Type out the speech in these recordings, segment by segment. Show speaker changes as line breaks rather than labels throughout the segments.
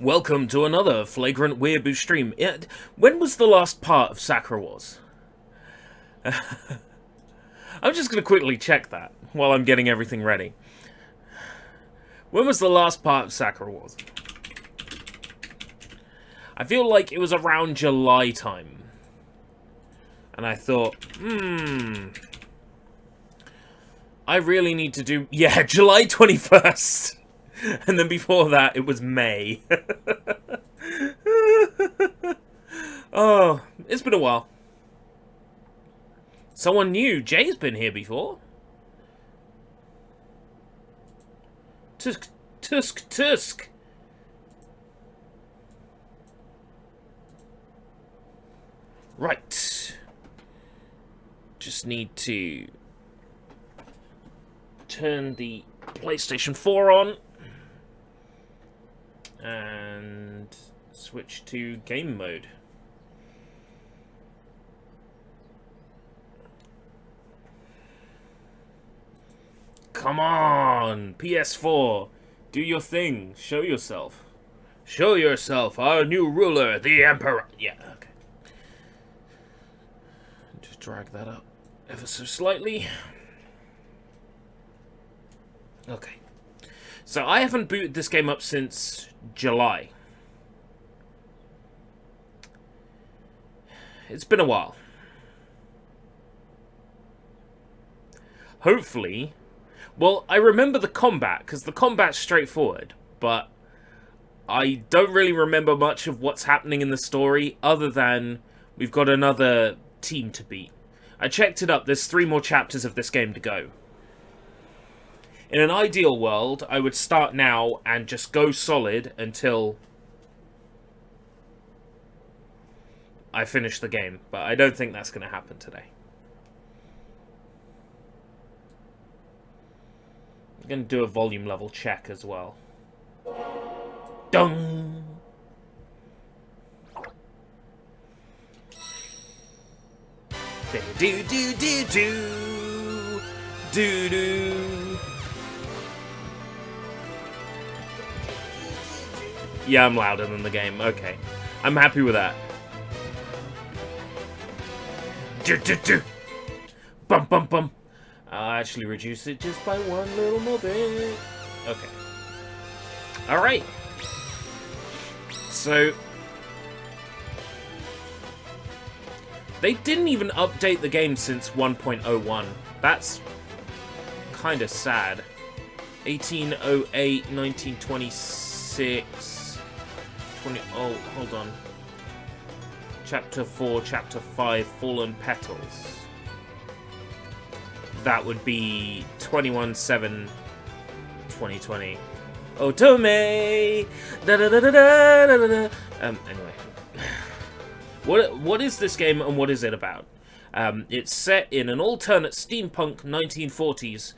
Welcome to another FlagrantWeeaboo stream. When was the last part of Sakura Wars? I'm just going to quickly check that while I'm getting everything ready. When was the last part of Sakura Wars? I feel like it was around July time. And I thought, I really need to do... Yeah, July 21st. And then before that, it was May. Oh, it's been a while. Someone new. Jay's been here before. Tusk. Right. Just need to turn the PlayStation 4 on. And switch to game mode. Come on, PS4, do your thing. Show yourself. Show yourself, our new ruler, the Emperor. Yeah, okay. Just drag that up ever so slightly. Okay. So I haven't booted this game up since July. It's been a while. Hopefully... Well, I remember the combat, because the combat's straightforward, but I don't really remember much of what's happening in the story, other than we've got another team to beat. I checked it up, there's 3 more chapters of this game to go. In an ideal world, I would start now and just go solid until I finish the game. But I don't think that's going to happen today. I'm going to do a volume level check as well. Dung! Do-do-do-do-do. Yeah, I'm louder than the game. Okay. I'm happy with that. Do-do-do. Bum, bum, bum. I'll actually reduce it just by one little more bit. Okay. Alright. So... they didn't even update the game since 1.01. That's kind of sad. 1808, 1926... Oh, hold on. Chapter 4, Chapter 5, Fallen Petals. That would be 21/7/2020. Otome! Da-da-da-da-da-da-da-da. Anyway. What is this game and what is it about? It's set in an alternate steampunk 1940s.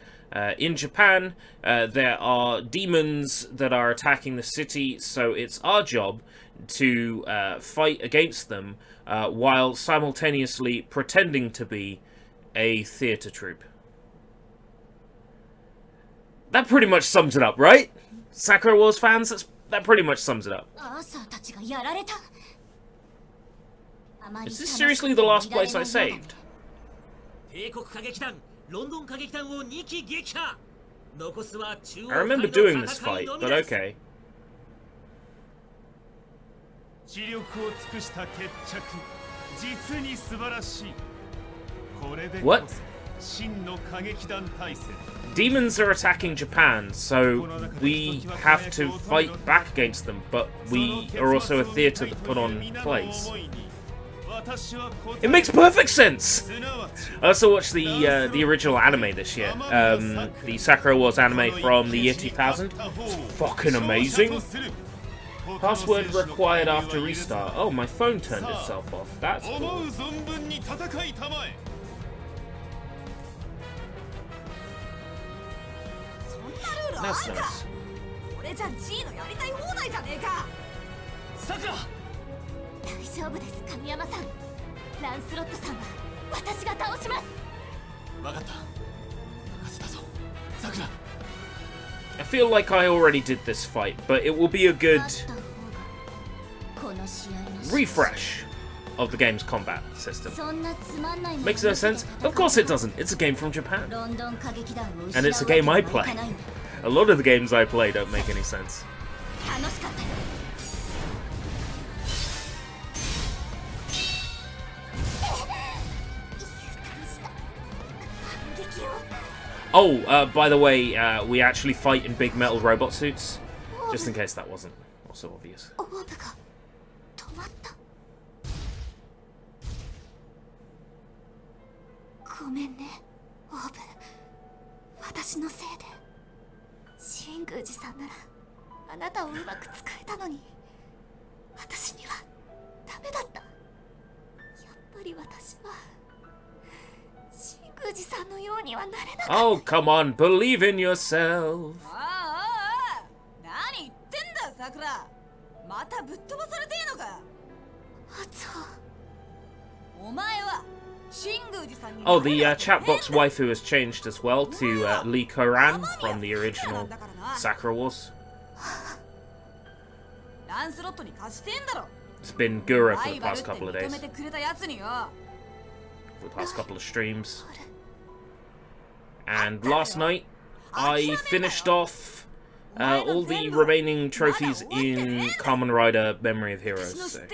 In Japan, there are demons that are attacking the city, so it's our job to fight against them while simultaneously pretending to be a theatre troupe. That pretty much sums it up, right? Sakura Wars fans, that pretty much sums it up. Is this seriously the last place I saved? I remember doing this fight, but okay. What? Demons are attacking Japan, so we have to fight back against them, but we are also a theatre that put on plays. It makes perfect sense! I also watched the original anime this year, the Sakura Wars anime from the year 2000. It's fucking amazing! Password required after restart. Oh, my phone turned itself off. That's cool. That's nice. I feel like I already did this fight, but it will be a good refresh of the game's combat system. Makes no sense? Of course it doesn't. It's a game from Japan. And it's a game I play. A lot of the games I play don't make any sense. Oh, by the way, we actually fight in big metal robot suits. Just in case that wasn't also obvious. Oh, come on, believe in yourself. Oh, the chat box waifu has changed as well to Lee Koran from the original Sakura Wars. It's been Gura for the past couple of days. For the past couple of streams. And last night, I finished off all the remaining trophies in Kamen Rider Memory of Heroes. So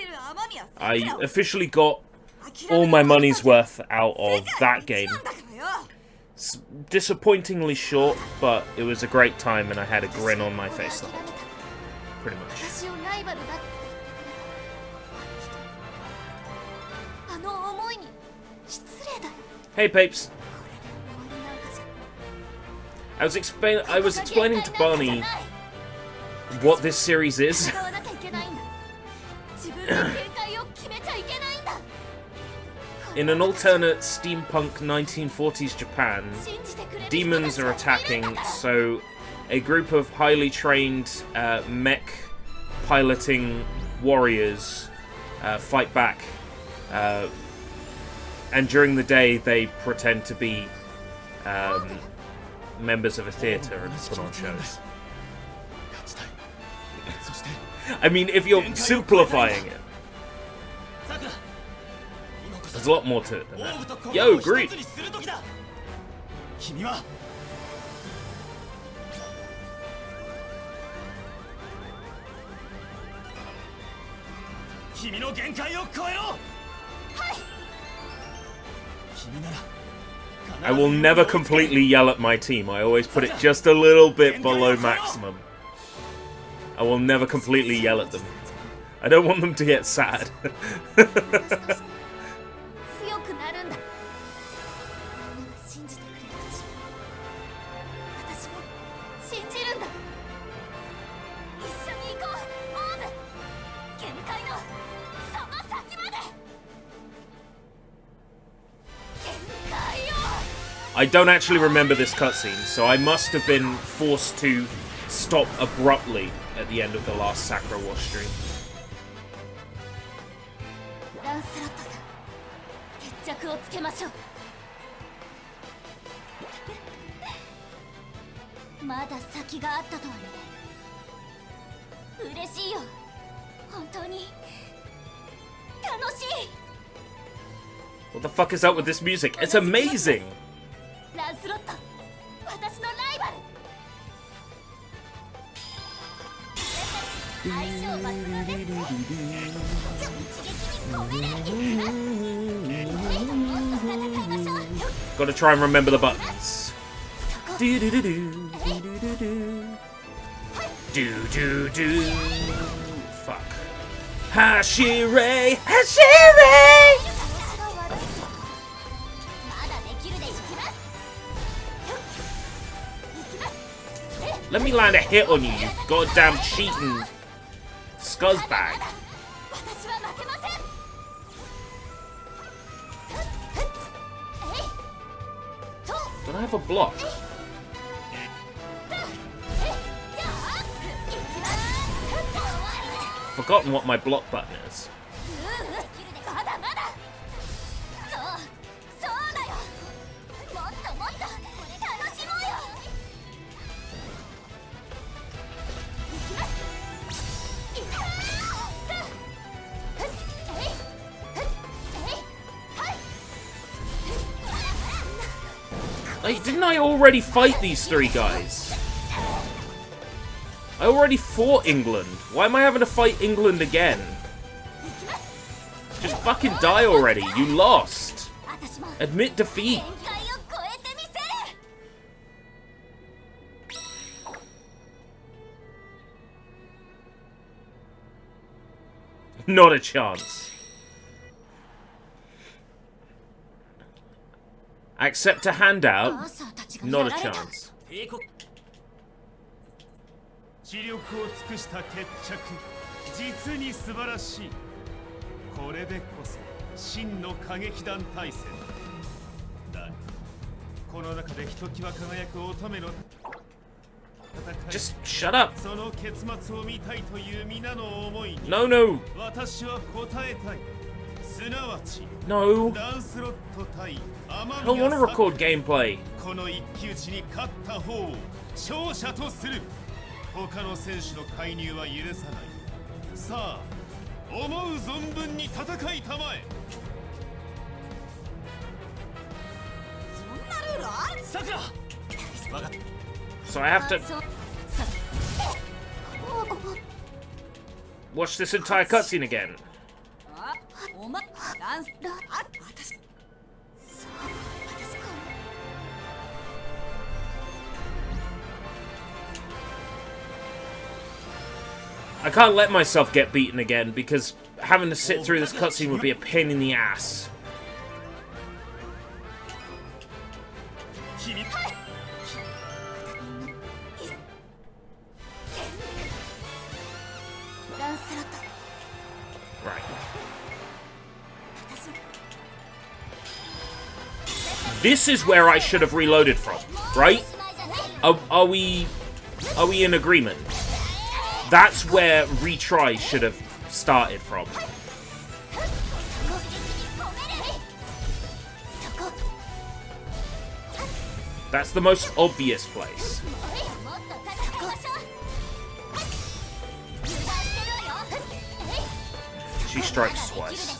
I officially got all my money's worth out of that game. It's disappointingly short, but it was a great time and I had a grin on my face the whole time. Pretty much. Hey, Papes. I was explaining to Barney what this series is. In an alternate steampunk 1940s Japan, demons are attacking, so a group of highly trained mech piloting warriors fight back, and during the day they pretend to be members of a theatre and put on shows. I mean, if you're simplifying it, there's a lot more to it than that. Yo, greet! I will never completely yell at my team. I always put it just a little bit below maximum. I will never completely yell at them. I don't want them to get sad. I don't actually remember this cutscene, so I must have been forced to stop abruptly at the end of the last Sakura Wars stream. What the fuck is up with this music? It's amazing! Gotta try and remember the buttons. Do do do do do do do do do. Fuck. Hashire! Hashire! Let me land a hit on you, you goddamn cheating scuzzbag. Don't I have a block? Forgotten what my block button is. Like, didn't I already fight these three guys? I already fought England. Why am I having to fight England again? Just fucking die already. You lost. Admit defeat. Not a chance. Accept a handout? Not a chance.
知力を尽くした決着、実に素晴らしい。これでこそ真の歌劇団大戦だ。この中でひときわ輝く乙女の戦い。
Just shut up.
その結末を見たいという皆の思いに。
No, no.
私は答えたい。すなわち。
No.
ランスロット対
I don't want to record gameplay.
この一騎打ちに勝った方を勝者とする。他の選手の介入は許さない。さあ、思う存分に戦いたまえ。
そんなルールある？
さくら。分かった。
So I have to watch this entire cutscene again.
お前、ダンス、私。
I can't let myself get beaten again because having to sit through this cutscene would be a pain in the ass. Right. This is where I should have reloaded from, right? Are we in agreement? That's where retry should have started from. That's the most obvious place. She strikes twice.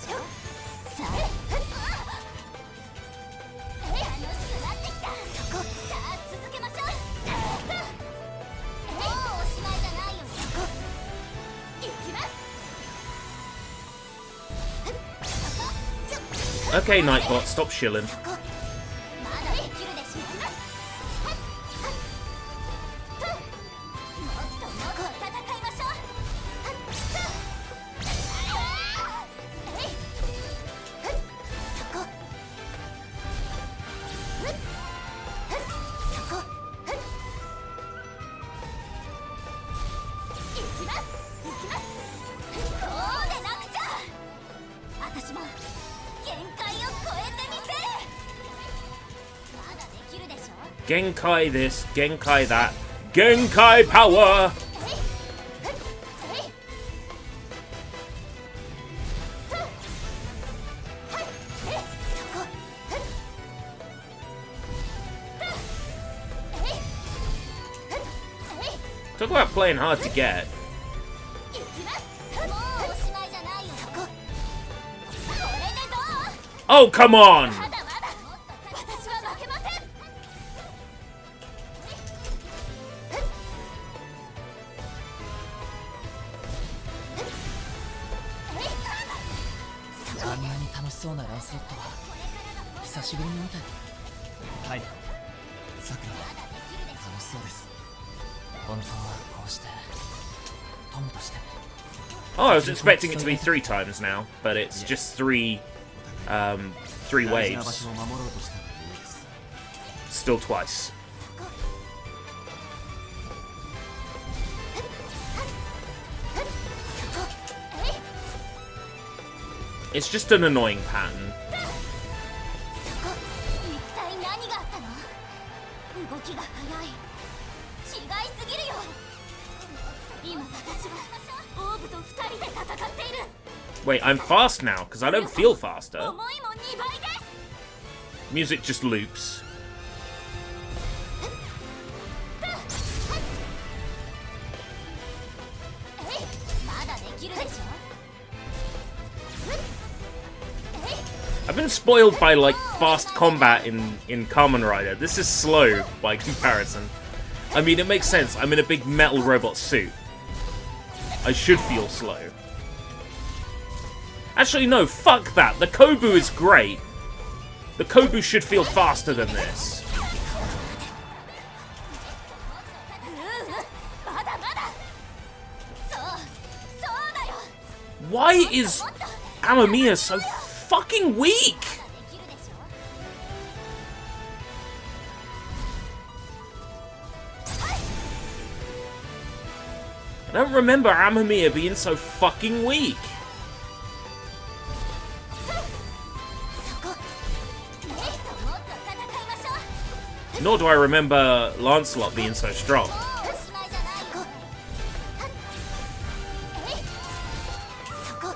Okay, Nightbot, stop shilling. Genkai this, Genkai that. Genkai power! Talk about playing hard to get. Oh, come on!
まだまだ私は負けません。
あんなに楽しそうなランスロットは久しぶりに見たよ。はい、さくら楽しそうです。本当はこうして友として。
Oh, I was expecting it to be 3 times now, but it's just 3 waves. Still twice. It's just an annoying pattern.
一体何があったの？動きが速い。違いすぎるよ。今私はオーブと二人で戦っている。
Wait, I'm fast now, because I don't feel faster.
思いも2倍です。
Music just loops.
まだできるでしょ。
I've been spoiled by, like, fast combat in Kamen Rider. This is slow by comparison. I mean, it makes sense. I'm in a big metal robot suit. I should feel slow. Actually, no, fuck that. The Kobu is great. The Kobu should feel faster than this.
まだまだ。そうだよ。
Why is Amamiya so fucking weak?
できるでしょ。
I don't remember Amamiya being so fucking weak.
そこ。もっと戦いましょう。
Nor do I remember Lancelot being so strong.
おしまいじゃないよ。そこ。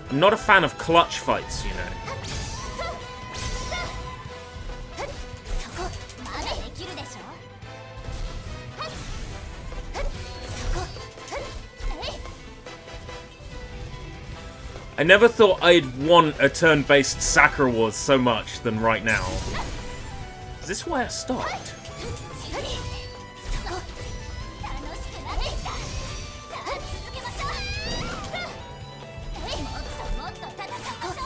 I'm not a fan of clutch fights, you know.
そこ。まだできるでしょ。そこ。
I never thought I'd want a turn-based Sakura Wars so much than right now. Is this where I stopped?
そこ。楽しくなってきた。さあ続けましょう。もっと戦いましょう。そこ。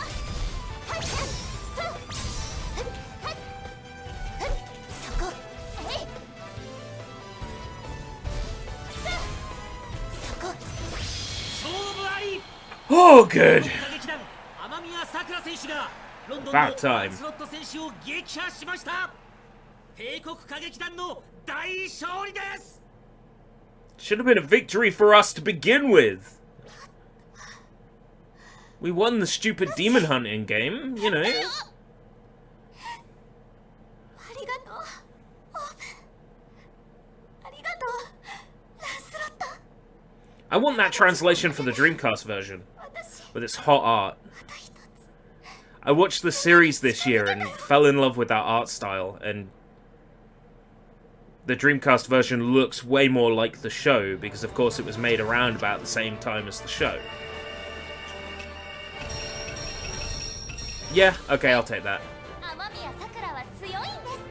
そこ。
Oh, good.
劇団雨宮さくら選手がロンドンの
About time.
スロット選手を撃破しました。帝国歌劇団の大勝利です。
Should have been a victory for us to begin with. We won the stupid demon hunting game, you know.
ありがとう。オーブ。ありがとう。ランスロット。
I want that translation for the Dreamcast version,
私、
with its hot art.
また一つ。
I watched the series this year and fell in love with that art style, and the Dreamcast version looks way more like the show, because of course it was made around about the same time as the show. Yeah, okay, I'll take that.
雨宮さくらは強いんです。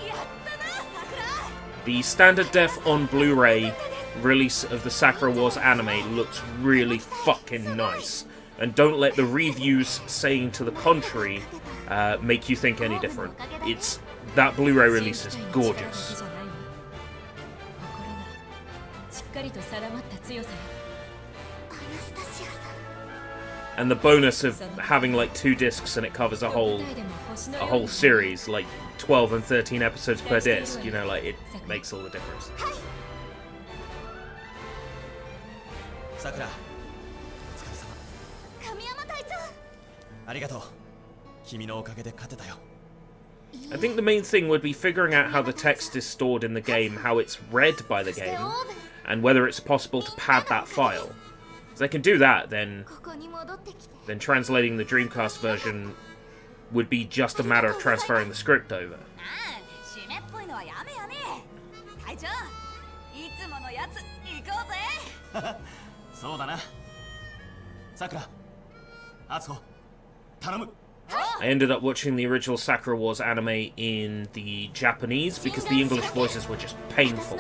やったな、さくら。
The standard def on Blu-ray release of the Sakura Wars anime looks really fucking nice. And don't let the reviews saying to the contrary make you think any different. It's that Blu-ray release is gorgeous.
しっかりと定まった強さよ。アナスタシアさん。
And the bonus of having like 2 discs and it covers a whole series, like 12 and 13 episodes per disc, you know, like it makes all the difference.
さくら、お疲れ様。
神山隊長。
ありがとう。君のおかげで勝てたよ。
I think the main thing would be figuring out how the text is stored in the game, how it's read by the game, and whether it's possible to pad that file. If they can do that, then translating the Dreamcast version would be just a matter of transferring the script over.
そうだな。さくら、あつこ、頼む。
I ended up watching the original Sakura Wars anime in the Japanese because the English voices were just painful.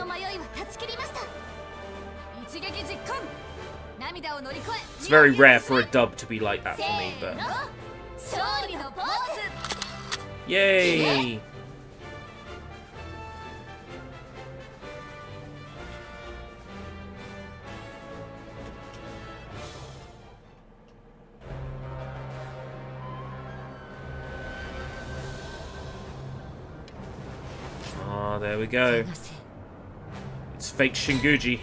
It's very rare for a dub to be like that for me, but... Yay! Oh, there we go. It's fake Shinguji.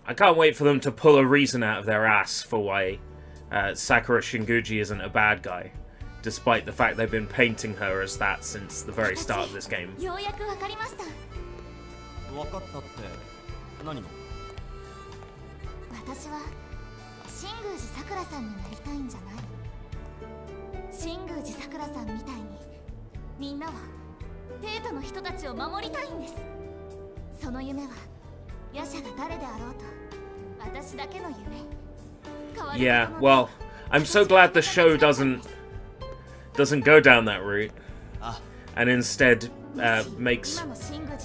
I can't wait for them to pull a reason out of their ass for why Sakura Shinguji isn't a bad guy, despite the fact they've been painting her as that since the very start of this game.
分かったって何が？
私は新宮寺さくらさんになりたいんじゃない。新宮寺さくらさんみたいにみんなはデートの人たちを守りたいんです。その夢はヤシャが誰であろうと私だけの夢。
Yeah, well, I'm so glad the show doesn't go down that route, and instead makes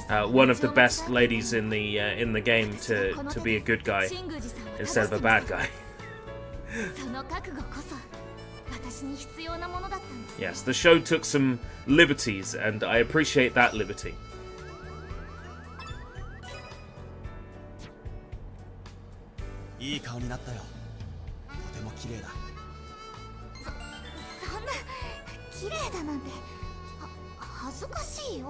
one of the best ladies in the game to be a good guy instead of a bad guy. Yes, the show took some liberties, and I appreciate that liberty.
いい顔になったよ。とても綺麗だ。
そんな綺麗だなんて恥ずかしいよ。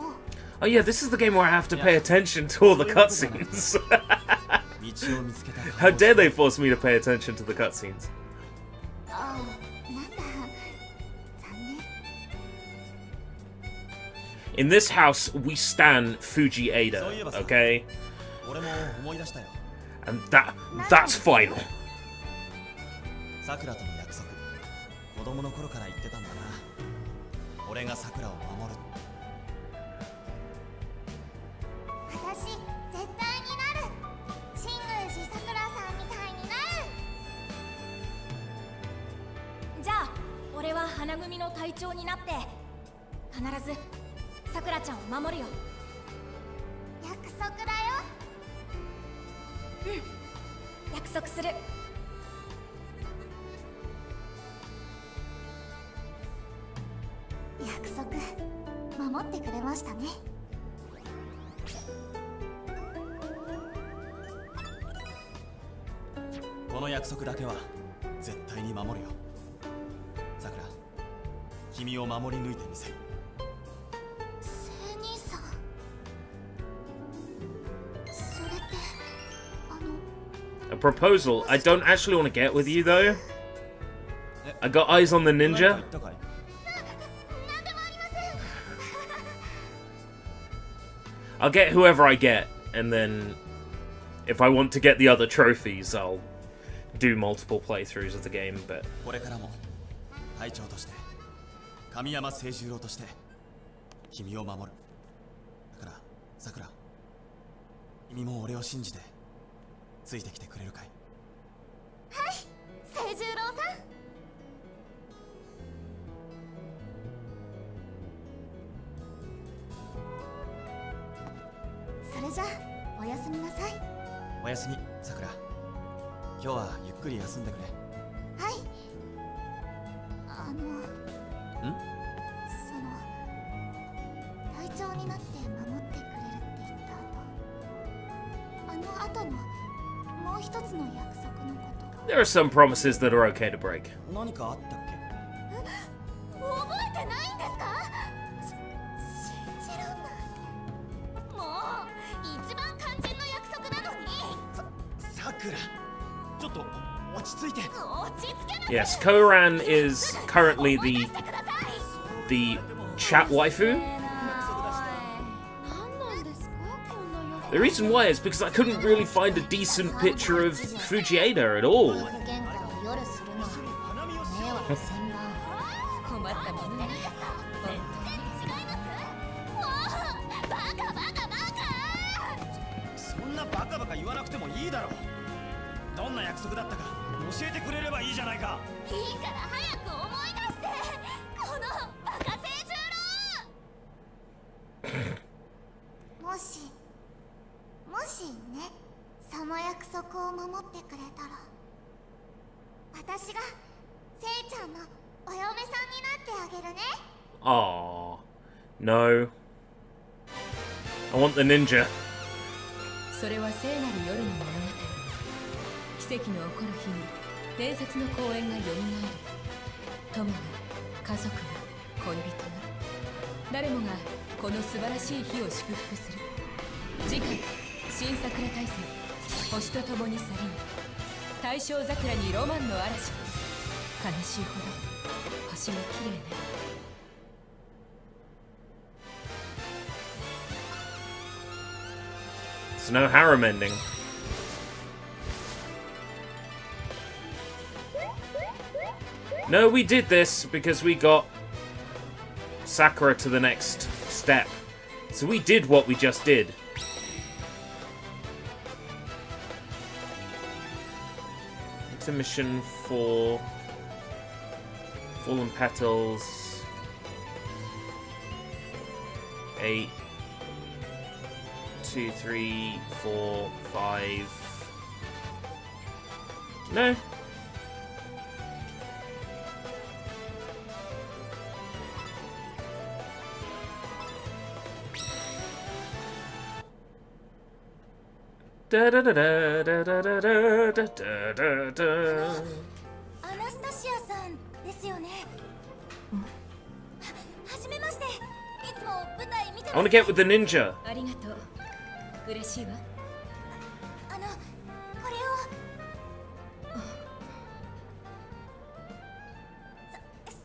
Oh yeah, this is the game where I have to pay attention to all the cutscenes. How dare they force me to pay attention to the cutscenes? In this house, we stan Fuji Ada, okay? And that's final.
さくらとの約束、子供の頃から言ってたんだな。俺がさくらを守る。
私絶対になる。新宮寺さくらさんみたいになる。じゃあ俺は花組の隊長になって必ずさくらちゃんを守るよ。約束だよ。うん、約束する。約束守ってくれましたね。
この約束だけは絶対に守るよ。さくら、君を守り抜いてみせる。
聖兄さん、それって
A proposal I don't actually want to get with you though. I got eyes on the ninja. I'll get whoever I get, and then if I want to get the other trophies, I'll do multiple playthroughs of the game, but...
これからも隊長として神山清十郎として君を守る。だからさくら、君も俺を信じてついてきてくれるかい？
はい、清十郎さん。それじゃあおやすみなさい。
おやすみ、さくら。今日はゆっくり休んでくれ。
はい。
ん？
隊長になって守ってくれるって言った後、
there are some promises that are okay to break.
何かあったっけ？
覚えてないんですか？信じらんない。もう一番肝心の約束なのに。
さくら、ちょっと落ち着いて。
落ち着けな。
Yes, Koran is currently the chat waifu. The reason why is because I couldn't really find a decent picture of Fujieda at all.
玄関を夜するのは迷惑千万。困ったものね。全然違います。もうバカバカバカ。
そんなバカバカ言わなくてもいいだろう。どんな約束だったか教えてくれればいいじゃないか。
いいから早く思い出して。このバカ清十郎。もしね、その約束を守ってくれたら、私がせいちゃんのお嫁さんになってあげるね。
Aww. No. I want the ninja.
それは聖なる夜の物語。奇跡の起こる日に伝説の公演がよみがえる。友が、家族が、恋人が、誰もがこの素晴らしい日を祝福する。次回新桜大戦、星と共に去りぬ。大正桜にロマンの嵐。悲しいほど星が綺麗ね。
It's no harem ending. No, we did this because we got Sakura to the next step. So we did what we just did. Mission for Fallen Petals 8 2 3 4 5 No. Da da da da da da da da da da da.
アナスタシアさんですよね。はじめまして。いつも舞台見て
I
ま
want
す。
to get with the ninja.
ありがとう。嬉しいわ。
これを。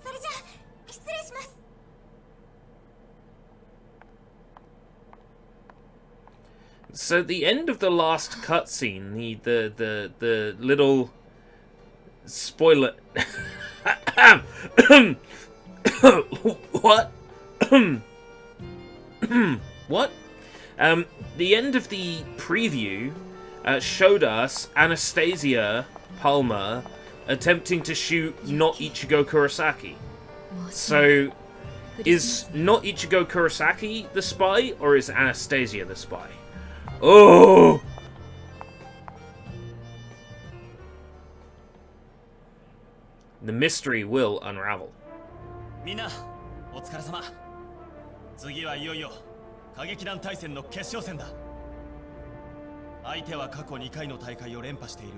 それじゃ失礼します。
So at the end of the last cutscene, the little spoiler. What? What? The end of the preview showed us Anastasia Palmer attempting to shoot not Ichigo Kurosaki. So, is not Ichigo Kurosaki the spy, or is Anastasia the spy? Oh! The mystery will unravel.
みんな、お疲れ様。次はいよいよ歌劇団大戦の決勝戦だ。相手は過去2回の大会を連覇している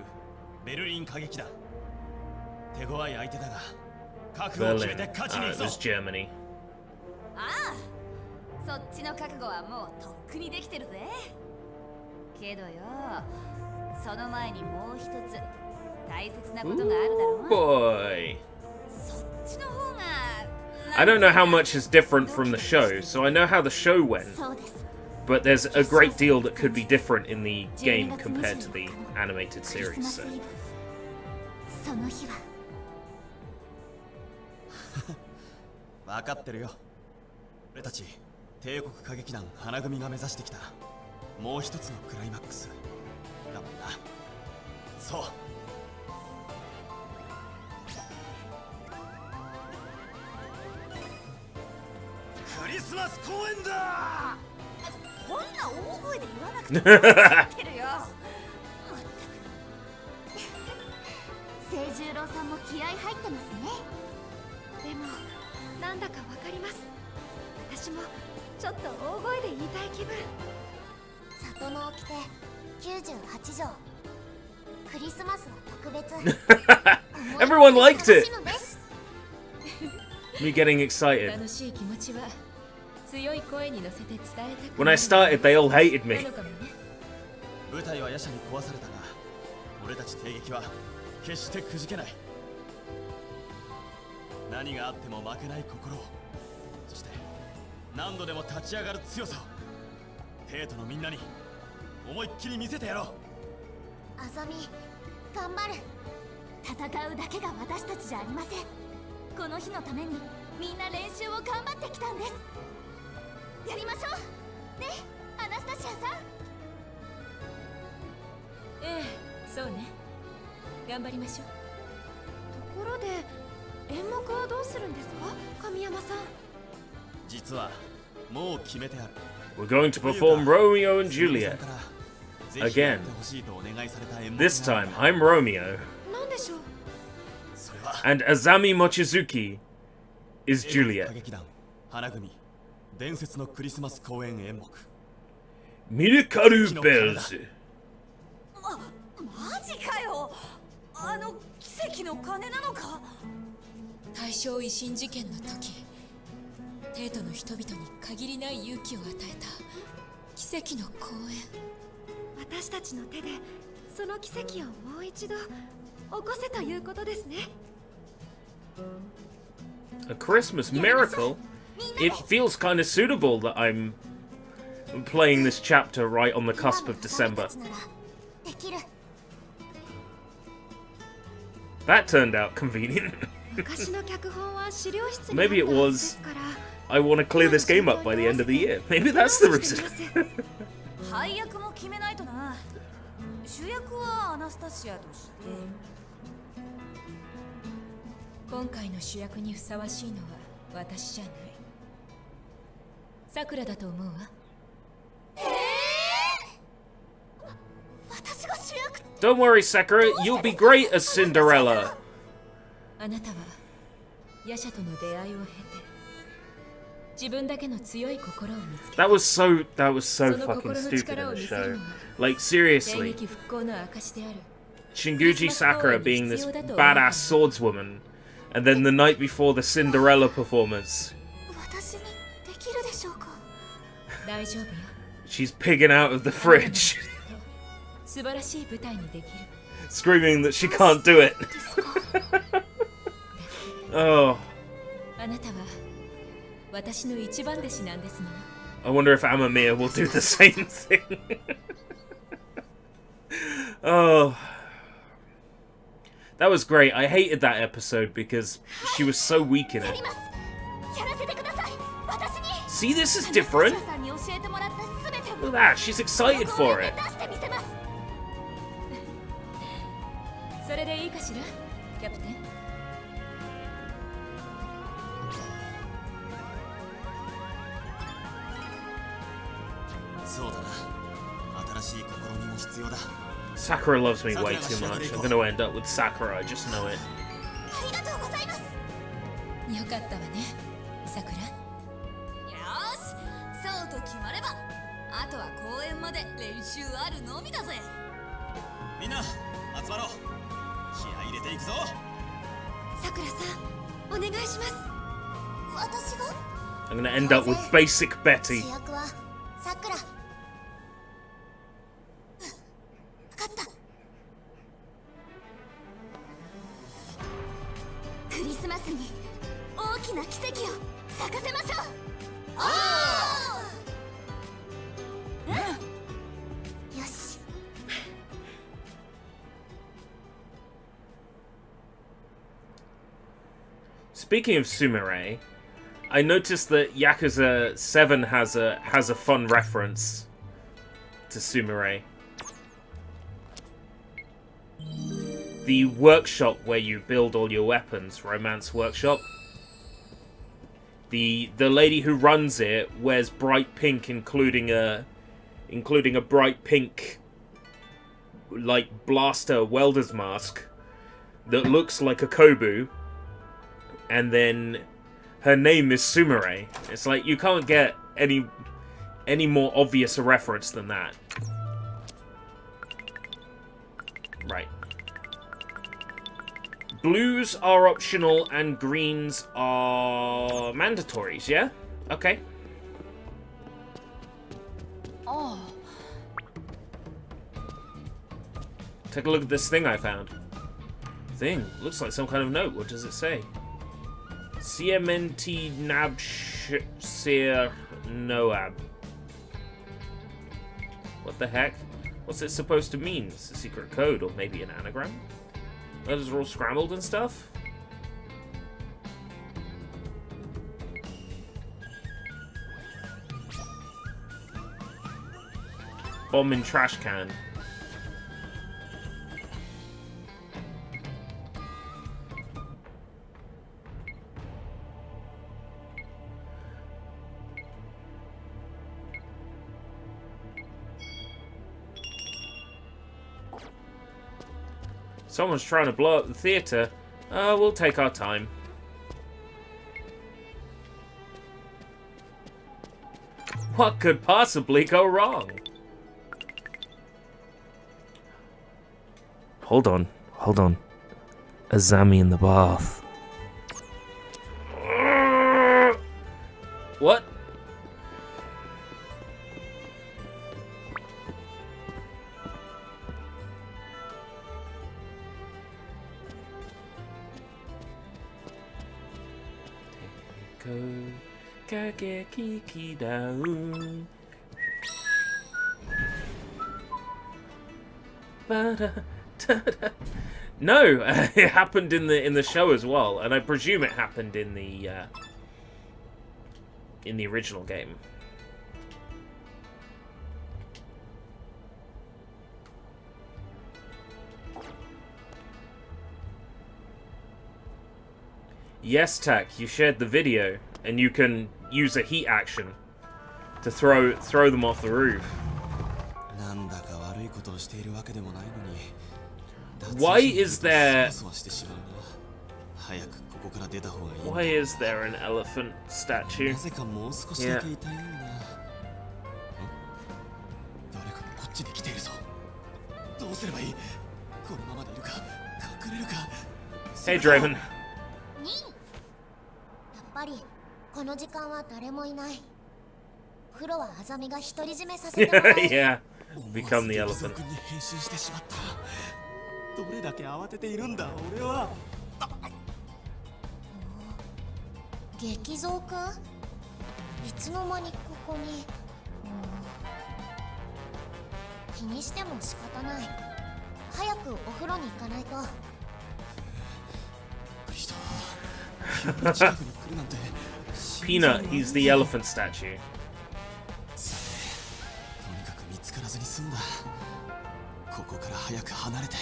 ベルリン歌劇団。手強い相手だが、覚悟を決め
Berlin.
て勝ちに
It
行くぞ。
was Germany.
ああ、そっちの覚悟はもうとっくにできてるぜ。けどよ、その前にもう一つ大切なことがあるだろう。
Boy.
そっちの方が
I don't know how much is different from the show, so I know how the show went,
そうです。
but there's a great deal that could be different in the game compared to the animated
クリス
series.
マス
So.
イブ。その日は
分かってるよ。俺たち帝国歌劇団花組が目指してきたもう一つのクライマックスだもんな。そう。クリスマス公演だ。
こんな大声で言わなくても分かってるよ。まったく。清十郎さんも気合い入ってますね。
でもなんだかわかります。私もちょっと大声で言いたい気分。
里の掟98条。クリスマスは特別
Everyone liked it.
楽しむべし
Me getting excited.
楽しい気持ちは強い声に乗せて伝えたく
When I started, they all hated
な
me.
のかもね。
舞台は夜叉に壊されたが、俺たち帝劇は決してくじけない。何があっても負けない心を、そして何度でも立ち上がる強さを、帝都のみんなに思いっきり見せてやろう。
あざみ頑張る。戦うだけが私たちじゃありません。この日のためにみんな練習を頑張ってきたんです。やりましょうね、アナスタシアさん。
ええ、そうね。頑張りましょう。
ところで演目はどうするんですか、神山さん。
実はもう決めてある。
We're going to perform Romeo and Juliet. Again. This time, I'm Romeo.
なんでしょう。
And Azami Mochizuki is Juliet.
花組伝説のクリスマス公演演目
Mirikaru Bells.
マジかよ。あの奇跡の鐘なのか。
大正維新事件の時、帝都の人々に限りない勇気を与えた奇跡の公演。
私たちの手でその奇跡をもう一度起こせということですね。
A Christmas miracle? It feels kind of suitable that I'm playing this chapter right on the cusp of December.
できる。
That turned out convenient.
昔の脚本は資料室に
Maybe it
あったはずで
was
すから。
I want to clear this game up by the end of the year. Maybe that's the reason.
配役も決めないとな。主役はアナスタシアとして。
今回の主役にふさわしいのは私じゃない。さくらだと思うわ。
私が主役。
Don't worry, Sakura. You'll be great as Cinderella.
あなたは夜叉との出会いを経て自分だけの強い心を見つけた。
That was so fucking
その
stupid
心の
in the
力を見せ
show.
るのは
Like
戦
seriously,
劇復興の証である。
Shinguji Sakura being this badass swordswoman, and then the night before the Cinderella performance,
私にできるでしょうか。
大丈夫よ。
she's pigging out of the fridge,
素晴らしい舞台にできる。
screaming that she can't do it. Oh,
あなたは私の一番弟子なんですもの。
I wonder if Amamiya will do the same thing. Oh, that was great. I hated that episode because she was so weak in
や
it.
ります。やらせてください。私に。
See, this is different.
アナスタシアさんに教えてもらった全てを
Look at that. She's excited for it.
出してみせます。
それでいいかしら、キャプテン。
そうだな。新しい試みも必要だ。
Sakura loves me way too much. I'm gonna end up with Sakura. I just know it.
ありがとうございます。
よかったわね、さくら。
よーし、そうと決まればあとは公演まで練習あるのみだぜ。
みんな集まろう。気合い入れていくぞ。
さくらさん、お願いします。
私が
I'm gonna end up with basic Betty.
主役はさくら。分かった。クリスマスに大きな奇跡を咲かせましょう。よし。
Speaking of Sumire, I noticed that Yakuza 7 has a fun reference to Sumire. The workshop where you build all your weapons, Romance Workshop. The lady who runs it wears bright pink, including a bright pink like blaster welder's mask that looks like a Kobu. And then her name is Sumire. It's like you can't get any more obvious a reference than that. Right. blues are optional and greens are mandatories, yeah? Okay.
Oh.
Take a look at this thing I found. Thing. Looks like some kind of note. What does it say? Siementi Nabshir Noab. What the heck? What's it supposed to mean? It's a secret code, or maybe an anagram? Letters are all scrambled and stuff? Bomb in trash can. Someone's trying to blow up the theater. We'll take our time. What could possibly go wrong? Hold on. Hold on. Azami in the bath. What? Kageki down. No, it happened in the show as well, and I presume it happened in the original game. Yes, Tak, you shared the video, and you can use a heat action to throw them off the roof. Why is there an elephant statue? Yeah. Hey, Draven.
やっぱりこの時間は誰もいない。風呂はあざみが独り占めさせてもらう。
Yeah, become the elephant.
どれだけ慌てているんだ俺は。
激蔵くん？いつの間にここに。気にしても仕方ない。早くお風呂に行かないと。
Peanut, he's the elephant statue.
とにかく見つからずに済んだ。ここから早く離れて。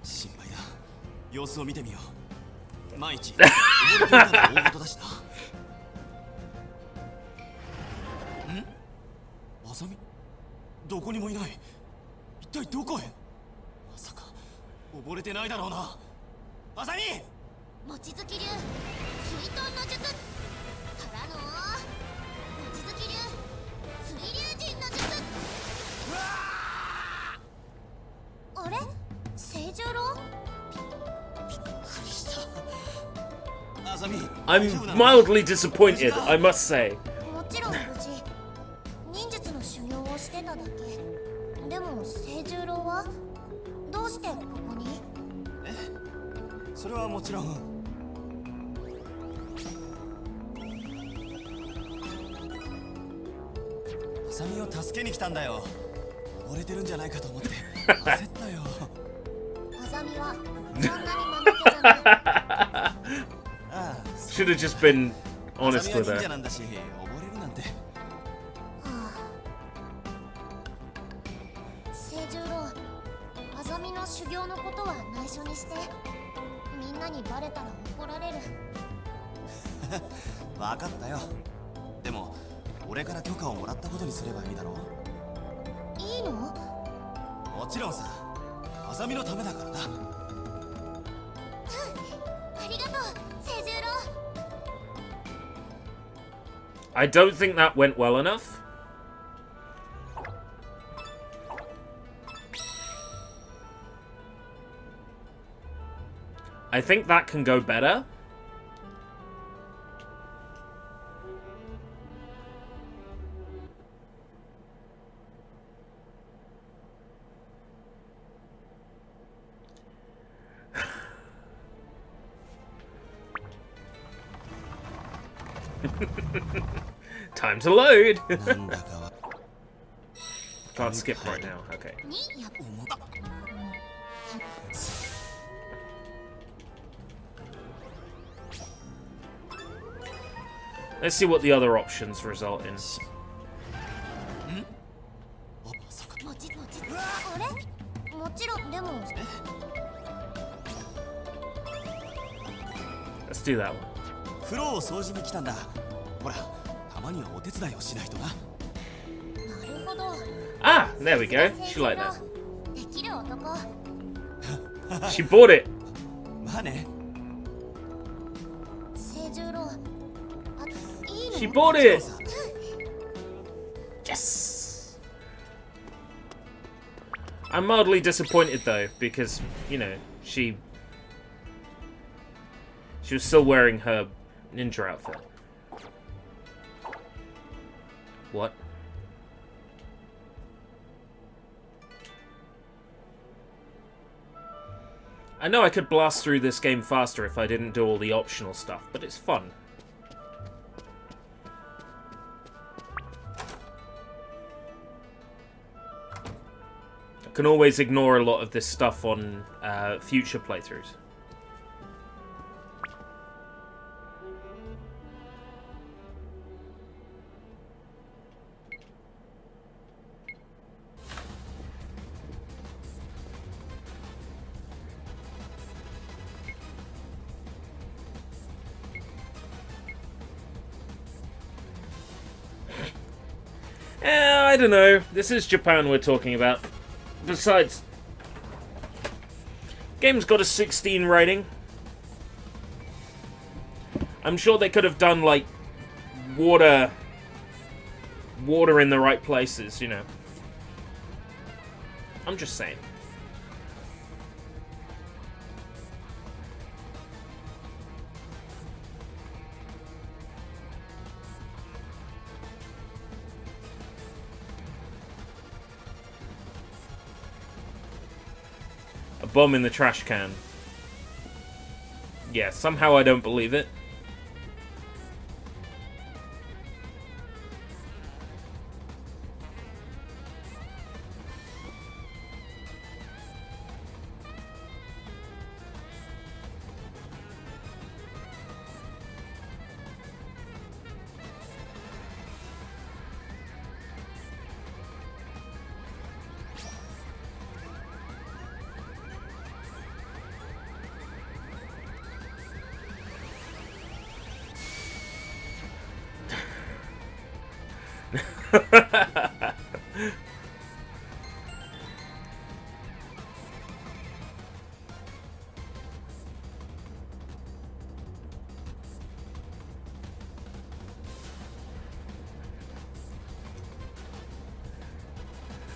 心配だ。様子を見てみよう。万一溺れていたら大事だしな。 あさみどこにもいない。一体どこへ。まさか溺れてないだろうな。あさみ
望月流水遁の術からの望月流水流神の術。あれ清十郎。びっくりした。あさみ
I'm mildly disappointed, I must say.
もちろん無事。 修行をしてただけ。でも清十郎はどうしてここに？
え、それはもちろん。あさみを助けに来たんだよ。溺れてるんじゃないかと思って焦ったよ。
あさみはそんなに間抜けじゃない。
Should have just been honest with her.
修行のことは内緒にして。みんなにバレたら怒られる。
分かったよ。でも俺から許可をもらったことにすればいいだろう。
いいの？
もちろんさ。あさみのためだからな。
ありがとう清十郎。
I don't think that went well enough. I think that can go better. Time to load. Can't skip right now. Okay. Let's see what the other options result in.
あれもちろんでも
Let's do that one.
風呂を掃除に来たんだ。ほら、たまにはお手伝いをしないとな。
なるほど
Ah, there we go. She liked that.
できる男
She bought it.
まあね。
清十郎あいいの
She bought it. Yes. I'm mildly disappointed though, because you know she was still wearing her ninja outfit. What? I know I could blast through this game faster if I didn't do all the optional stuff, but it's fun. I can always ignore a lot of this stuff on future playthroughs. I don't know. This is Japan we're talking about. Besides, game's got a 16 rating. I'm sure they could have done like water in the right places, you know. I'm just saying. A bomb in the trash can. Yeah, somehow I don't believe it.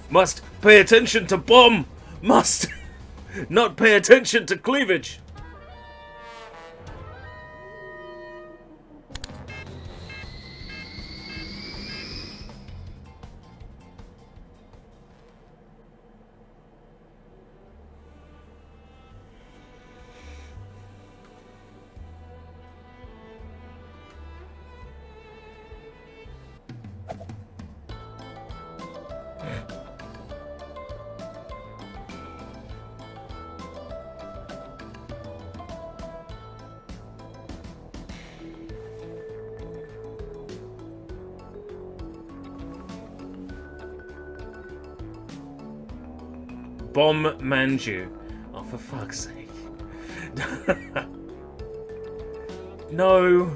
Must pay attention to bomb. Must not pay attention to cleavage. Bomb Manju. Oh, for fuck's sake. No.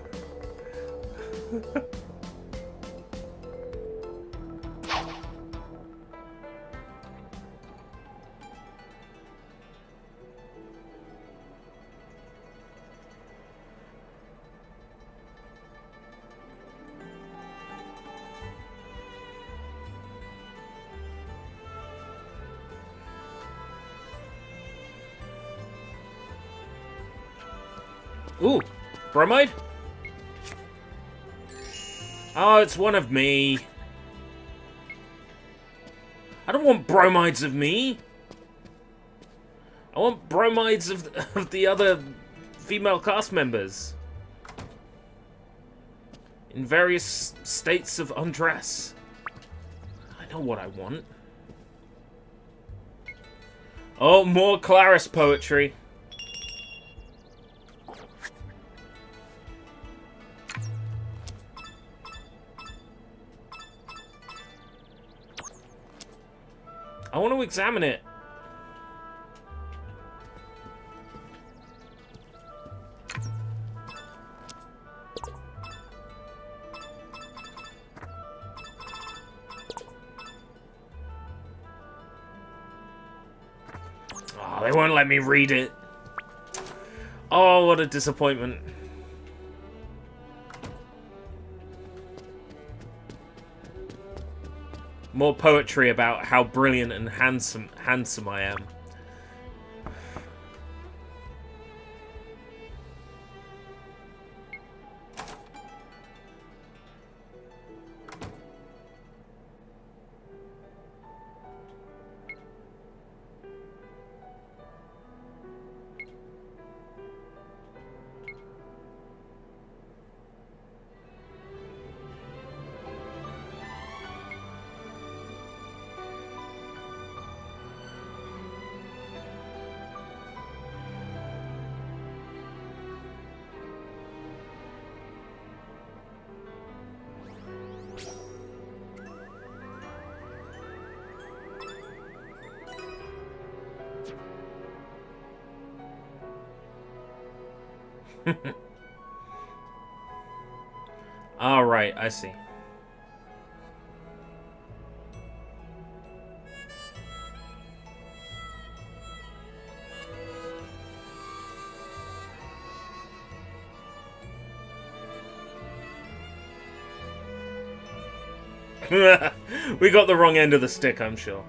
Ooh, bromide? Oh, it's one of me. I don't want bromides of me. I want bromides of the other female cast members. In various states of undress. I know what I want. Oh, more Claris poetry. I want to examine it. Oh, they won't let me read it. Oh, what a disappointment. More poetry about how brilliant and handsome I am. All right, I see. We got the wrong end of the stick, I'm sure.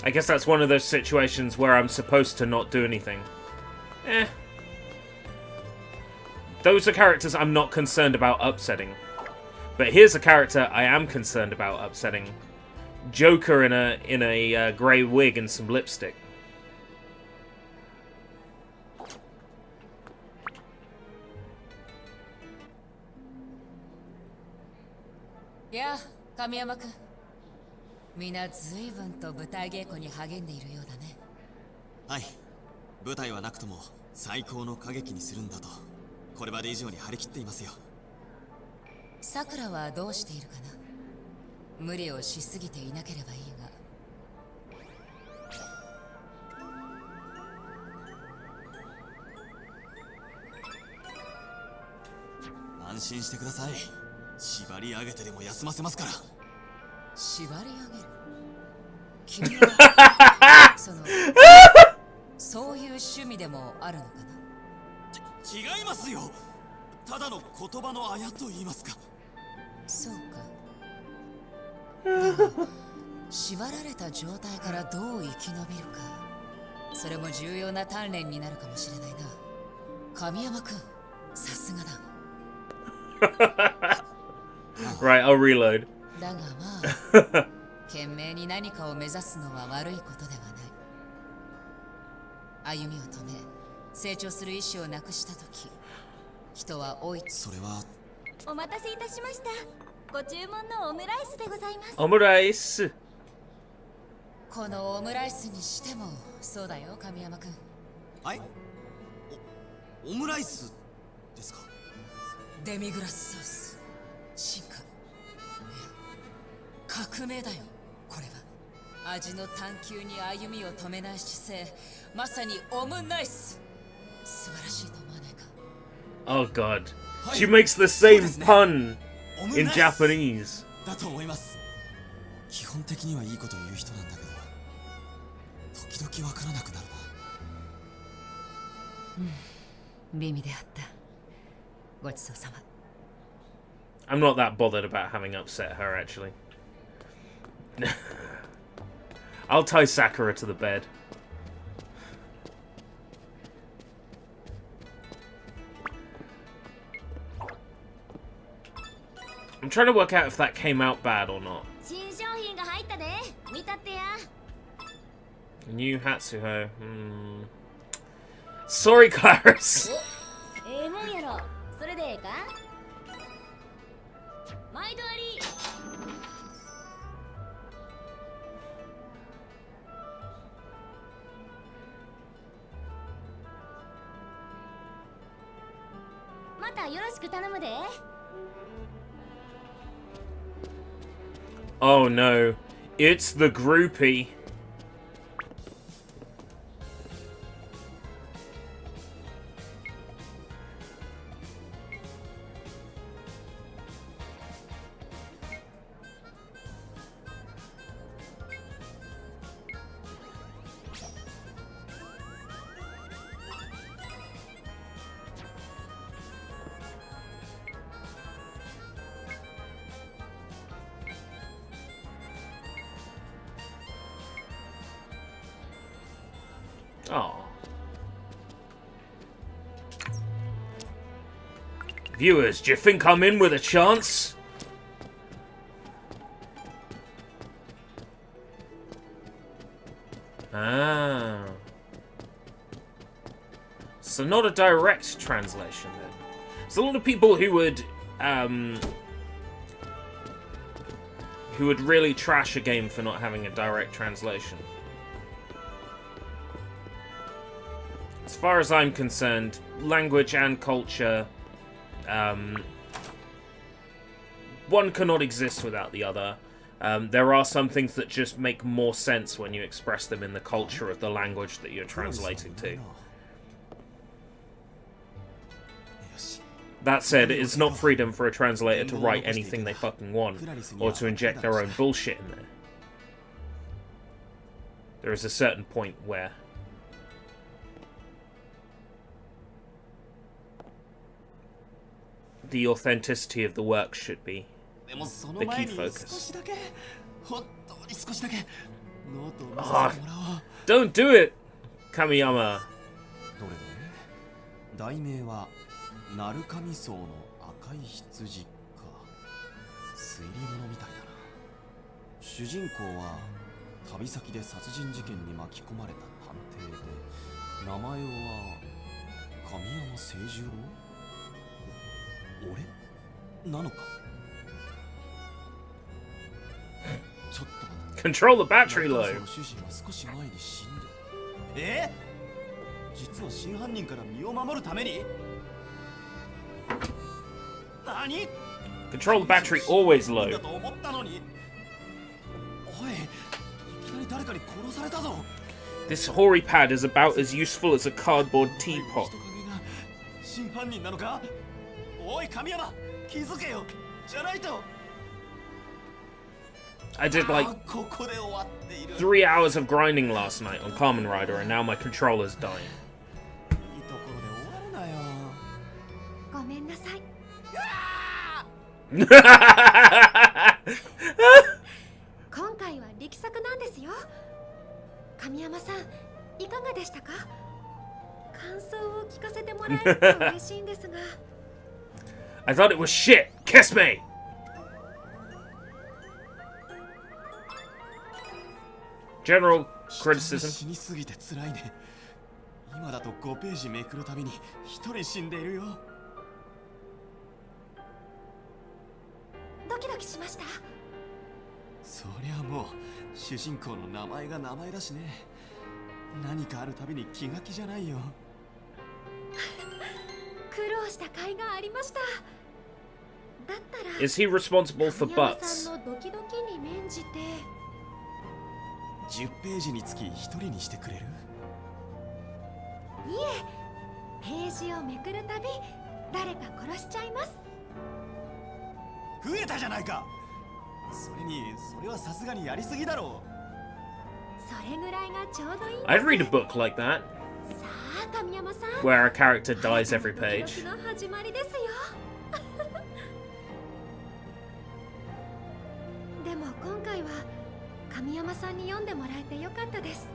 I guess that's one of those situations where I'm supposed to not do anything. Those are characters I'm not concerned about upsetting. But here's a character I am concerned about upsetting. Joker in a grey wig and some lipstick.
Yeah, Kamiyama-kun. みんな随分と舞台稽古に励んでいるようだね。
はい、舞台はなくとも最高の歌劇にするんだとこれまで以上に張り切っていますよ。
さくらはどうしているかな。無理をしすぎていなければいい
が。安心してください。縛り上げてでも休ませますから。
縛り上げる。君はそういう趣味でもあるのかな。
違いますよ。ただの言葉のあやと言いますか。
そうか。でも縛られた状態からどう生き延びるか、それも重要な鍛錬になるかもしれないな。神山くん、さすがだ。
Right, I'll reload.
だがまあ、懸命に何かを目指すのは悪いことではない。歩みを止め、成長する意志をなくしたとき、人は追いつ。
それは。
お待たせいたしました。ご注文のオムライスでございます。
オムライス。
このオムライスにしてもそうだよ、神山くん。
はい。オムライスですか。
デミグラスソース進化、いや革命だよ。これは味の探求に歩みを止めない姿勢、まさにオムナイス。素晴らしいと思わないか？
Oh god. She makes the same pun
オム
in
ナイス
Japanese.
だと思います。基本的にはいいこと言う人なんだけど、時々わからなくなるな。
美味であった。ごちそうさま。
I'm not that bothered about having upset her, actually. I'll tie Sakura to the bed. I'm trying to work out if that came out bad or not.
新商品が入ったで。見たってや。
New Hatsuho. Sorry, Clarice.
もんやろ。それでええか？毎度あり。またよろしく頼むで。
Oh no. It's the groupie. Oh. Viewers, do you think I'm in with a chance? Ah. So not a direct translation then. So a lot of people who would really trash a game for not having a direct translation. As far as I'm concerned, language and culture, one cannot exist without the other. There are some things that just make more sense when you express them in the culture of the language that you're translating to. That said, it's not freedom for a translator to write anything they fucking want, or to inject their own bullshit in there. There is a certain point where the authenticity of the work should be the key focus. Don't do it, Kamiyama.
題名は鳴神荘の赤い羊か。推理物みたいだな。主人公は旅先で殺人事件に巻き込まれた探偵で、名前は神山清十郎？俺なのか？ちょっと待って。
Control the battery low.
主人は少し前に死んで。実は真犯人から身を守るために？何？
Control the battery always low.
だと思ったのに。おい、いきなり誰かに殺されたぞ。
This hoary pad is about as useful as a cardboard teapot.
真犯人なのか？おい、神山、気づけよ。じゃないと。
I did like 3 hours of grinding last night on Kamen Rider, and now my controller's dying.
いいところで終わるなよ。
ごめんなさい。今回は力作なんですよ。神山さん、いかがでしたか？感想を聞かせてもらえると嬉しいんですが。
I thought it was shit. Kiss me. General criticism.
死にすぎて辛いね。今だと5ページめくるたびに1人死んでいるよ。
ドキドキしました。
そりゃもう主人公の名前が名前だしね。何かあるたびに気が気じゃないよ。
苦労した甲斐がありました。
Is he responsible for
神山さ
butts?
んのドキドキに免じて
10ページにつき1人にしてくれる？
いえ、ページをめくるたび誰か殺しちゃいます。
増えたじゃないか。それにそれはさすがにやりすぎだろう。
それぐらいがちょうどいいんです。
I'd read a book like that,
さあ神山さん、
where a character dies every
ドキド
page.
キの始まりですよ。でも今回は神山さんに読んでもらえてよかったです。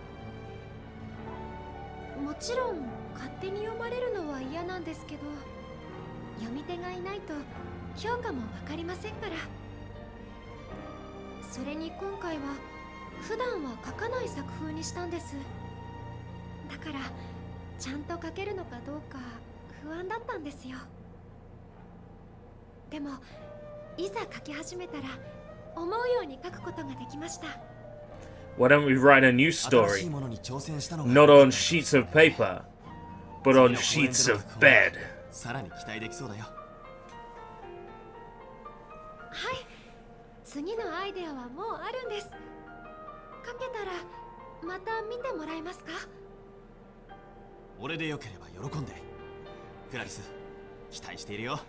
もちろん勝手に読まれるのは嫌なんですけど、読み手がいないと評価もわかりませんから。それに今回は普段は書かない作風にしたんです。だからちゃんと書けるのかどうか不安だったんですよ。でもいざ書き始めたら思うように書くことができました。
Why don't we write a new
新し
story?
いものに挑戦したのが
Not on sheets of paper, but on sheets of bed.
さらに期待できそうだよ。
はい、次のアイデアはもうあるんです。書けたらまた見てもらえますか？
俺でよければ喜んで。クラリス、期待しているよ。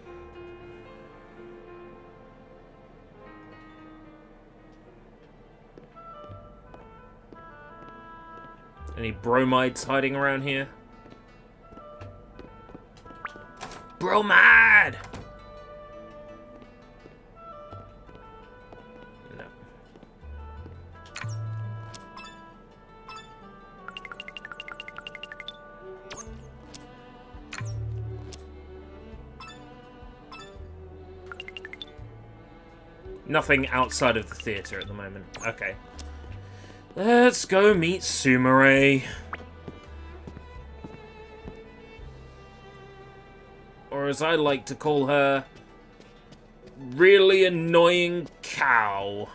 Any bromides hiding around here? Bromide! No. Nothing outside of the theater at the moment. Okay. Let's go meet Sumire. Or as I like to call her, really annoying cow.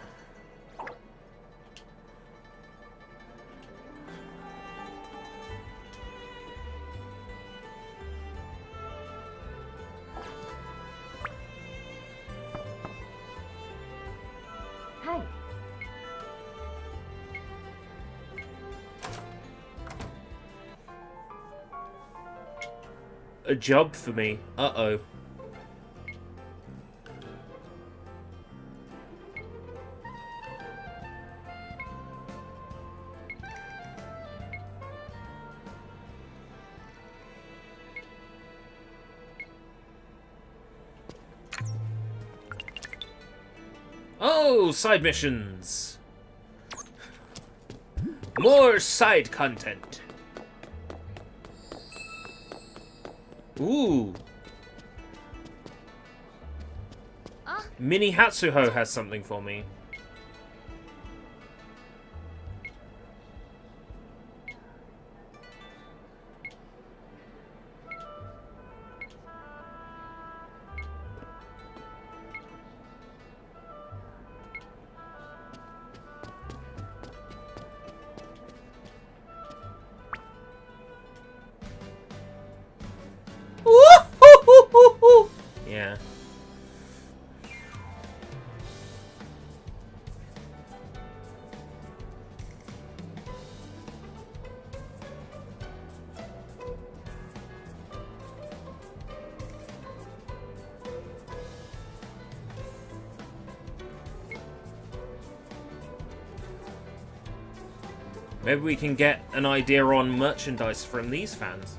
Hi.
A job for me. Uh-oh. Oh, side missions. More side content. Ooh. Mini Hatsuho has something for me. Yeah. Maybe we can get an idea on merchandise from these fans.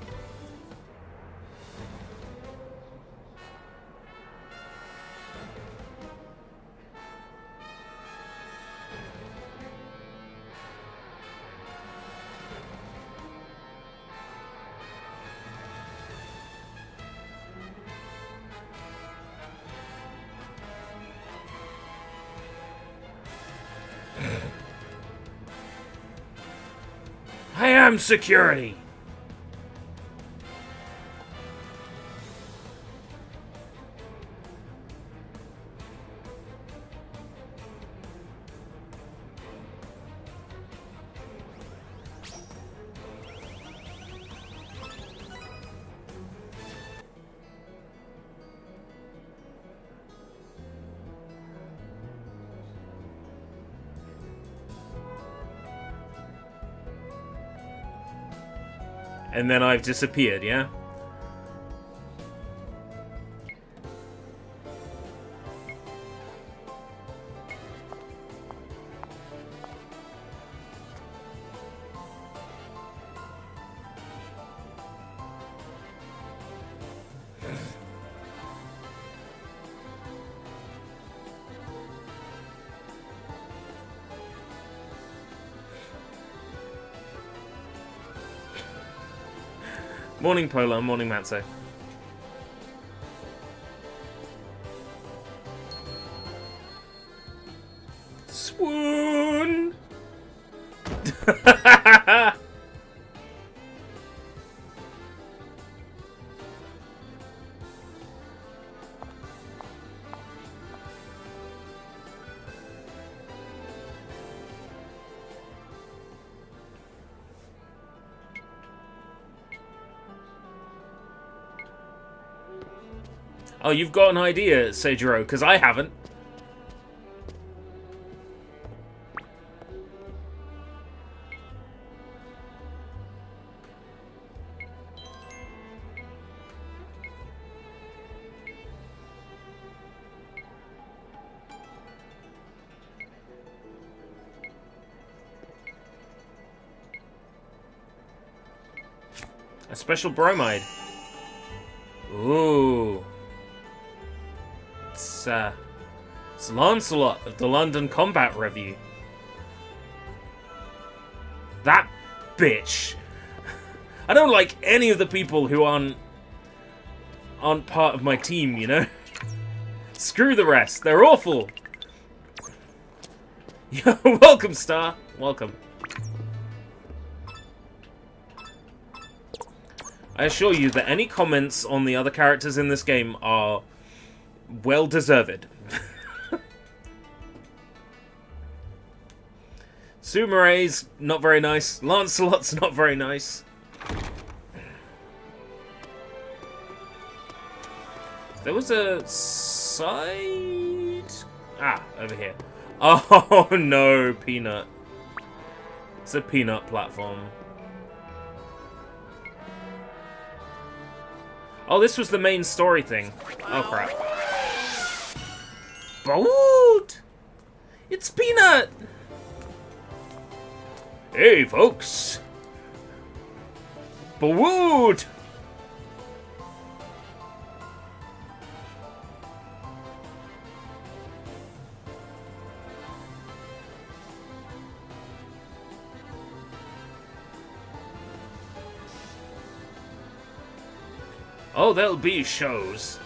I am security! And then I've disappeared, yeah? Morning, Polar. Morning, Matzo. Swoon! Oh, you've got an idea, Seijiro, because I haven't. A special bromide. Ooh. It's Lancelot of the London Combat Review. That bitch. I don't like any of the people who aren't part of my team, you know? Screw the rest. They're awful. Yo, welcome, Star. Welcome. I assure you that any comments on the other characters in this game are well deserved. Sumare's not very nice. Lancelot's not very nice. There was a side... Ah, over here. Oh no, Peanut. It's a Peanut platform. Oh, this was the main story thing. Oh crap. Boat! It's Peanut! Hey, folks! Boat! Oh, there'll be shows.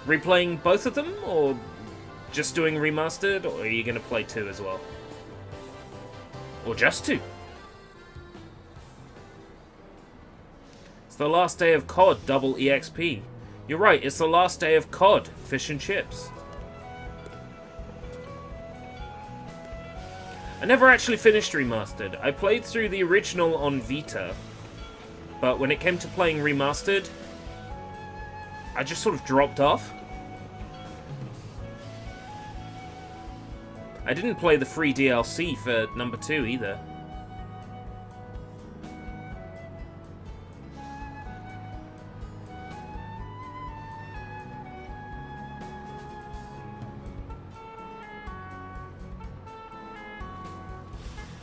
Replaying both of them, or just doing remastered, or are you going to play 2 as well? Or just 2? It's the last day of COD double EXP. You're right, it's the last day of COD fish and chips. I never actually finished remastered. I played through the original on Vita, but when it came to playing remastered, I just sort of dropped off. I didn't play the free DLC for number 2 either.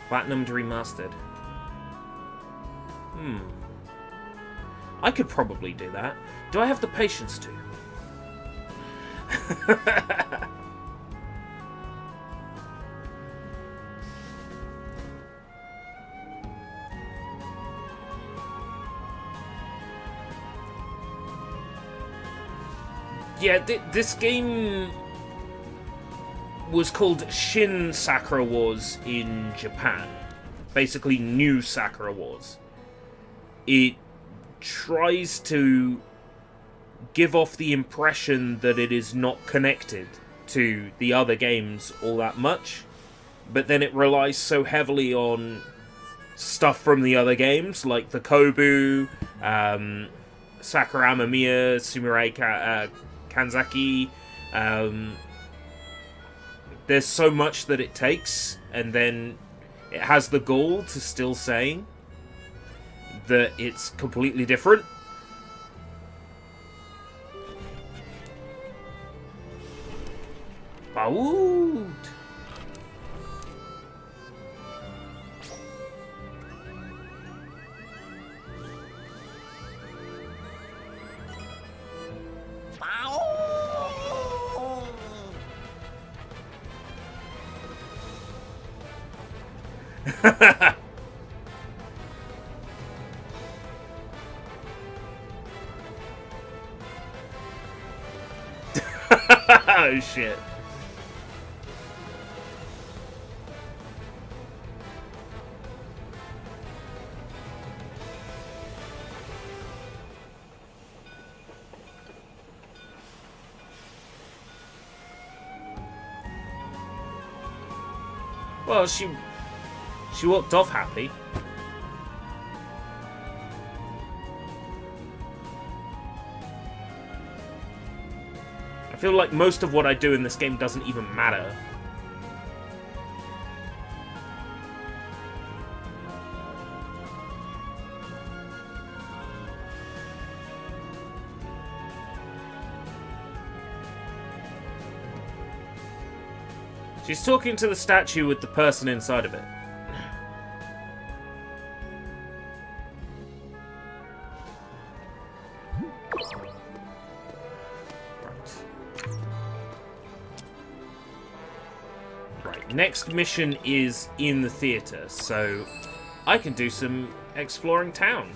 Platinumed remastered. I could probably do that. Do I have the patience to? Yeah, this game was called Shin Sakura Wars in Japan. Basically, New Sakura Wars. It tries to give off the impression that it is not connected to the other games all that much, but then it relies so heavily on stuff from the other games, like the Kobu, Sakura Amamiya, Sumire Kanzaki. There's so much that it takes, and then it has the gall to still say that it's completely different. Bawoot! Oh shit. Well, she walked off happy. I feel like most of what I do in this game doesn't even matter. She's talking to the statue with the person inside of it. Right, next mission is in the theater, so I can do some exploring town.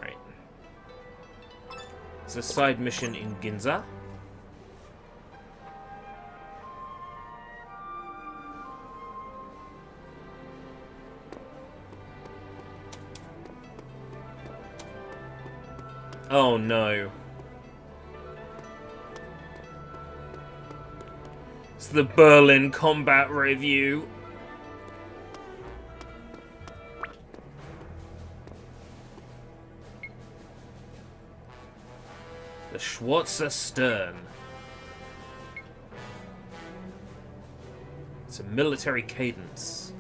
Right. It's a side mission in Ginza. Oh no. It's the Berlin Combat Review. The Schwarzer Stern. It's a military cadence.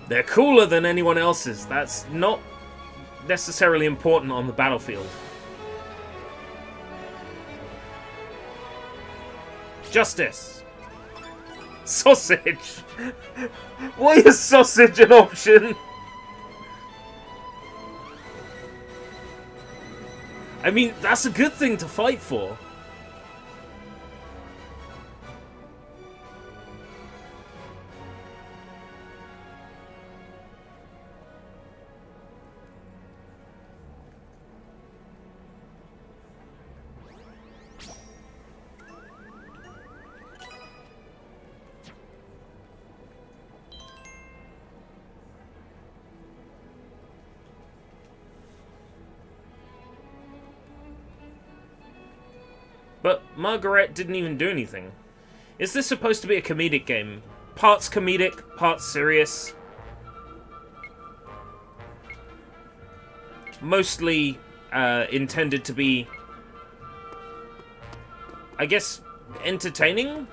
They're cooler than anyone else's. That's not necessarily important on the battlefield. Justice. Sausage. Why is sausage an option? I mean, that's a good thing to fight for. But Margaret didn't even do anything. Is this supposed to be a comedic game? Parts comedic, parts serious. Mostly intended to be, I guess, entertaining?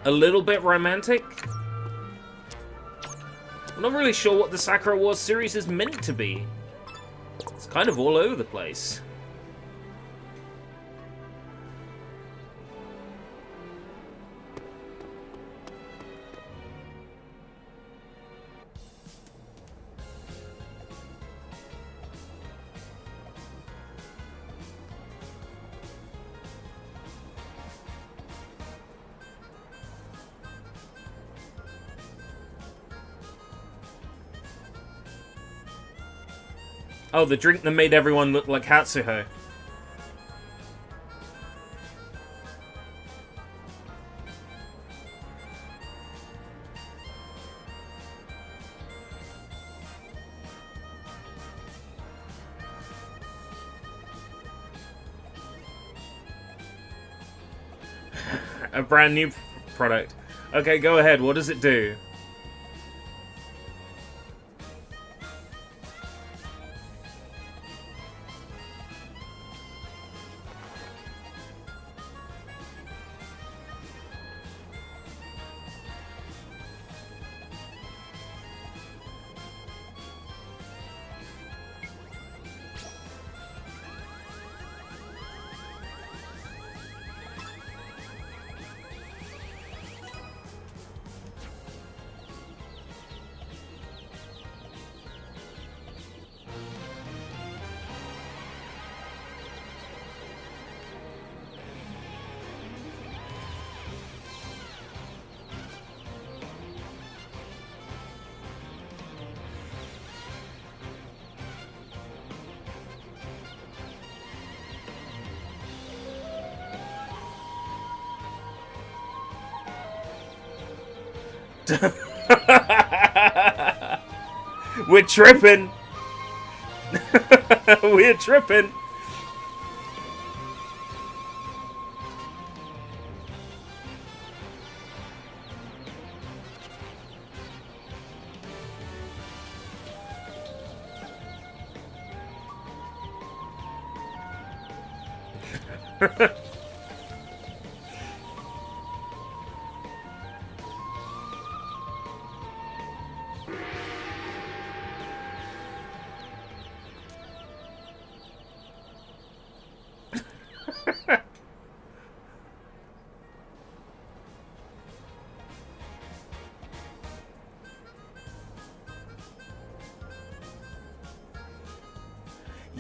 A little bit romantic? I'm not really sure what the Sakura Wars series is meant to be. It's kind of all over the place. Oh, the drink that made everyone look like Hatsuho. A brand new product. Okay, go ahead. What does it do? We're tripping. We're tripping.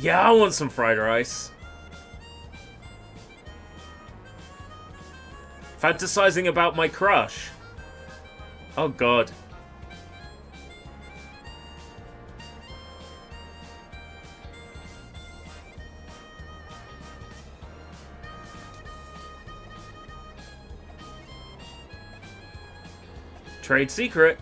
Yeah, I want some fried rice. Fantasizing about my crush. Oh god. Trade secret.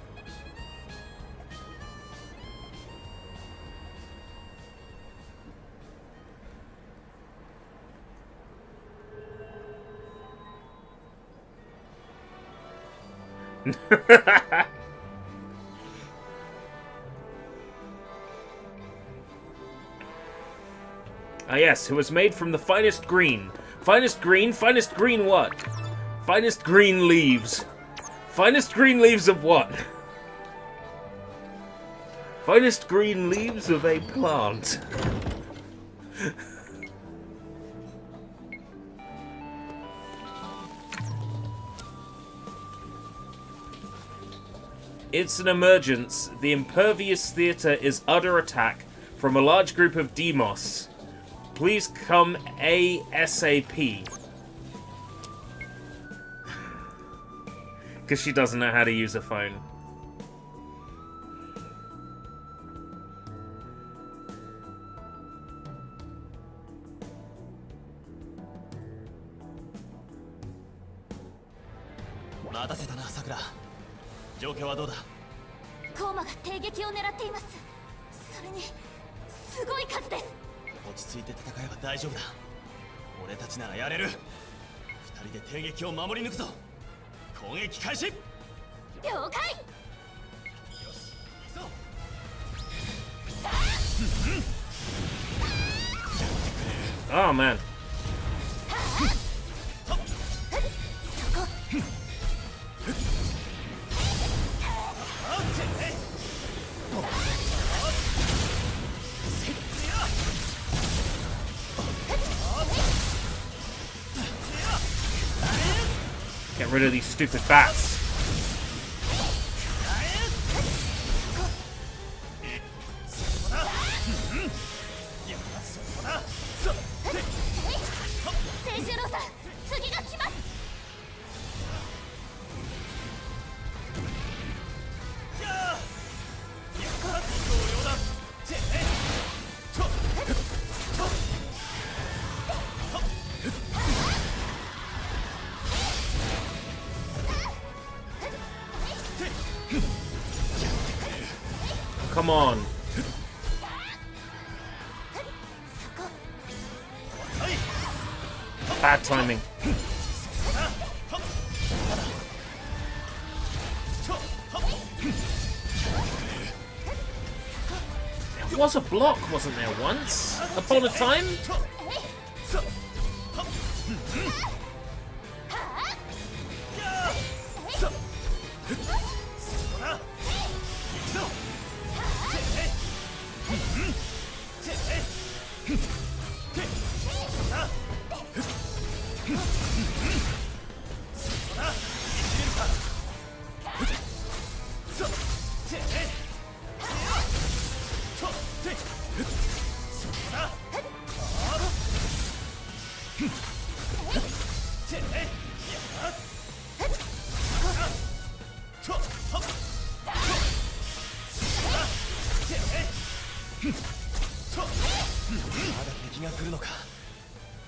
Ah yes, it was made from the finest green. Finest green what? Finest green leaves. Finest green leaves of what? Finest green leaves of a plant. It's an emergence. The impervious theater is under attack from a large group of demos. Please come ASAP. Because she doesn't know how to use a phone.
Sakura. 状況はどうだ？
コーマが帝撃を狙っています。それにすごい数です。
落ち着いて戦えば大丈夫だ。俺たちならやれる。二人で帝撃を守り抜くぞ。攻撃開始。
了解。よ
し、行くぞ。
Oh man. Get rid of these stupid bats. come on. Bad timing. There was a block, wasn't there, once? Upon a time?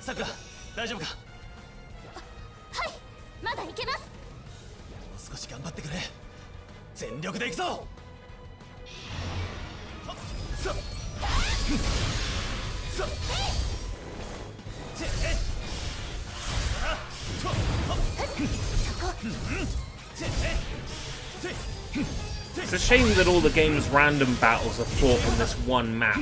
Sakura, 大丈夫か？
はい、まだいけます。
もう少し頑張ってくれ。全力で行くぞ。
It's a shame that all the game's random battles are fought on this one map.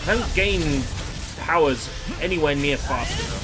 I don't gain powers anywhere near fast enough.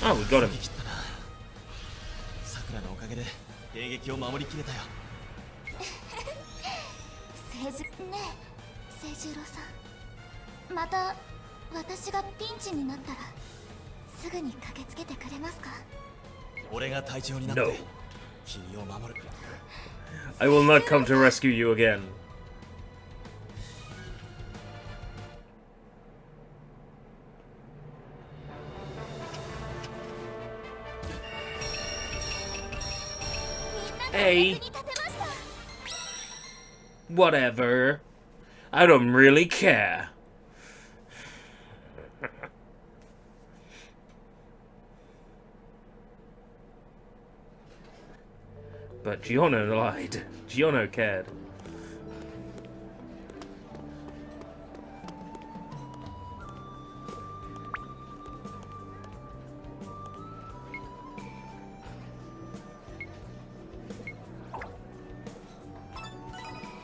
Oh, we got him.
桜のおかげで迎撃を守りきれたよ。
ねえ、清十郎さん、また私がピンチになったらすぐに駆けつけてくれますか？
俺が隊長になって
No.
君を守る。
I will not come to rescue you again. Hey. Whatever. I don't really care. But Giorno lied. Giorno cared.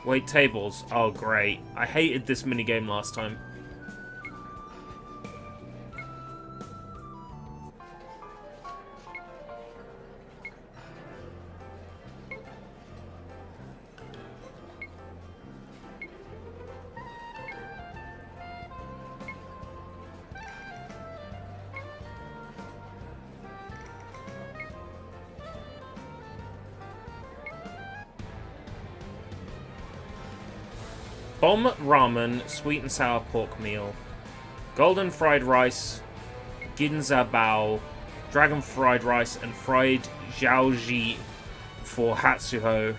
Wait, tables. Oh, great. I hated this minigame last time. Bomb ramen, sweet and sour pork meal, golden fried rice, ginza bao, dragon fried rice, and fried jiaoji for Hatsuho.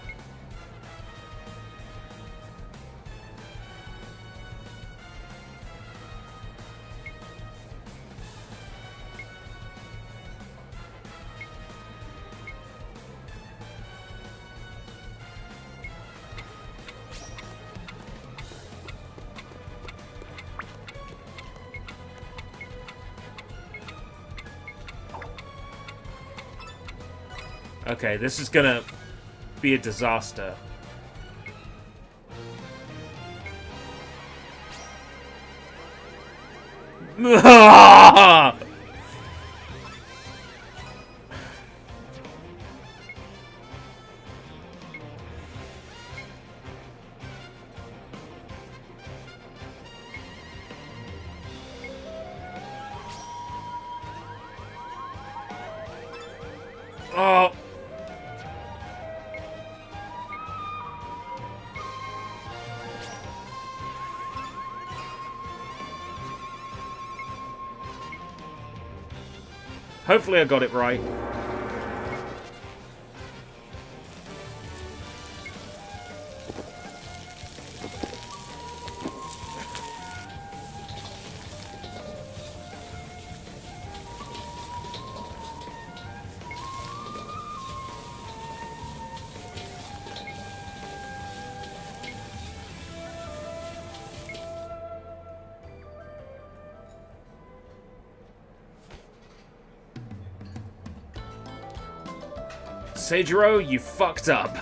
Okay, this is gonna be a disaster. Oh. Hopefully I got it right. Seijiro, you fucked up.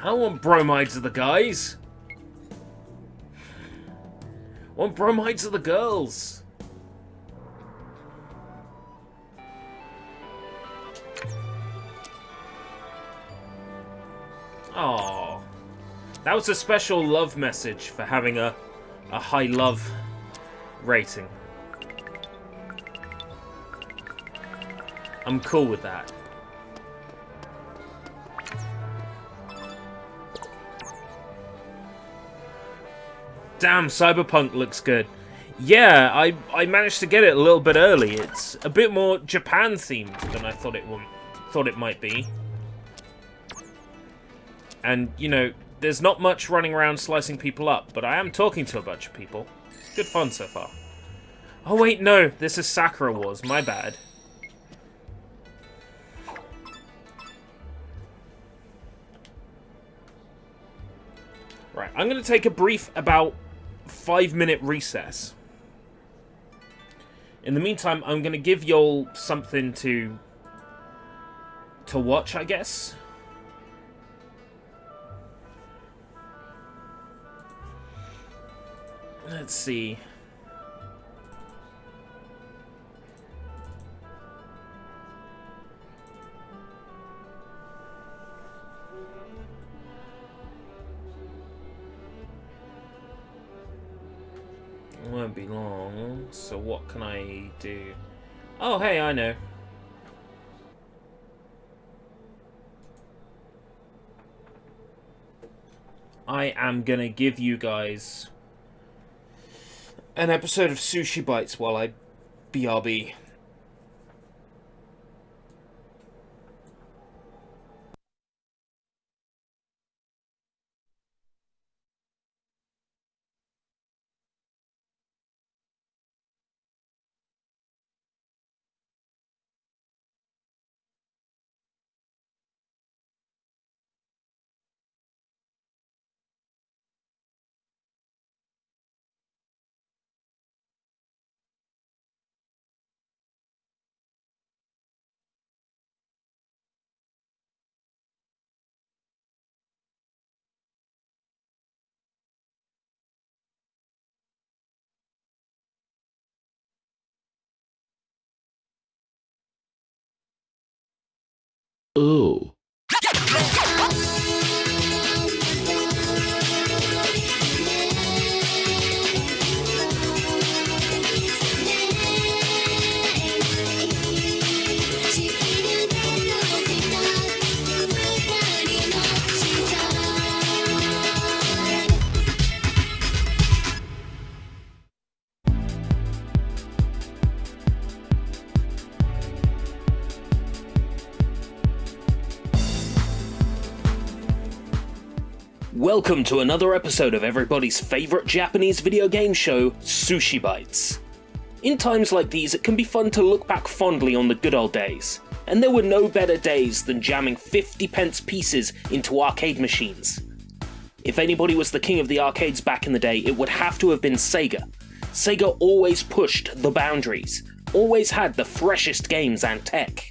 I don't want bromides of the guys. I want bromides of the girls. Oh, that was a special love message for having a high love rating. I'm cool with that. Damn, Cyberpunk looks good. Yeah, I managed to get it a little bit early. It's a bit more Japan themed than I thought it might be. And you know, there's not much running around slicing people up, but I am talking to a bunch of people. It's good fun so far. Oh wait, no, this is Sakura Wars. My bad. Right, I'm going to take a brief about 5-minute recess. In the meantime, I'm going to give y'all something to watch, I guess. Let's see. It won't be long, so what can I do? Oh, hey, I know. I am gonna give you guys an episode of SushiBites while I BRB. Welcome to another episode of everybody's favourite Japanese video game show, SushiBites. In times like these, it can be fun to look back fondly on the good old days, and there were no better days than jamming 50p pieces into arcade machines. If anybody was the king of the arcades back in the day, it would have to have been Sega. Sega always pushed the boundaries, always had the freshest games and tech.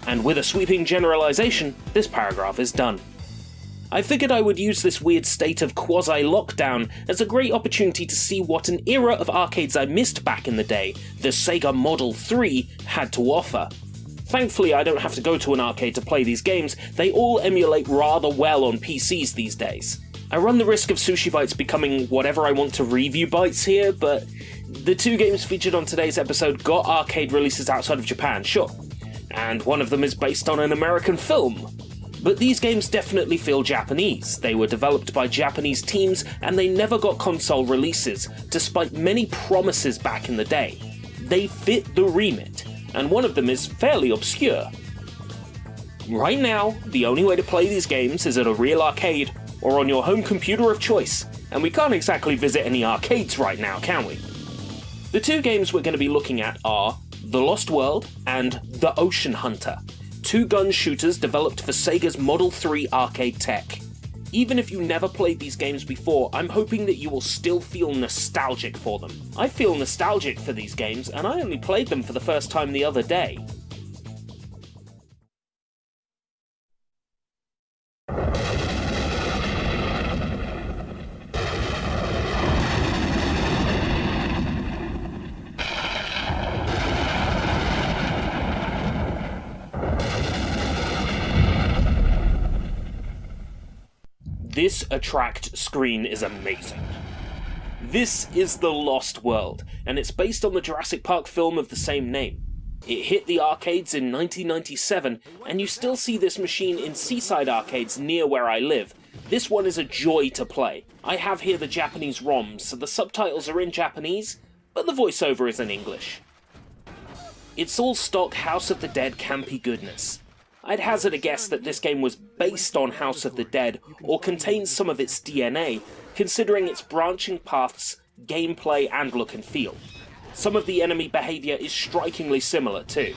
And with a sweeping generalisation, this paragraph is done. I figured I would use this weird state of quasi-lockdown as a great opportunity to see what an era of arcades I missed back in the day, the Sega Model 3, had to offer. Thankfully, I don't have to go to an arcade to play these games, they all emulate rather well on PCs these days. I run the risk of SushiBites becoming whatever I want to review bites here, but the two games featured on today's episode got arcade releases outside of Japan, sure, and one of them is based on an American film. But these games definitely feel Japanese. They were developed by Japanese teams and they never got console releases, despite many promises back in the day. They fit the remit, and one of them is fairly obscure. Right now, the only way to play these games is at a real arcade or on your home computer of choice, and we can't exactly visit any arcades right now, can we? The two games we're going to be looking at are The Lost World and The Ocean Hunter, two gun shooters developed for Sega's Model 3 arcade tech. Even if you never played these games before, I'm hoping that you will still feel nostalgic for them. I feel nostalgic for these games, and I only played them for the first time the other day. This attract screen is amazing. This is The Lost World, and it's based on the Jurassic Park film of the same name. It hit the arcades in 1997, and you still see this machine in seaside arcades near where I live. This one is a joy to play. I have here the Japanese ROMs, so the subtitles are in Japanese, but the voiceover is in English. It's all stock House of the Dead campy goodness. I'd hazard a guess that this game was based on House of the Dead, or contains some of its DNA, considering its branching paths, gameplay and look and feel. Some of the enemy behaviour is strikingly similar too.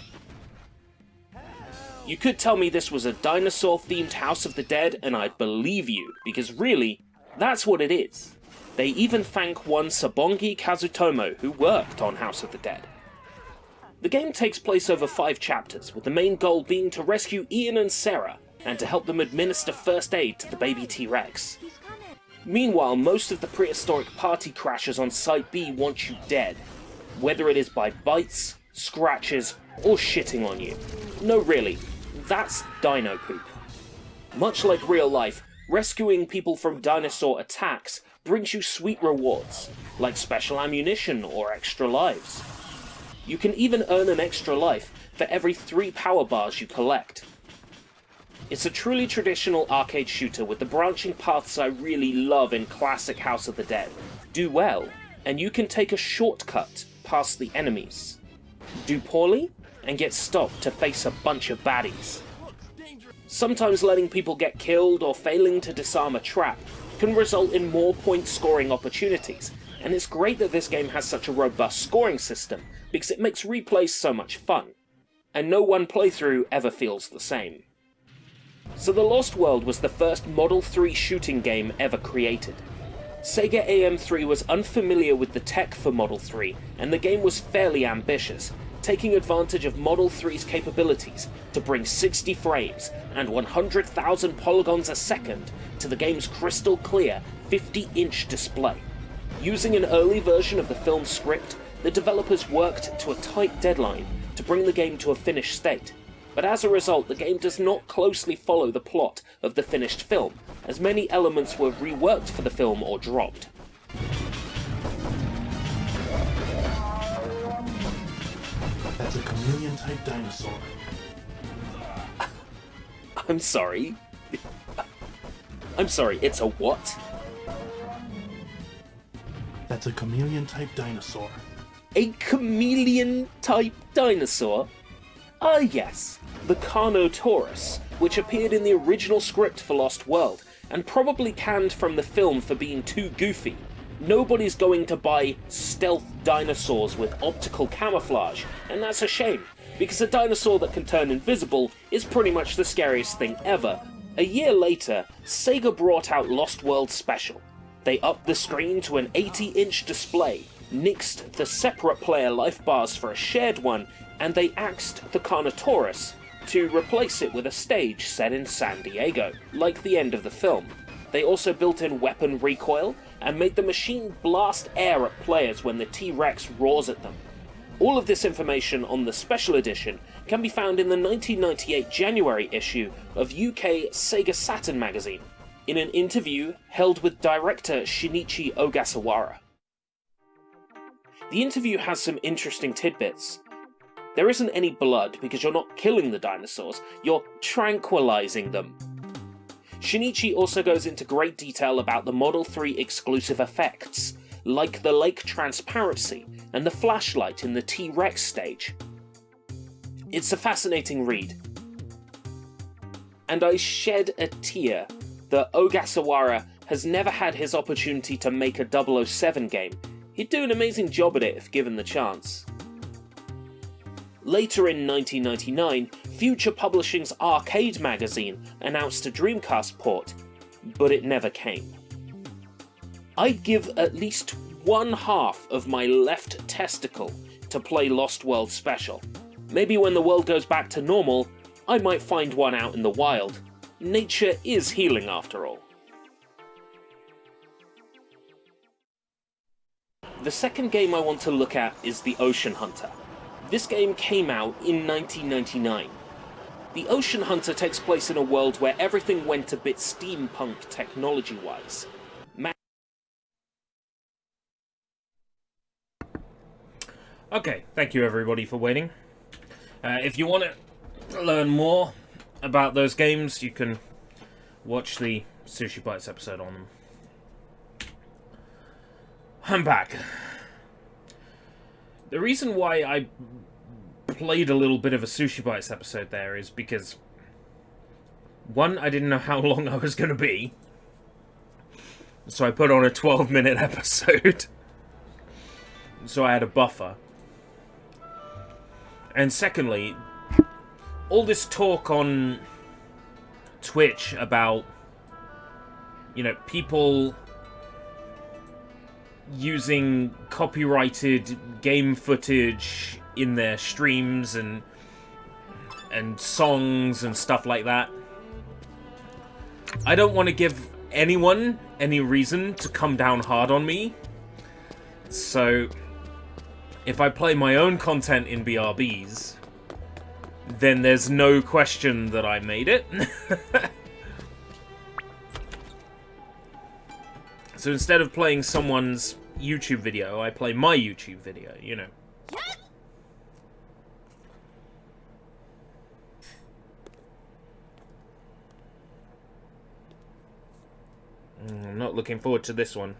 You could tell me this was a dinosaur-themed House of the Dead and I'd believe you, because really, that's what it is. They even thank one Sabongi Kazutomo who worked on House of the Dead. The game takes place over 5 chapters, with the main goal being to rescue Ian and Sarah, and to help them administer first aid to the baby T-Rex. Meanwhile, most of the prehistoric party crashers on Site B want you dead, whether it is by bites, scratches, or shitting on you. No really, that's dino poop. Much like real life, rescuing people from dinosaur attacks brings you sweet rewards, like special ammunition or extra lives. You can even earn an extra life for every 3 power bars you collect. It's a truly traditional arcade shooter with the branching paths I really love in classic House of the Dead. Do well, and you can take a shortcut past the enemies. Do poorly, and get stopped to face a bunch of baddies. Sometimes letting people get killed or failing to disarm a trap can result in more point scoring opportunities, and it's great that this game has such a robust scoring system, because it makes replays so much fun, and no one playthrough ever feels the same. So The Lost World was the first Model 3 shooting game ever created. Sega AM3 was unfamiliar with the tech for Model 3, and the game was fairly ambitious, taking advantage of Model 3's capabilities to bring 60 frames and 100,000 polygons a second to the game's crystal clear 50-inch display. Using an early version of the film's script, the developers worked to a tight deadline to bring the game to a finished state, but as a result the game does not closely follow the plot of the finished film, as many elements were reworked for the film or dropped.
That's a chameleon-type dinosaur.
I'm sorry, it's a what?
That's a chameleon-type dinosaur.
A chameleon-type dinosaur? Ah yes, the Carnotaurus, which appeared in the original script for Lost World, and probably canned from the film for being too goofy. Nobody's going to buy stealth dinosaurs with optical camouflage, and that's a shame, because a dinosaur that can turn invisible is pretty much the scariest thing ever. A year later, Sega brought out Lost World Special. They upped the screen to an 80-inch display, nixed the separate player life bars for a shared one, and they axed the Carnotaurus to replace it with a stage set in San Diego, like the end of the film. They also built in weapon recoil, and made the machine blast air at players when the T-Rex roars at them. All of this information on the Special Edition can be found in the 1998 January issue of UK Sega Saturn magazine, in an interview held with director Shinichi Ogasawara. The interview has some interesting tidbits. There isn't any blood because you're not killing the dinosaurs, you're tranquilizing them. Shinichi also goes into great detail about the Model 3 exclusive effects, like the lake transparency and the flashlight in the T-Rex stage. It's a fascinating read. And I shed a tear that Ogasawara has never had his opportunity to make a 007 game. He'd do an amazing job at it if given the chance. Later in 1999, Future Publishing's Arcade magazine announced a Dreamcast port, but it never came. I'd give at least 1/2 of my left testicle to play Lost World Special. Maybe when the world goes back to normal, I might find one out in the wild. Nature is healing after all. The second game I want to look at is The Ocean Hunter. This game came out in 1999. The Ocean Hunter takes place in a world where everything went a bit steampunk technology-wise. Okay, thank you everybody for waiting. If you want to learn more about those games, you can watch the SushiBites episode on them. I'm back. The reason why I played a little bit of a SushiBites episode there is because, one, I didn't know how long I was going to be, so I put on a 12-minute episode, so I had a buffer. And secondly, all this talk on Twitch about, you know, people using copyrighted game footage in their streams and songs and stuff like that. I don't want to give anyone any reason to come down hard on me. So if I play my own content in BRBs, then there's no question that I made it. So instead of playing someone's YouTube video, I play my YouTube video, you know. I'm not looking forward to this one.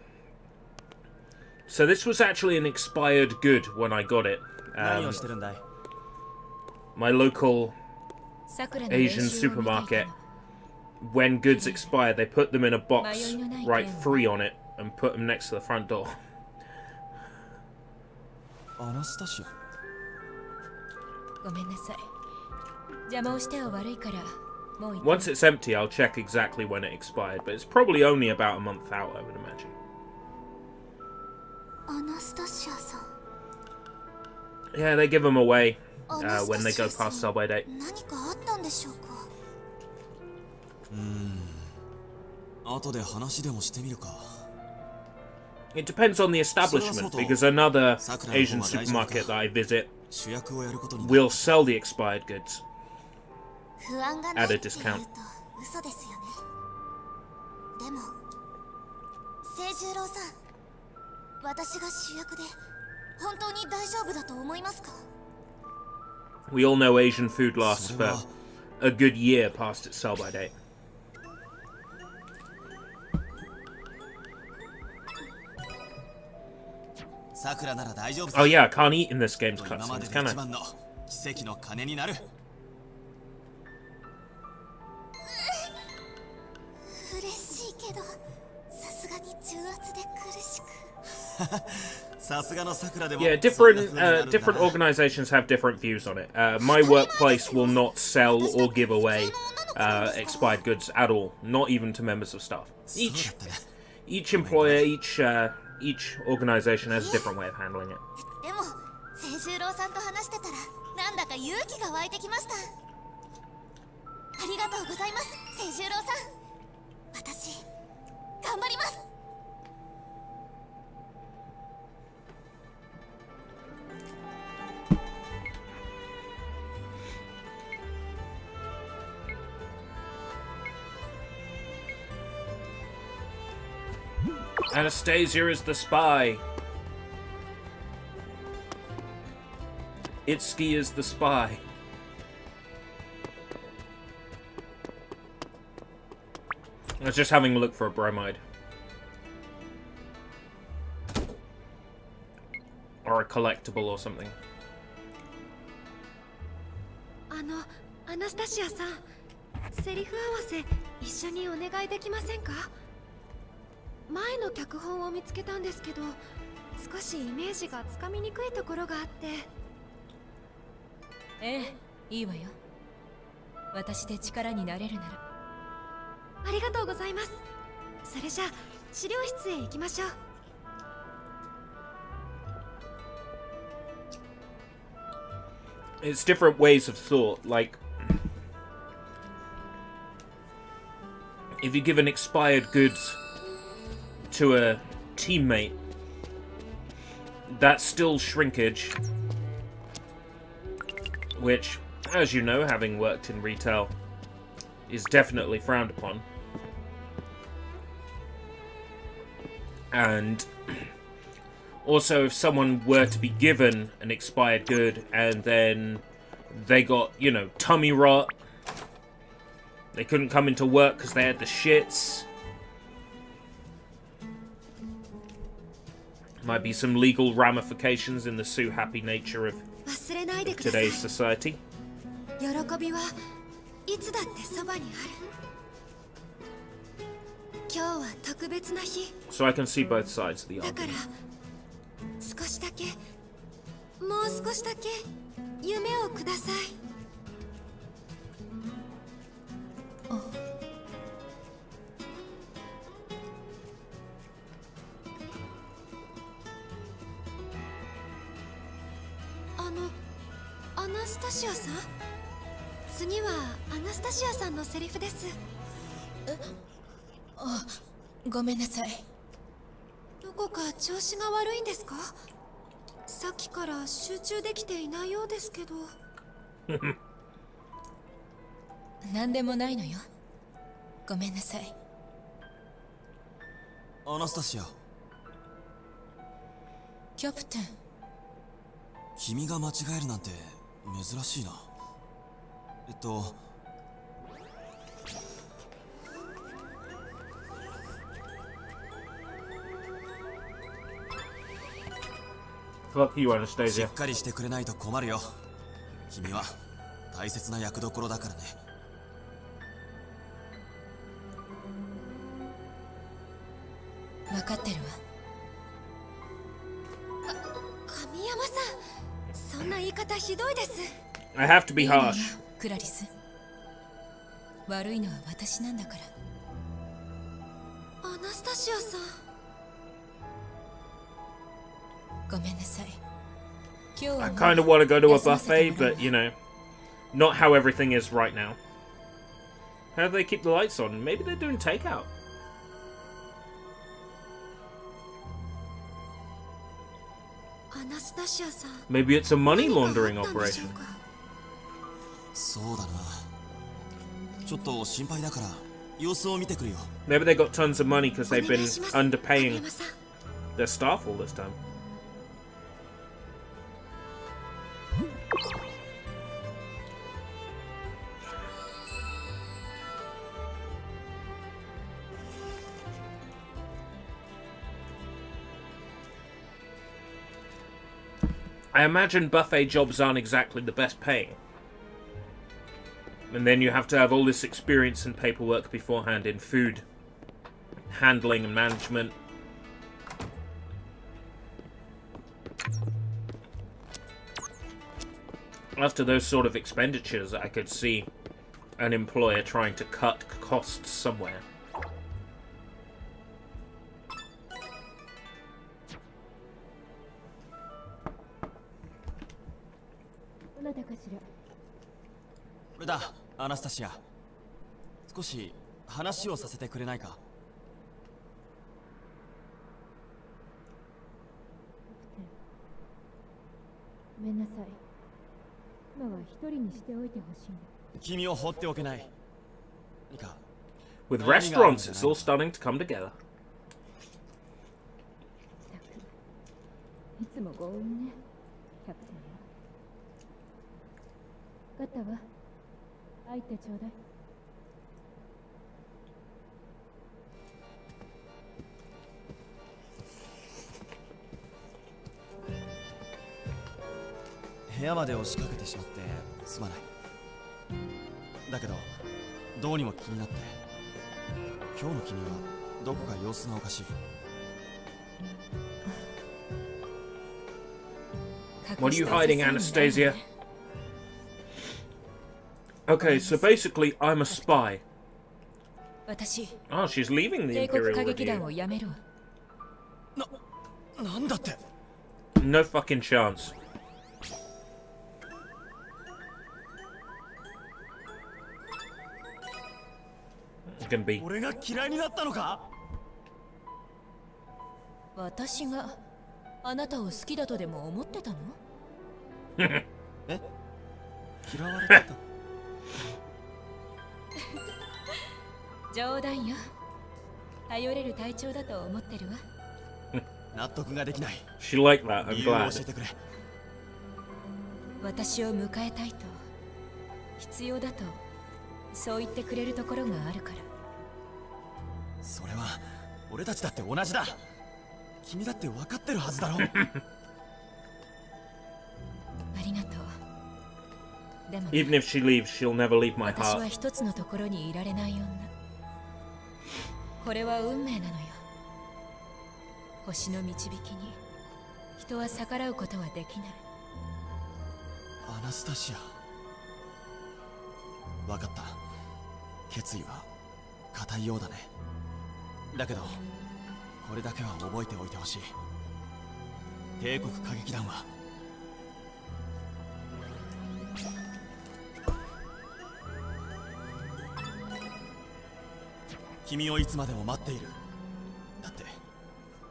So this was actually an expired good when I got it. My local Asian supermarket, when goods expire, they put them in a box, write free on it, and put them next to the front door. Once it's empty, I'll check exactly when it expired, but it's probably only about a month out, I would imagine. Yeah, they give them away when they go past sell-by date. It depends on the establishment, because another Asian supermarket that I visit will sell the expired goods at a discount. We all know Asian food lasts for a good year past its sell-by date. Oh yeah, I can't eat in this game's cutscenes, can I?
どさすがに重圧で苦しく。
さすがのさくらでも
Yeah,
そんな風になるんだ
different organizations have different views on it. My workplace will not sell or give away expired goods at all, not even to members of staff.
そうだったね
Each employer, each organization has a different way of handling it.
でも清十郎さんと話してたらなんだか勇気が湧いてきました。ありがとうございます清十郎さん。私頑張ります。
Anastasia is the spy. Itsuki is the spy. I was just having a look for a bromide. Or a collectible or something.
アナスタシアさん、セリフ合わせ一緒にお願いできませんか？前の脚本を見つけたんですけど、少しイメージがつかみにくいところがあって。
ええ、いいわよ。私で力になれるなら。
ありがとうございます。それじゃあ資料室へ行きましょう。
It's different ways of thought, like if you give an expired goods to a teammate, that's still shrinkage, which, as you know, having worked in retail, is definitely frowned upon. And also, if someone were to be given an expired good and then they got, you know, tummy rot, they couldn't come into work because they had the shits, might be some legal ramifications in the sue-happy nature of today's society.
喜びはいつだってそばにある。今日は特別な日。
So I can see both sides of the
だから
argument.
少しだけ、もう少しだけ夢をください。アナスタシアさん？次はアナスタシアさんのセリフです。
ごめんなさい。
どこか調子が悪いんですか？さっきから集中できていないようですけど。
なんでもないのよ。ごめんなさい。
アナスタシア、
キャプテン。
君が間違えるなんて珍しいな。
Fuck you,
し
Anastasia.
っかりしてくれないと困るよ。君は大切な役どころだからね。
分かってるわ。
神山さん、そんな言い方ひどいです。
I have to be
いいのよ
harsh.
クラリス。悪いのは私なんだから。
アナスタシアさん。
ごめんなさい。今日は
I
もう
kind of want to go to a
休ませて
buffet,
もらう
but, you know, not how everything is right now. How do they keep the lights on? Maybe they're doing takeout.
アナスタシアさん。
Maybe it's a money
何かあ
laundering
ったんでしょ
operation.
うか？
そうだな。ちょっと心配だから様子を見てくるよ。
Maybe they got tons of money because
お
they've
願
been
いします
underpaying
神山さん。
their staff all this time. I imagine buffet jobs aren't exactly the best paying. And then you have to have all this experience and paperwork beforehand in food handling and management. After those sort of expenditures, I could see an employer trying to cut costs somewhere.
俺だ、アナスタシア。少し話をさせてくれないか？
ごめんなさい。今は一人にしておいてほしいの。
君を放っておけない。何か。
With restaurants, it's all starting to come together.
いつも強引ね、キャプテンは。分かったわ。入ってちょうだい。
部屋まで押しかけてしまってすまない。だけどどうにも気になって、今日の君はどこか様子がおかしい。
What are you hiding, Anastasia? Okay, so basically, I'm a spy.
私、
Oh, she's leaving the
帝国
Imperial
歌劇団
Review.
を辞めるわ。
なんだって。
No fucking chance. It's gonna be.
俺が嫌いになったのか？
私があなたを好きだとでも思ってたの？
え？嫌われてた？
冗談よ。頼れる隊長だと思ってるわ。
納得ができない。
She liked that. I'm
理由を教え
glad.
てくれ。
私を迎えたいと、必要だと、そう言ってくれるところがあるから。
それは俺たちだって同じだ。君だって分かってるはずだろ。
ありがとう。でも、
Even if she leaves, she'll never leave my
私は
heart.
一つのところにいられない女。これは運命なのよ。星の導きに人は逆らうことはできない。
アナスタシア。分かった。決意は固いようだね。だけどこれだけは覚えておいてほしい。帝国歌劇団は君をいつまでも待っている。だって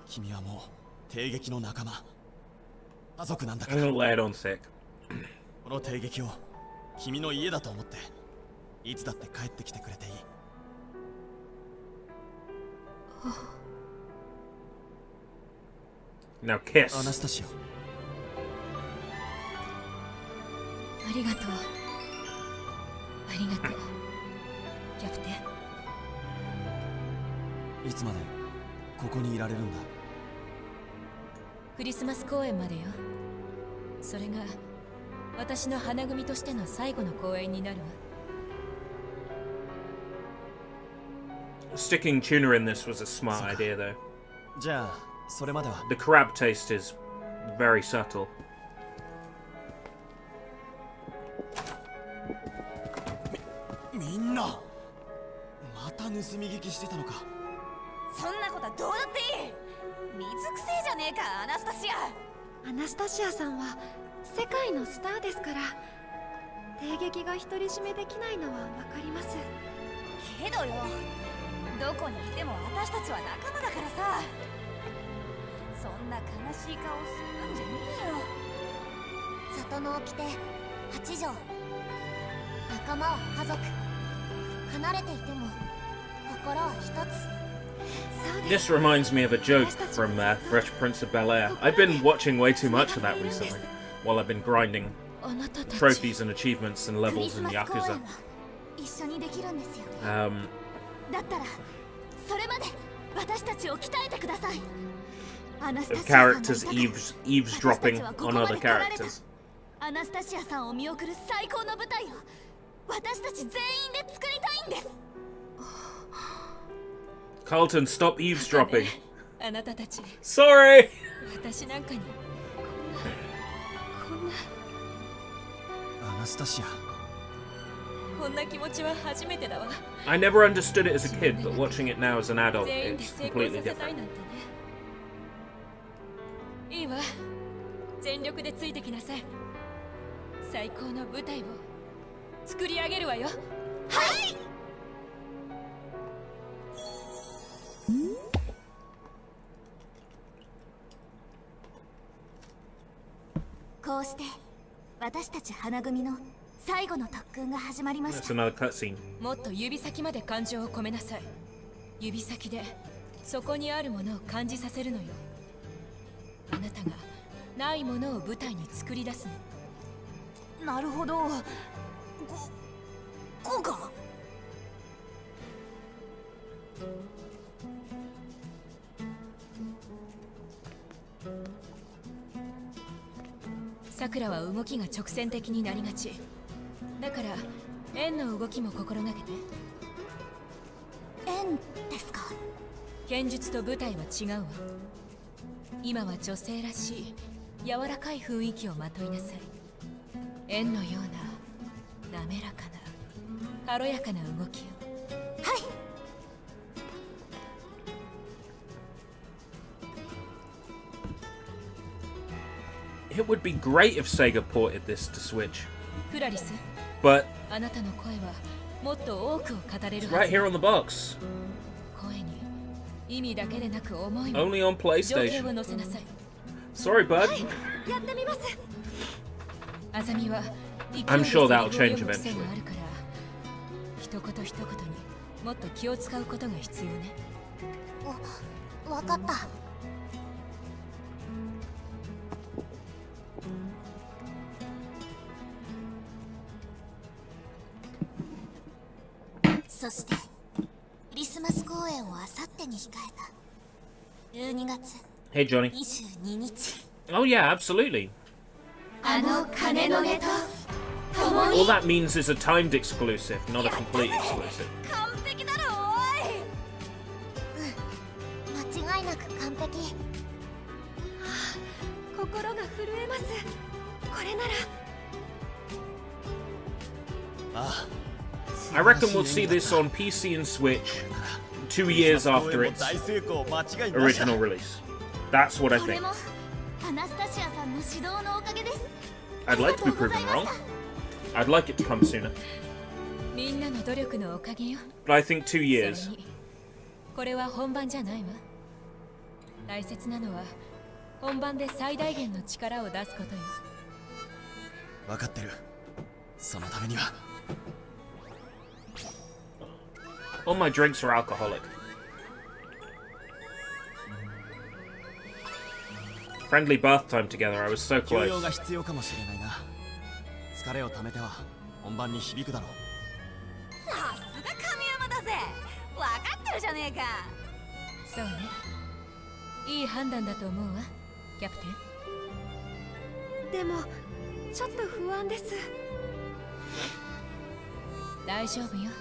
君はもう帝劇の仲間、家族なんだか
I'm
ら。
gonna lay it on thick.
この帝劇を君の家だと思っていつだって帰ってきてくれていい。
Now
アナ
kiss.
スタシア。
ありがとう。ありがとう。キャプテン。
いつまでここにいられるんだ？
クリスマス公演までよ。それが私の花組としての最後の公演になるわ。
Sticking tuna in this was a smart idea, though.
じゃあそれまでは。
The crab taste is very subtle.
みんなまた盗み聞きしてたのか。
そんなことはどうだっていい。水くせえじゃねえか、アナスタシア。
アナスタシアさんは世界のスターですから、帝劇が独り占めできないのはわかります。
けどよ、どこにいても私たちは仲間だからさ。そんな悲しい顔するんじゃねえよ。里の掟8条、仲間は家族、離れていても心は一つ。
This reminds me of a joke from Fresh Prince of Bel-Air. I've been watching way too much of that recently, while I've been grinding
あなたたち
trophies and achievements and
クリ
levels
ス
in
マス公演
Yakuza.
は一緒にできるんですよね。
Um,
だったらそれまで私たちを鍛えてください。アナスタ
of
シアさんがい
characters
たから
eavesdropping on other characters.
アナスタシアさんを見送る最高の舞台を私たち全員で作りたいんです。
Carlton, stop eavesdropping.
あなたたち
Sorry!
私なんかに
アナスタシア、
こんな気持ちは初めてだわ。
I never understood it as a kid, but watching it now as an adult,
全員で
it's
成功
completely
させたい
different.
なんてね。いいわ、全力でついてきなさい。最高の舞台を作り上げるわよ。
こうして私たち花組の最後の特訓が始まりまし
That's
た。
another cutscene.
もっと指先まで感情を込めなさい。指先でそこにあるものを感じさせるのよ。あなたがないものを舞台に作り出すの。
なるほど。こうか。
さくらは動きが直線的になりがち。だから円の動きも心がけて。
円ですか。
剣術と舞台は違うわ。今は女性らしい柔らかい雰囲気をまといなさい。円のような滑らかな軽やかな動きを。
はい。
It would be great if Sega ported this to Switch,
クラリス、
but
あなたの声はもっと多くを語れる
it's
は
right
ず。
here on the box.
声に意味だけでなく思いも
Only on
情景
PlayStation.
を乗せなさい。
Sorry, bud.
やってみます。
あざみは勢いで
I'm sure that'll
セリフを
change
読む癖
eventually.
があるから一言一言にもっと気を使うことが必要ね。
わかった。そしてクリスマス公演をあさってに控えた12月
Hey, Johnny.
22日。
Oh, yeah, absolutely.
あの鐘の音と共に
All that means is a timed exclusive, not a complete exclusive.
完璧だろおい。間違いなく完璧。
心が震えます。これなら。
ああ、
I reckon we'll see this on PC and Switch 2 years after its
大成功間違いなしだ。
original release. That's what I
これ
think.
もアナスタシアさんの指導のおかげです。
I'd like to be proven wrong. I'd like it to come sooner.
みんなの努力のおかげよ。
But I think 2
それ
years.
にこれは本番じゃないわ。大切なのは本番で最大限の力を出すことよ。
分かってる。そのためには
All my drinks are alcoholic. Friendly bath time together. I was so
休養
close.
が必要かもしれないな。疲れをためては本番に響くだろう。
さすが神山だぜ。分かってるじゃねえか。
そうね。いい判断だと思うわ、キャプテン。
でもちょっと不安です。
大丈夫よ。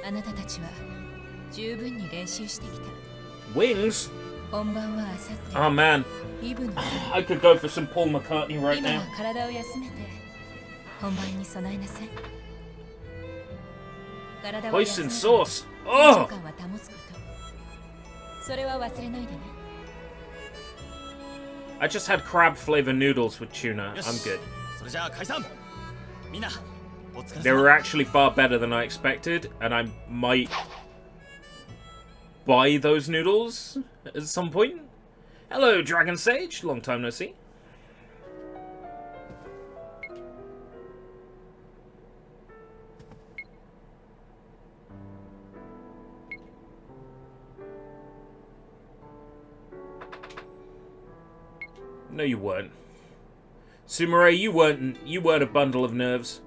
あなたたちは十分に練習してきた。
Wings?
本番はあさって
Oh man.
イブの
I could go for some Paul McCartney right
今
now.
は体を休めて本番に備えなさい。体は
Hoisin
休めて
sauce.
緊張
Oh!
感は保つこと。それは忘れないでね。
I just had crab flavor noodles with tuna.
よし
I'm good.
それじゃあ解散。みんなお疲
They
れ
were
様。
actually far better than I expected, and I might buy those noodles at some point. Hello, Dragon Sage. Long time no see. No, you weren't. Sumire, you weren't a bundle of nerves.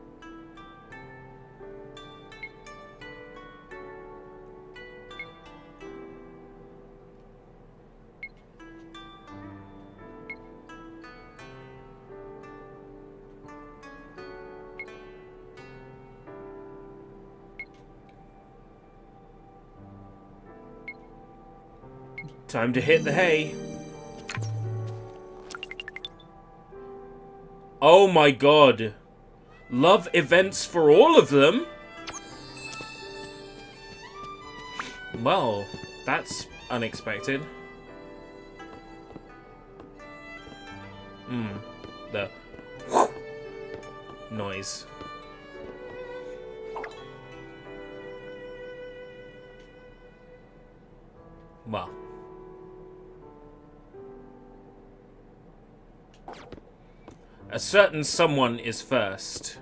Time to hit the hay. Oh my god. Love events for all of them? Well, that's unexpected. The noise. Well. A certain someone is first.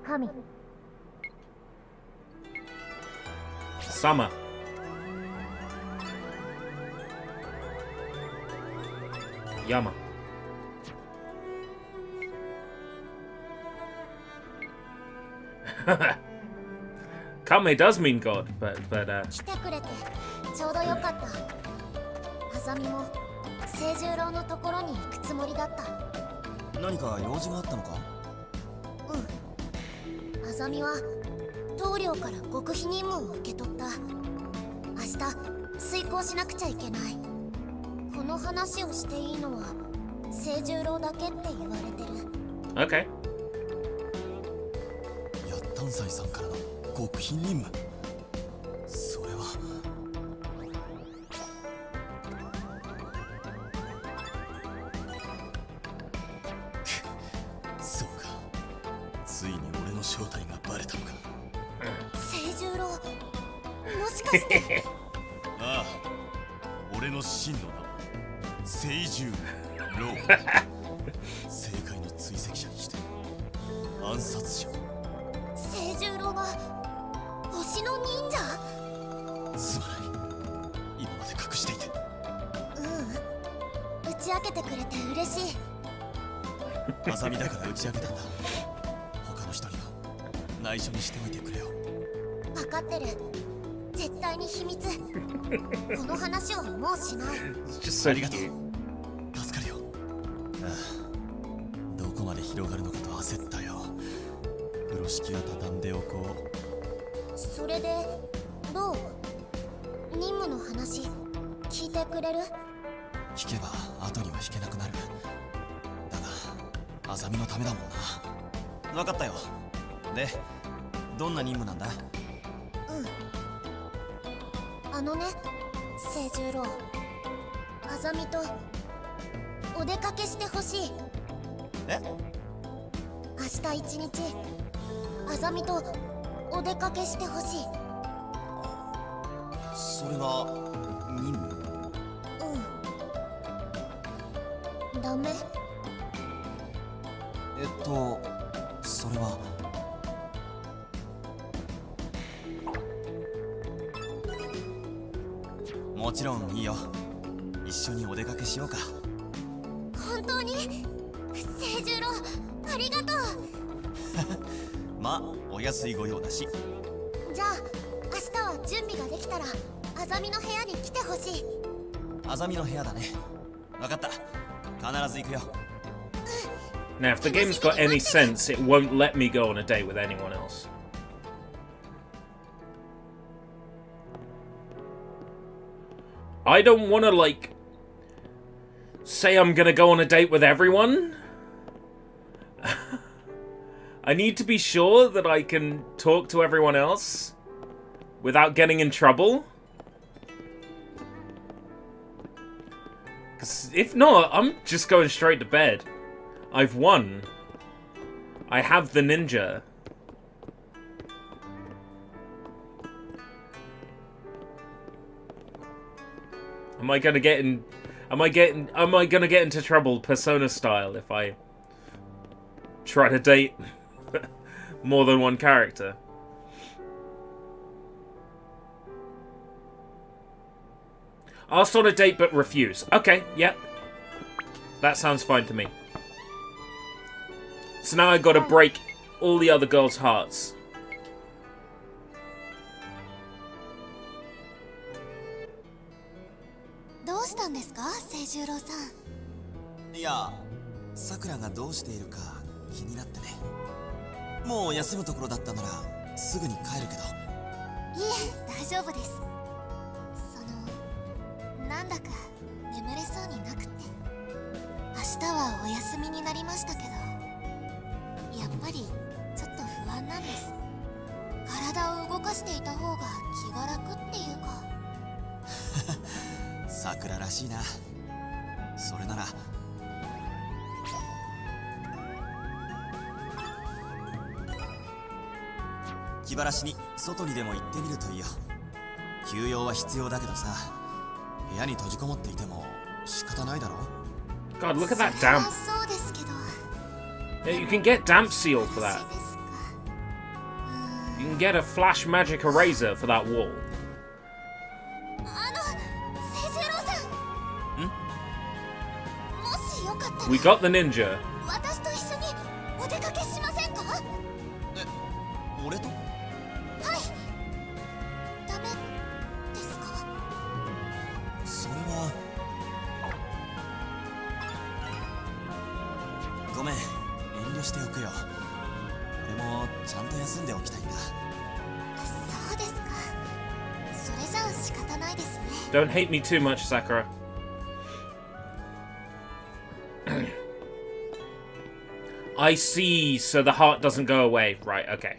Kami.
Summer. Yama. Kame does mean God, but
来てくれてちょうどよかった。あざみも清十郎のところに行くつもりだった。
何か用事があったのか？
あざみは棟梁から極秘任務を受け取った。明日遂行しなくちゃいけない。この話をしていいのは清十郎だけって言われてる。
okay.
ヤッタンサイさんからの極秘任務。それはそうか、ついに俺の正体がバレたのか。
清十郎、もしかして
ああ、俺の真の名は清十郎。正解の追跡者にして暗殺者。
清十郎が星の忍者？
すまない、今まで隠していて。
打ち明けてくれて嬉しい。
あさみだから打ち明けたんだ。他の人には内緒にしておいてくれよ。
分かってる。絶対に秘密。この話はもうしない。
ありがとう。助かるよ。ああ、どこまで広がるのかと焦ったよ。風呂敷は畳んでおこう。
それでどう？任務の話聞いてくれる？
聞けば後には引けなくなる。だがあさみのためだもんな。分かったよ。で、どんな任務なんだ？
あのね、清十郎、あざみとお出かけしてほしい。
え？
明日一日あざみとお出かけしてほしい。
それが任務？
ダメ？
それはもちろんいいよ。一緒にお出かけしようか。
本当に？清十郎、ありがとう。
まあお安いご用だし。
じゃあ明日は準備ができたらあざみの部屋に来てほしい。
あざみの部屋だね。分かった、必ず行くよ。
Now, if the game's got any sense, it won't let me go on a date with anyone else. I don't want to, like, say I'm gonna go on a date with everyone. I need to be sure that I can talk to everyone else without getting in trouble. Because if not, I'm just going straight to bed. I've won. I have the ninja. Am I gonna get into trouble Persona style if I try to date more than one character? Asked on a date but refuse. Okay, yep. That sounds fine to me. So now I gotta break all the other girls' hearts.
どうしたんですか、清十郎さん。
いや、さくらがどうしているか気になってね。もう休むところだったならすぐに帰るけど。
いえ、大丈夫です。なんだか眠れそうになくって。明日はお休みになりましたけど、やっぱりちょっと不安なんです。体を動かしていた方が気が楽っていうか。
さくららしいな。それなら気晴らしに外にでも行ってみるといいよ。休養は必要だけどさ、部屋に閉じこもっていても仕方ないだろ。
God, look at that damp.
そうですけど。
Yeah, you can get damp seal for that. You can get a flash magic eraser for that wall.
清十郎さん。もしよかったら
We got the ninja.
私と一緒にお出かけしませんか？
俺と？
はい。ダメですか？
それはごめん、遠慮しておくよ。俺もちゃんと休んでおきたいんだ。
そうですか。それじゃあ仕方ないですね。
Don't hate me too much, Sakura. I see, so the heart doesn't go away. Right, okay.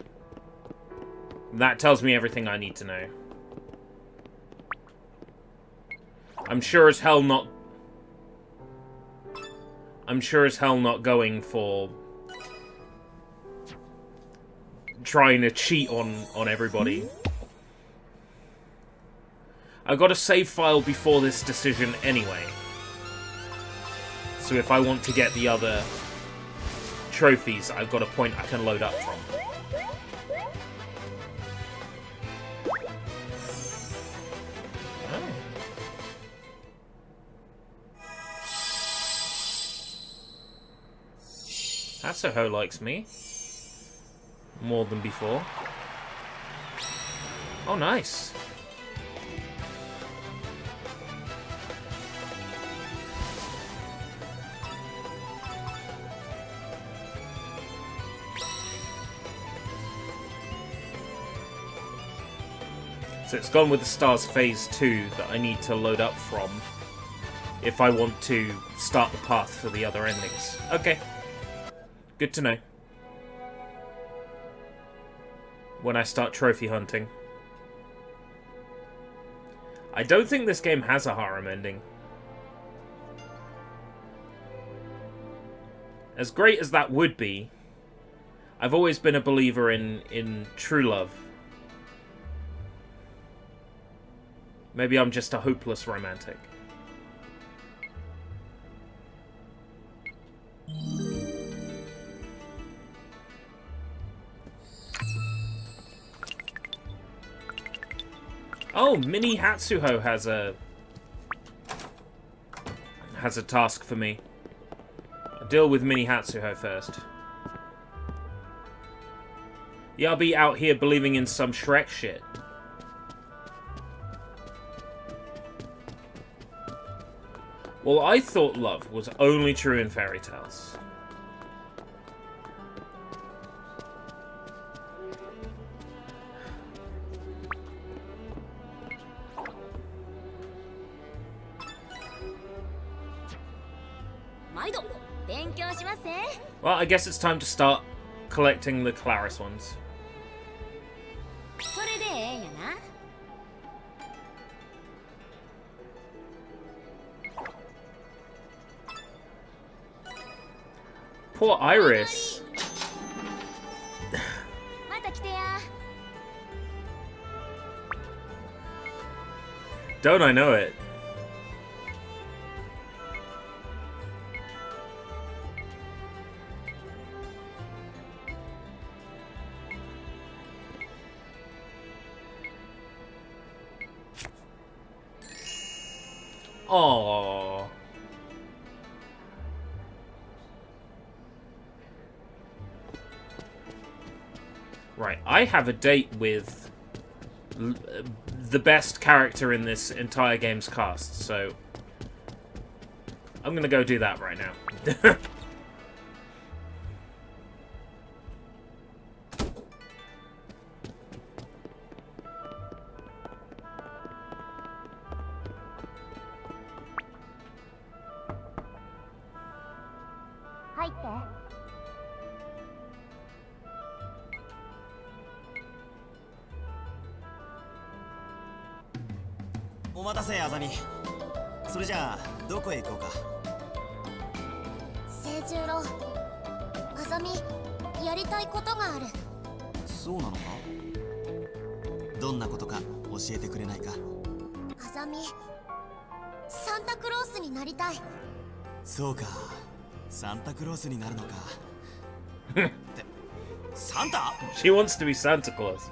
That tells me everything I need to know. I'm sure as hell not going for trying to cheat on everybody. I've got a save file before this decision anyway. So if I want to get the other trophies, I've got a point I can load up from. Oh. Hatsuho likes me. More than before. Oh, nice. So it's gone with the Stars Phase 2 that I need to load up from if I want to start the path for the other endings. Okay. Good to know. When I start trophy hunting. I don't think this game has a harem ending. As great as that would be, I've always been a believer in true love. Maybe I'm just a hopeless romantic. Oh, Mini Hatsuho has a task for me. I'll deal with Mini Hatsuho first. Yeah, I'll be out here believing in some Shrek shit. Well, I thought love was only true in fairy tales. Well, I guess it's time to start collecting the Claris ones. Poor Iris. Don't I know it? Aww. Right, I have a date with the best character in this entire game's cast, so I'm gonna go do that right now.
待たせあざみ。それじゃあどこへ行こうか。
清十郎、あざみ、やりたいことがある。
そうなのか。どんなことか教えてくれないか。
あざみ、サンタクロースになりたい。
そうか、サンタクロースになるのか。ってサンタ？
She wants to be Santa Claus.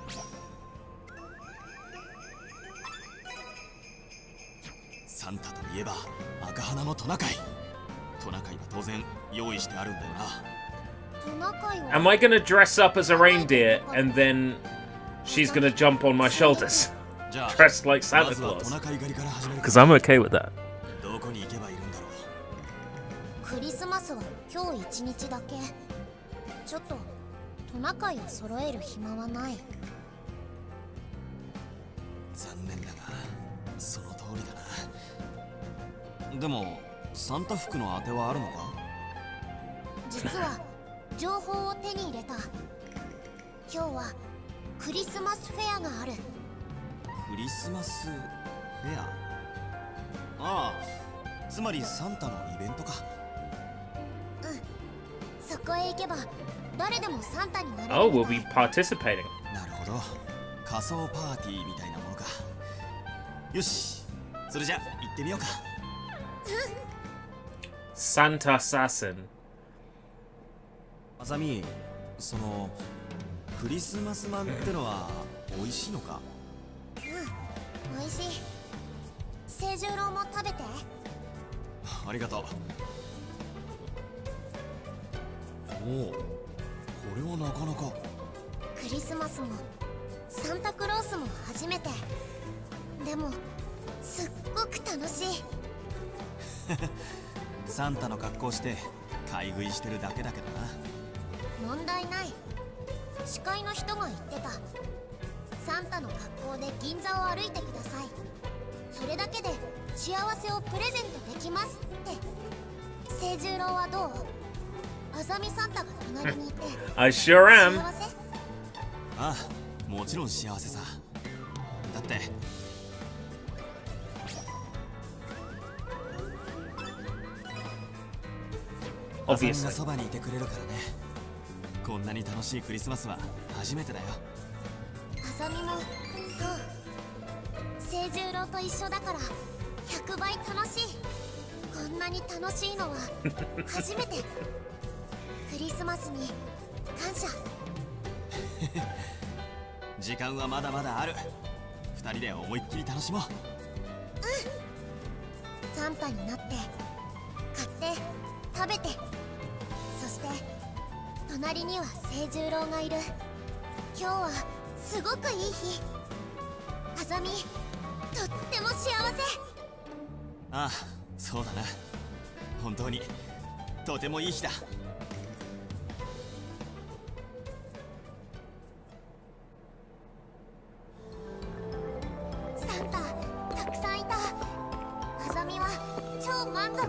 サンタといえば赤花のトナカイ。トナカイは当然用意してあるんだよな。
トナカイは
Am I gonna dress up as a reindeer and then she's gonna jump on my shoulders?
じゃあ
Dressed like
ま
Santa
ずはト
Claus.
ナカイ狩りから始めるか。
Because I'm okay with that.
どこに行けばいるんだろう。
クリスマスは今日一日だけ。ちょっとトナカイを揃える暇はない。
残念だがその通りだな。でもサンタ服の当てはあるのか。
実は情報を手に入れた。今日はクリスマスフェアがある。
クリスマスフェア。ああ、つまりサンタのイベントか。
そこへ行けば誰でもサンタになれる。
Oh, we'll be participating.
なるほど、仮装パーティーみたいなものか。よし、それじゃ行ってみようか。
Santa Assassin.
あざみ、そのクリスマスマンってのは美味しいのか。
美味しい。清十郎も食べて。
ありがとう。おお、これはなかなか。
クリスマスもサンタクロースも初めて。でもすっごく楽しい。
サンタの格好して買い食いしてるだけだけどな。
問題ない。司会の人が言ってた。サンタの格好で銀座を歩いてください。それだけで幸せをプレゼントできますって。清十郎はどう？あざみサンタが隣にいて
I sure
幸
am.
せ？
ああ、もちろん幸せさ。だってあざみが
Obviously.
そばにいてくれるからね。こんなに楽しいクリスマスは初めてだよ。
あざみもそう。清十郎と一緒だから100倍楽しい。こんなに楽しいのは初めて。クリスマスに感謝。
時間はまだまだある。二人で思いっきり楽しもう。
サンタになって買って食べて、そして隣には清十郎がいる。今日はすごくいい日。あざみ、とっても幸せ。
ああ、そうだな。本当にとてもいい日だ。
サンタたくさんいた。あざみは超満足。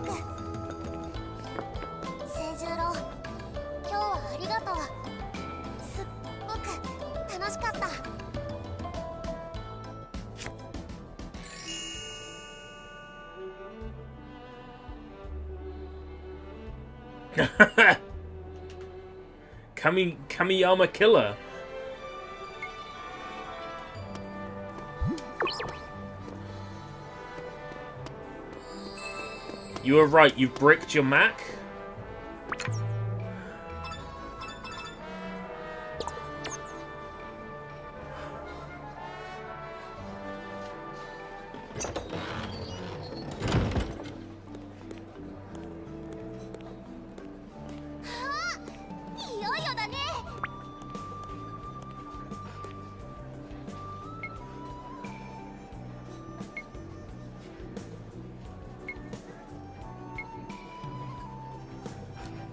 清十郎、今日はありがとう。すっごく楽しかった。
Kamiyama Killer. You were right, you've bricked your Mac?
Ah, いよいよだね。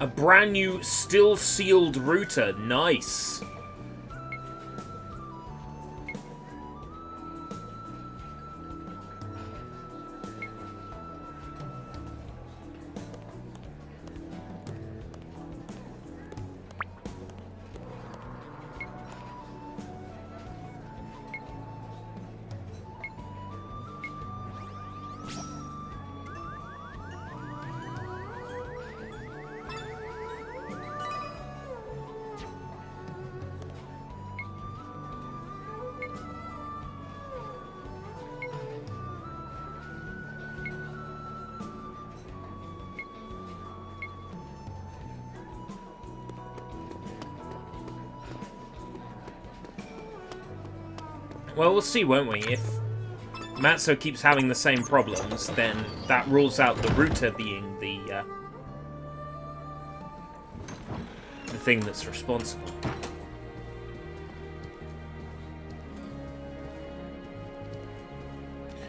A brand new, still sealed router. Nice. Well, we'll see, won't we? If Matzo keeps having the same problems, then that rules out the router being the thing that's responsible.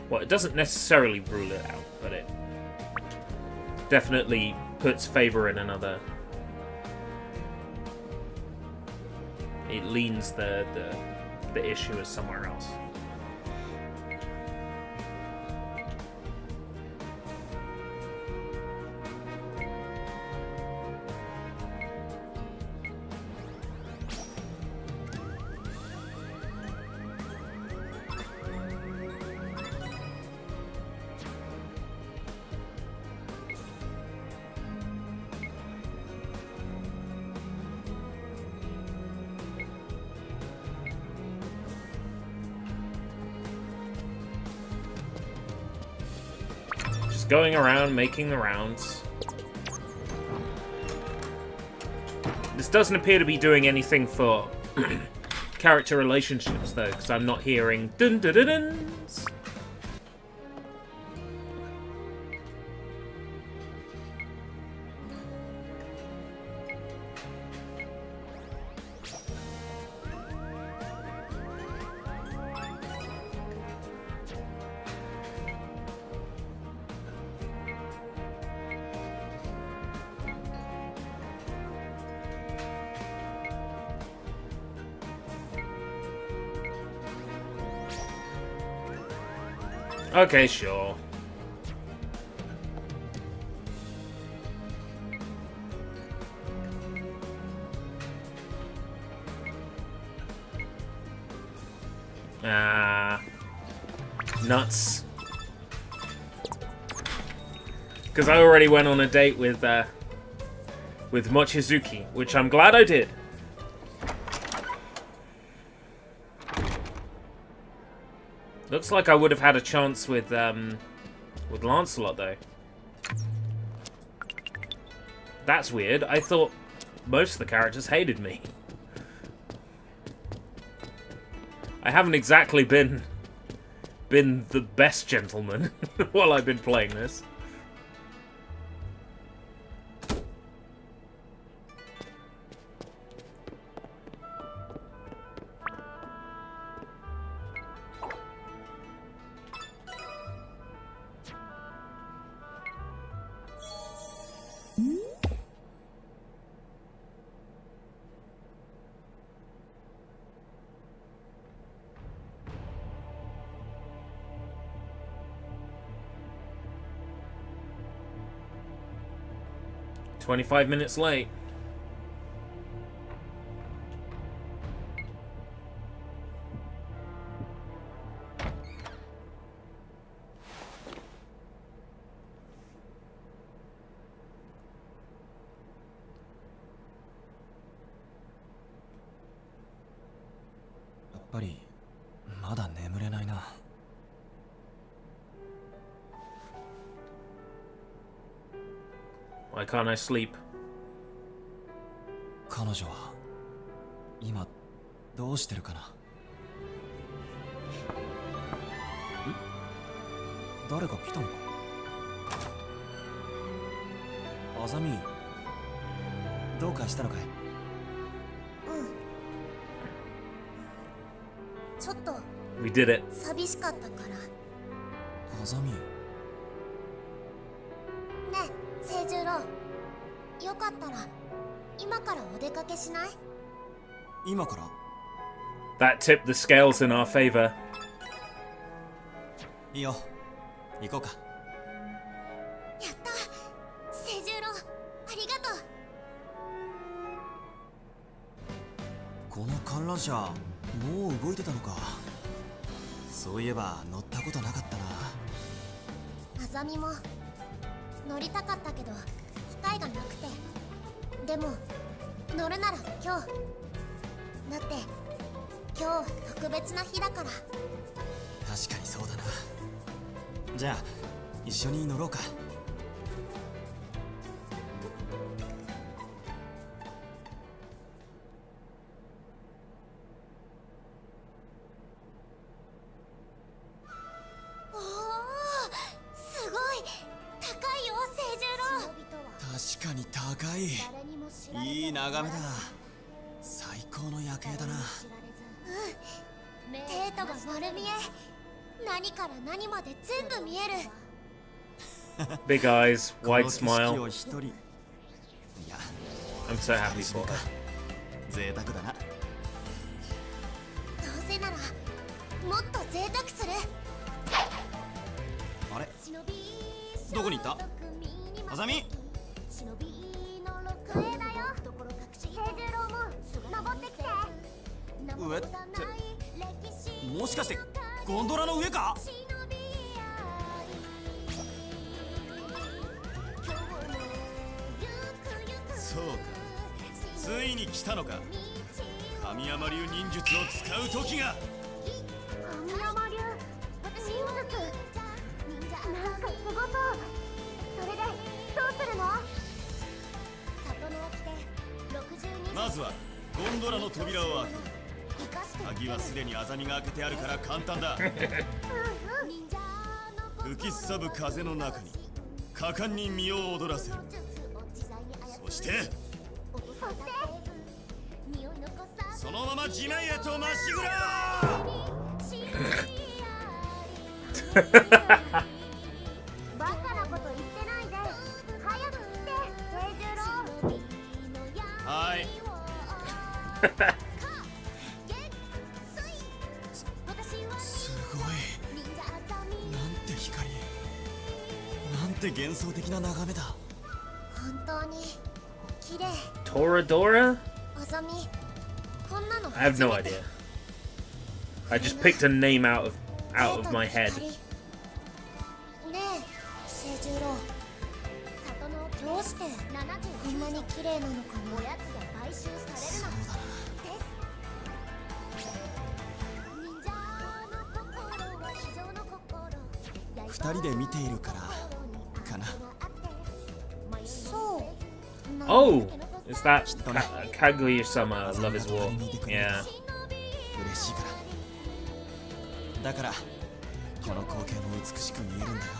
Well, it doesn't necessarily rule it out, but it definitely puts favor in another. It leans the issue as somewhere else. Going around, making the rounds. This doesn't appear to be doing anything for character relationships, though, because I'm not hearing dun-dun-dun-duns. Okay, sure. Nuts. Because I already went on a date with Mochizuki, which I'm glad I did. Looks like I would have had a chance with Lancelot, though. That's weird. I thought most of the characters hated me. I haven't exactly been the best gentleman while I've been playing this. "25 minutes late."
やっぱりまだ眠れないな。
Why can't I sleep?
彼女は今どうしてるかな。誰か来たのか。あざみ、どうかしたのかい。
ちょっと
We did it.
寂しかったから。ね
あざみ、
え、清十郎、よかったら今からお出かけしない？
今から？
That tipped the scales in our favor.
いいよ、行こうか。
やった、清十郎、ありがとう。
この観覧車もう動いてたのか。そういえば乗ったことなかったな。
あざみも乗りたかったけど機会がなくて。でも乗るなら今日だって、今日特別な日だから。
確かにそうだな。じゃあ一緒に乗ろうか。かに高い。いい眺めだ。最高の夜景だな。
テートが丸見え。何から何まで全部見える。
Big eyes,
この
wide
景色
smile.
を一人。いや、
I'm so happy for her.
贅沢だな。
どうせならもっと贅沢する。
あれ、どこに行った？あざみ？
上だよ。平十郎も登ってきて。
上ってもしかしてゴンドラの上か？そうか、ついに来たのか。神山流忍術を使う時が。
神山流忍術なんかすごそう。それでどうするの？
まずはゴンドラの扉を開ける。鍵はすでにアザミが開けてあるから簡単だ。吹きすさぶ風の中に果敢に身を躍らせる。そしてそのまま地面へとまっしぐら
バカなこと言ってないで早く来て平十郎。
はい。すごい。なんて光、なんて幻想的な眺めだ。
本当に綺麗。
Toradora?
あざみ、こんなの
I have no idea. I just picked a name out of my head.
ねえ、清十郎。どうしてこんなに綺麗なのかな。
そうだな。二人で見ているからかな。
そう。
Oh, is that Kaguya-sama, Love is War? Yeah.
嬉しいから。だからこの光景も美しく見えるんだよ。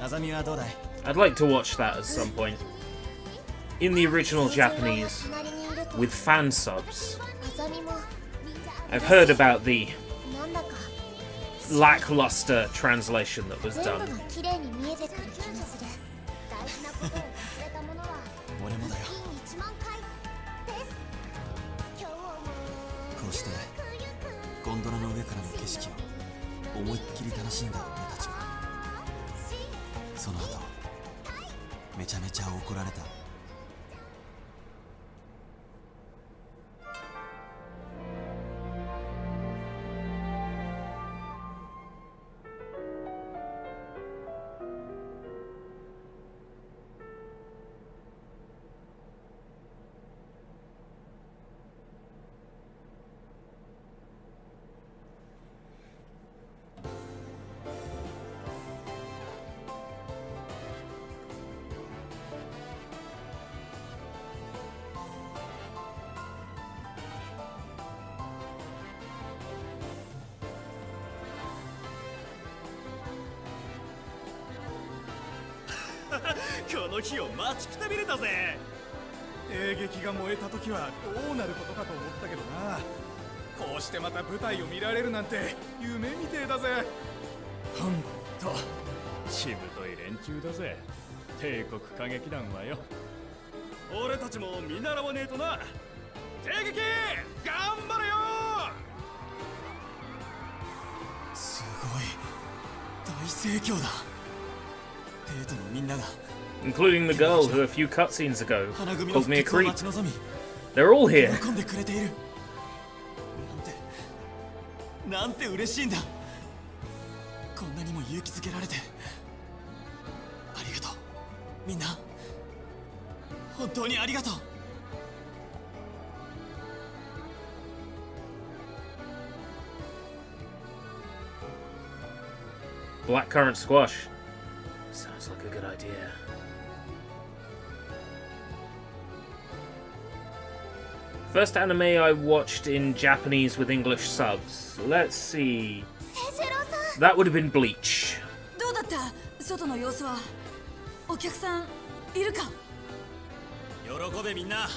あざみはどうだい？
I'd like to watch that at some point. In the original Japanese, with fan subs. I've heard about the
なんだか
lackluster translation that was
全
done.
部が綺麗に見えてくる気がする。大事なことを忘れたものは
俺もだよ。
1万回です。今日も
こうしてゴンドラの上からの景色を思いっきり楽しんだ俺たちは、その後めちゃめちゃ怒られた。この日を待ちくたびれたぜ。
兵撃が燃えた時はどうなることかと思ったけどな。こうしてまた舞台を見られるなんて夢みてえだぜ。ほんとしぶとい連中だぜ、帝国歌劇団はよ。
俺たちも見習わねえとな。帝撃頑張れよ。すごい大盛況だ。帝都のみんなが
Including the girl who a few cutscenes ago
花組の
called me a
復活を
creep.
待ち望み
They're all here.
喜んでくれている。なんて嬉しいんだ。こんなにも勇気づけられてありがとう。みんな本当にありがとう。
Blackcurrant squash. Sounds like a good idea. First anime I watched in Japanese with English subs. Let's see.
清十郎さん、
That would have been Bleach.
どうだった？外の様子は。お客さんいるか。
喜べみんな。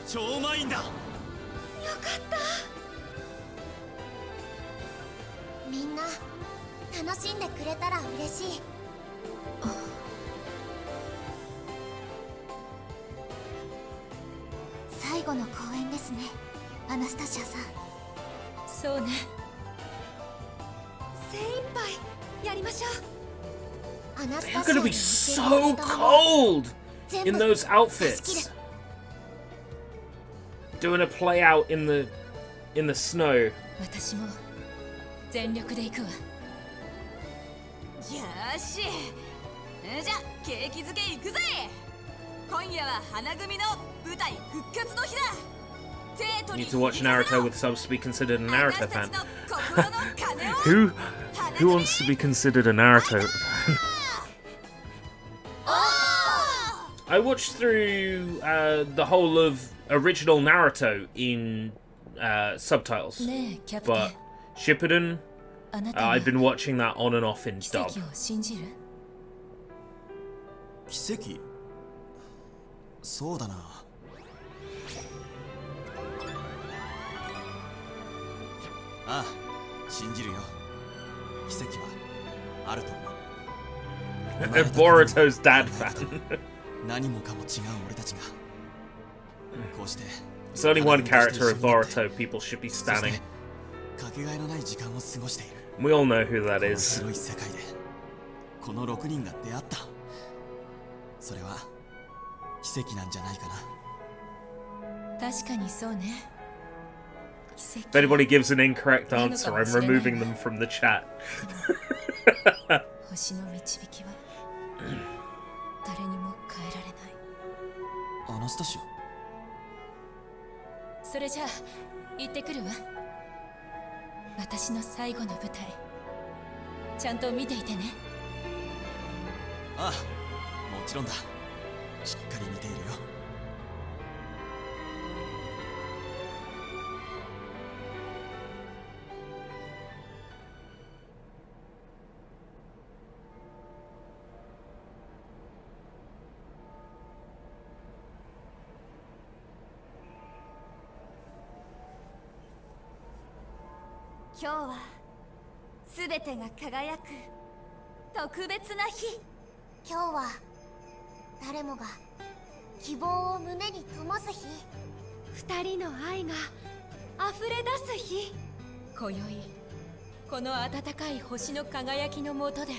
超うまいんだ。
よかった。
みんな楽しんでくれたら嬉しい。最後の公演ですね、アナスタシアさん。
そうね。
精一杯やりましょう。
アナス
They're
タシア
gonna
に
be
似てる
so
映画も
cold
全
in
部
those
出し切
outfits.
る。
Doing a play out in the snow.
私も全力で行くわ。
よーし。じゃあ景気づけ行くぜ。今夜は花組の舞台復活の日だ。
Need to watch Naruto with subs to be considered a Naruto fan.
心の鐘を
Who wants to be considered a Naruto fan? I watched through the whole of original Naruto in subtitles,
ねえキャプテ
but
ン、
Shippuden,
あなたは
I've been watching that on and off in
奇
dub.
跡を信じる？
奇跡？そうだな。ああ、信じるよ。奇跡はあると思う。
Boruto's dad fan.
何もかも違う俺たちがこうして
There's only one character of Boruto people should be
そして
standing.
かけがえのない時間を過ごしている。
We all know who that
この
is.
広い世界でこの6人が出会った。それは奇跡なんじゃないかな。
確かにそうね。奇
If
跡。
anybody gives an incorrect answer, I'm removing them from the chat.
星の導きは誰にも変えられない。
アナスタシ
それじゃあ行ってくるわ。私の最後の舞台ちゃんと見ていてね。
ア。ああ、もちろんだ。しっかり見ているよ。
今日はすべてが輝く特別な日。今日は誰もが希望を胸に灯す日。
二人の愛が溢れ出す日。
今宵この暖かい星の輝きの下で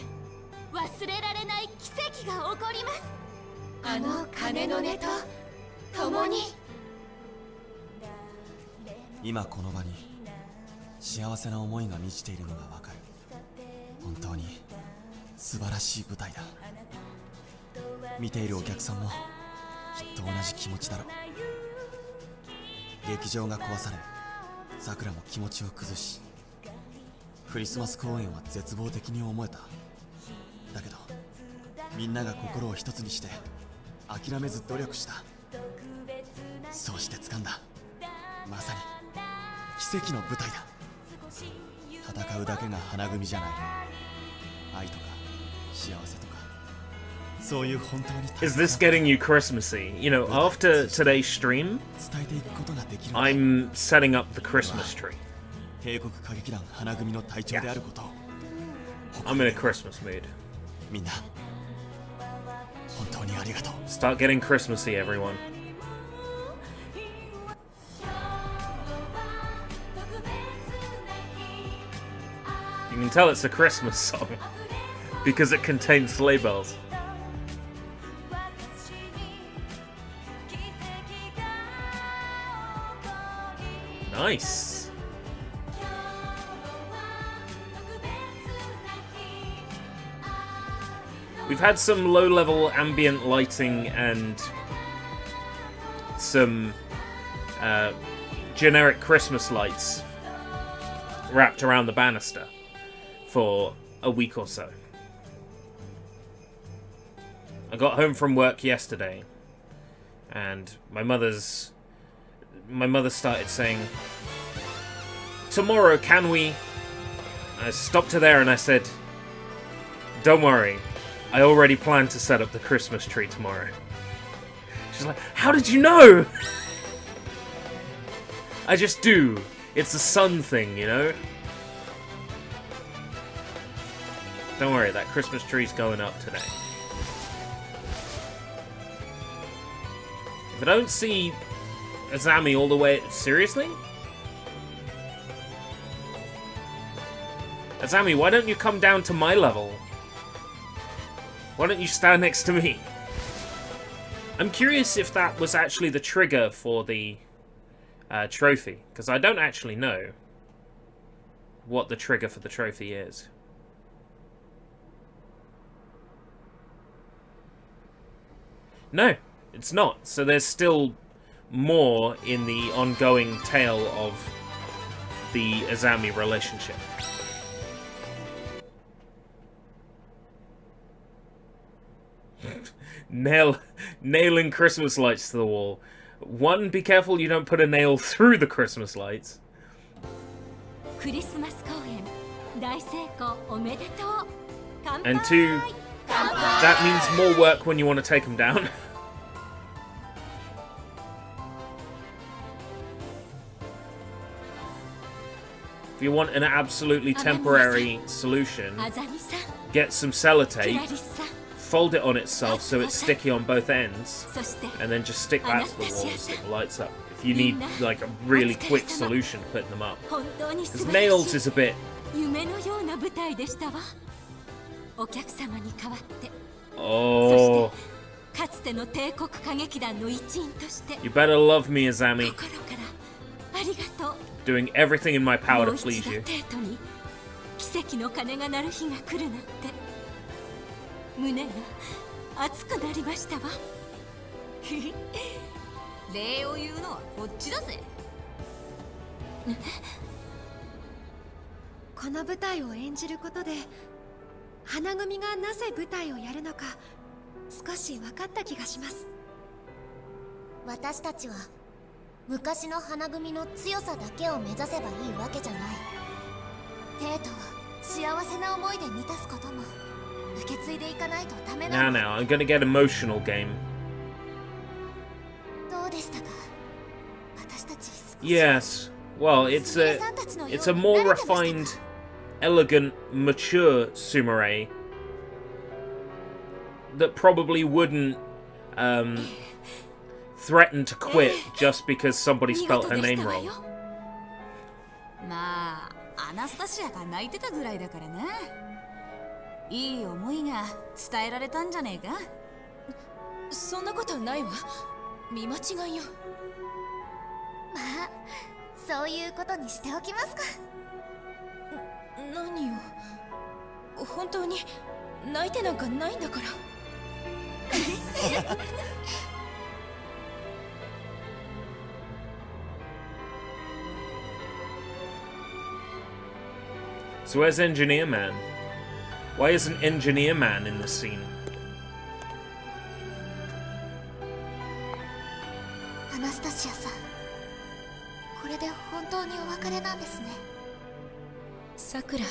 忘れられない奇跡が起こります。
あの鐘の音と共に。
今この場に幸せな思いが満ちているのがわかる。本当に素晴らしい舞台だ。見ているお客さんもきっと同じ気持ちだろう。劇場が壊され、さくらも気持ちを崩し、クリスマス公演は絶望的に思えた。だけどみんなが心を一つにして諦めず努力した。そうして掴んだまさに奇跡の舞台だ。戦うだけが花組じゃない。愛とか幸せとか、そういう本当に
Is this getting you Christmassy? You know, after today's stream,
伝えていくことができる。
I'm setting up the Christmas tree.
帝国歌劇団花組の隊長であることを。
I'm in a Christmas mood.
みんな本当にありがとう。
Start getting Christmassy, everyone. You can tell it's a Christmas song because it contains sleigh bells. Nice. We've had some low-level ambient lighting and some generic Christmas lights wrapped around the banister for a week or so. I got home from work yesterday and my mother started saying, "Tomorrow, can we?" I stopped her there and I said, "Don't worry, I already plan to set up the Christmas tree tomorrow. She's like, how did you know? I just do. It's a sun thing, you know? Don't worry, that Christmas tree's going up today. If I don't see Azami all the way... Seriously? Azami, why don't you come down to my level? Why don't you stand next to me? I'm curious if that was actually the trigger for the trophy, because I don't actually know what the trigger for the trophy is. No, it's not. So there's still more in the ongoing tale of the Azami relationship. Nailing Christmas lights to the wall. One, be careful you don't put a nail through the Christmas lights. And two, that means more work when you want to take them down. If you want an absolutely temporary solution, get some sellotape, fold it on itself so it's sticky on both ends, and then just stick that to the wall so it lights up. If you need like a really quick solution putting them up. Because nails is a bit... Oh. You better love me, Azami. Doing everything in my power to please you. Now, I'm gonna get emotional, game. Yes, well, it's a more refined, elegant, mature Sumire that probably wouldn't threaten to quit just because somebody spelt her name wrong. So where's Engineer Man? Why isn't Engineer Man in this scene?
Sakura.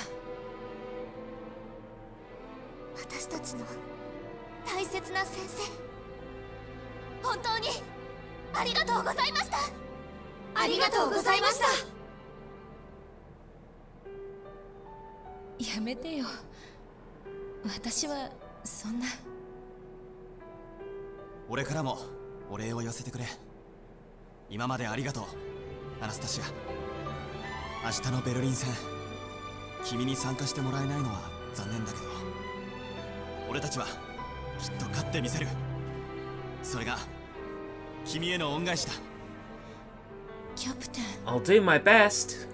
I'll do my best.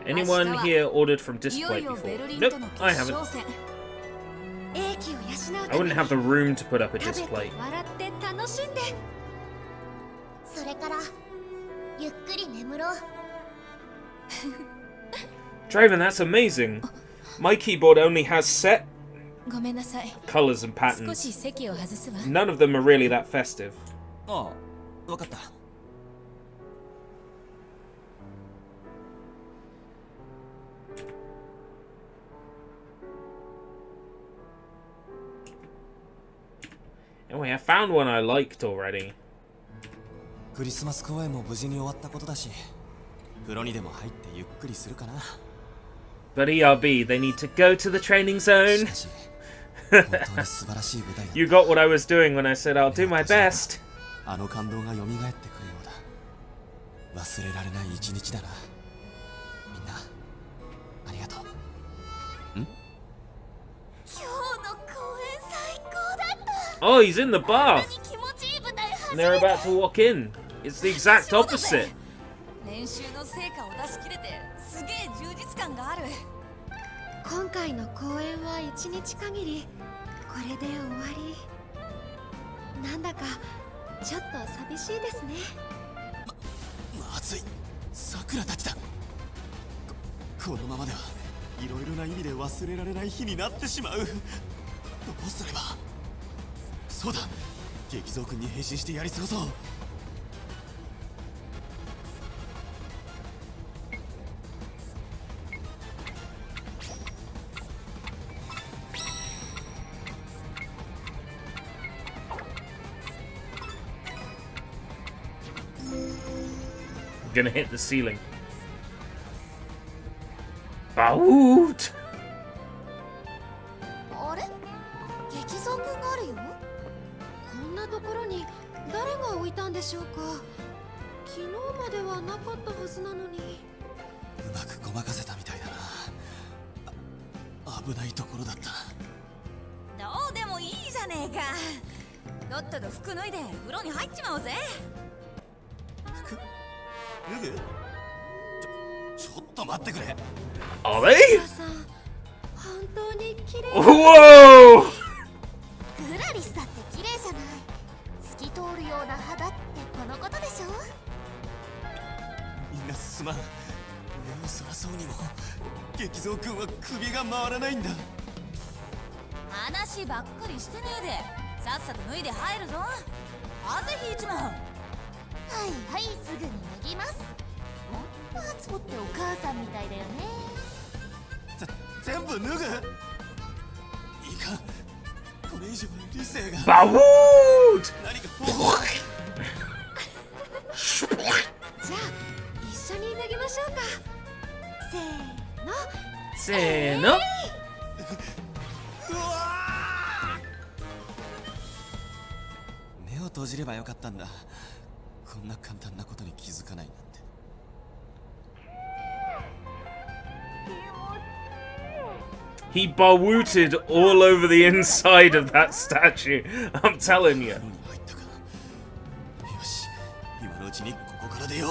Anyone here ordered from Display before? Nope, I haven't. I wouldn't have the room to put up a display. Draven, that's amazing. My keyboard only has set colors and patterns. None of them are really that festive. Oh, I found one I liked already.
クリスマス公演も無事に終わったことだし、風呂にでも入ってゆっくりするかな。
But ERB, they need to go to the training
し
zone.
かし、本当に素晴らしい舞台だ。
You got what I was doing when I said I'll do my best.
あの感動が蘇ってくるようだ。忘れられない一日だな。みんな、ありがとう。
今日の公演最高だった。
Oh, he's in the
こんな
bath.
に気持ちいい舞台初
And
め
they're
て。
about to walk in. It's the exact opposite.
練習の成果を出し切れてすげえ充実感がある。
今回の公演は1日限り。これで終わり。なんだかちょっと寂しいですね。
まずい、さくらたちだ。このままではいろいろな意味で忘れられない日になってしまう。どうすれば。そうだ、激蔵君に変身してやり過ごそう。
Gonna hit the ceiling. Bawoot!
あれ激蔵くんがあるよ。
こんなところに誰が置いたんでしょうか。昨日まではなかったはずなのに。
うまくごまかせたみたいだな。危ないところだった。
どうでもいいじゃねえか。とっとと服脱いで風呂に入っちまおうぜ。
服脱ぐ？ちょっと待ってくれ。
Are they?
さん、本当に綺麗。
Whoa!
グラリスだって綺麗じゃない。透き通るような肌ってこのことでしょ。
みんなすまん。目をそらそうにも激蔵君は首が回らないんだ。
話ばっかりしてねえでさっさと脱いで入るぞ。風邪ひいちまう。
はいはい、すぐに脱ぎます。マツコってお母さんみたいだよね。
全部脱ぐ？いかん。これ以上理性が。
Bawoot!
何か
じゃあ一緒に脱ぎましょうか。せーの。
Say no.
うわー！目を閉じればよかったんだ。こんな簡単なことに気づかないなんて。
He bawooted all over the inside of that statue. I'm telling you.
風呂に入ったか。よし、今のうちにここから出よう。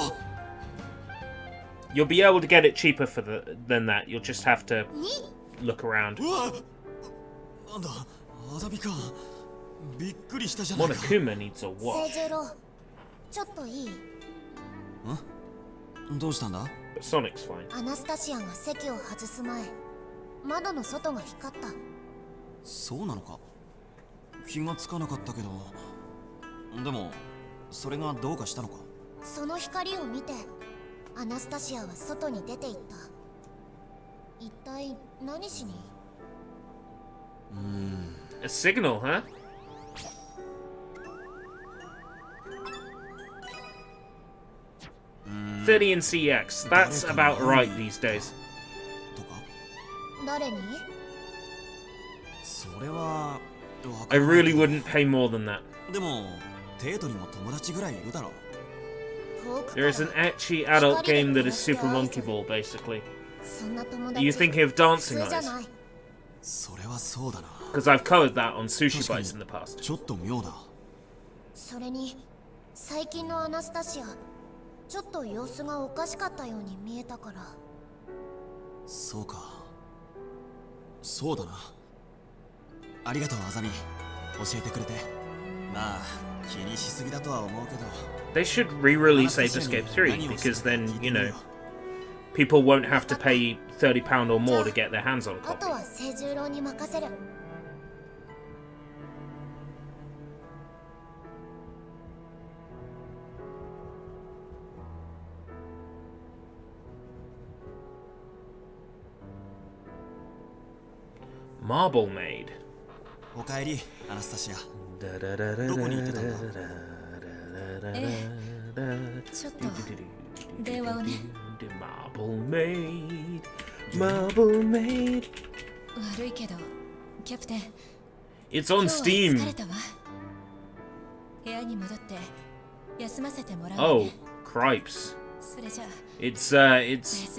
You'll be able to get it cheaper than that. You'll just have to
に
look around.
うわ！なんだ、アザミか。びっくりしたじゃないか。
Monokuma needs a
清
wash.
十郎、ちょっといい？
どうしたんだ？
But Sonic's fine.
アナスタシアが席を外す前、窓の外が光った。
そうなのか。気がつかなかったけど。でもそれがどうかしたのか。
その光を見てアナスタシアは外に出て行った。一体何しに？
A signal, huh? $30 and CX. That's about right these days.
とか。
誰に？
それは。
I really wouldn't pay more than that.
でもテートにも友達ぐらいいるだろう。
There is an ecchi adult game that is Super Monkey Ball, basically.
そんな友
Are
達
you thinking of Dancing
普通じゃ
Eyes?
ない。
それはそうだな。
Because I've covered that on SushiBites in the past.
ちょっと妙だ。
それに最近のアナスタシア、ちょっと様子がおかしかったように見えたから。
そうか。そうだな。ありがとう、アザミ。教えてくれて。まあ、気にしすぎだとは思うけど。
They should re-release Ape Escape 3 because then, you know, people won't have to pay £30 or more to get their hands on a
あと
copy.
は清十郎に任せる。
Marble Maid.
おかえり、アナスタシア。どこに行ってたんだ？
ちょっと電話をね。
Marble maid, marble maid.
悪いけどキャプテン
It's
今
on
日は
Steam.
疲れたわ。部屋に戻って休ませてもらうわ
Oh,
ね。
cripes.
それじゃあ
It's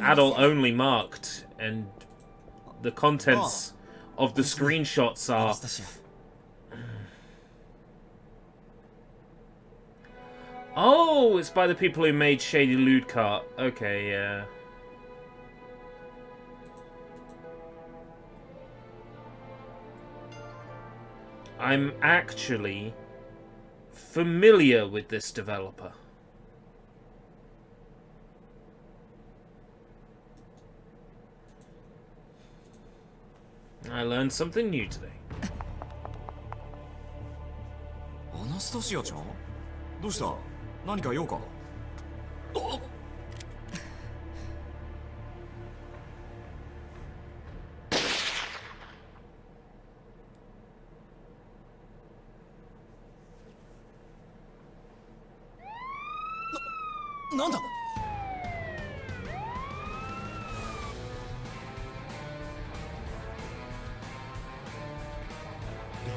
adult only marked, and the contents of the screenshots
アナ
are.
スタシア。
Oh, it's by the people who made Shady Loot Cart. Okay, yeah. I'm actually familiar with this developer. I learned something new today.
アナスタシアちゃん？どうした？何か用か？なんだ？レ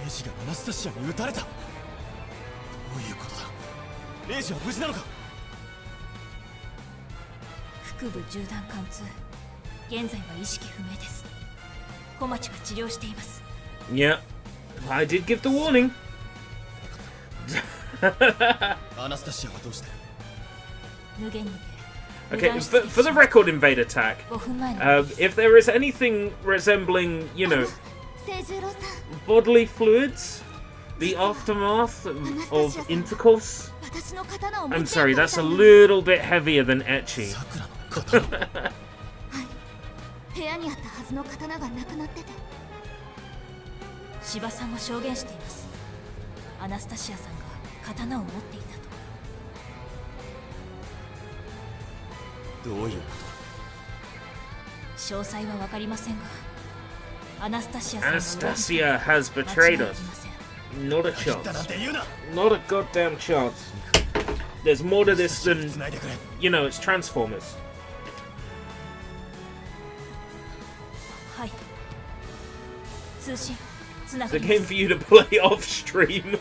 イジがアナスタシアに撃たれた。どういうことだ？レイジは無事なのか？
腹部銃弾貫通。現在は意識不明です。小町が治療しています。
Yeah, I did give the warning.
アナスタシアはどうして？
無限にて
Okay, for the record, Invade Attack,
5分前の
if there is anything resembling, you know,
清十郎さん
bodily fluids, the aftermath of intercourse.
私の刀を持
I'm
って
sorry, that's a little bit heavier than ecchi.
さくらの刀。
部屋にあったはずの刀がなくなってて
芝さんも証言しています。アナスタシアさんが刀を持っていたと。
どういうこ
詳細は分かりませんが、アナスタシアさんが
Anastasia has
間違
betrayed
いあり
us.
ません。
Not a
と？言ったなん
chance.
て言うな。
Not a goddamn chance. There's more to this than,
繋いでくれ。
you know, it's Transformers.
はい。通信つな
It's
が
a
り
game
ます。
for you to play off stream.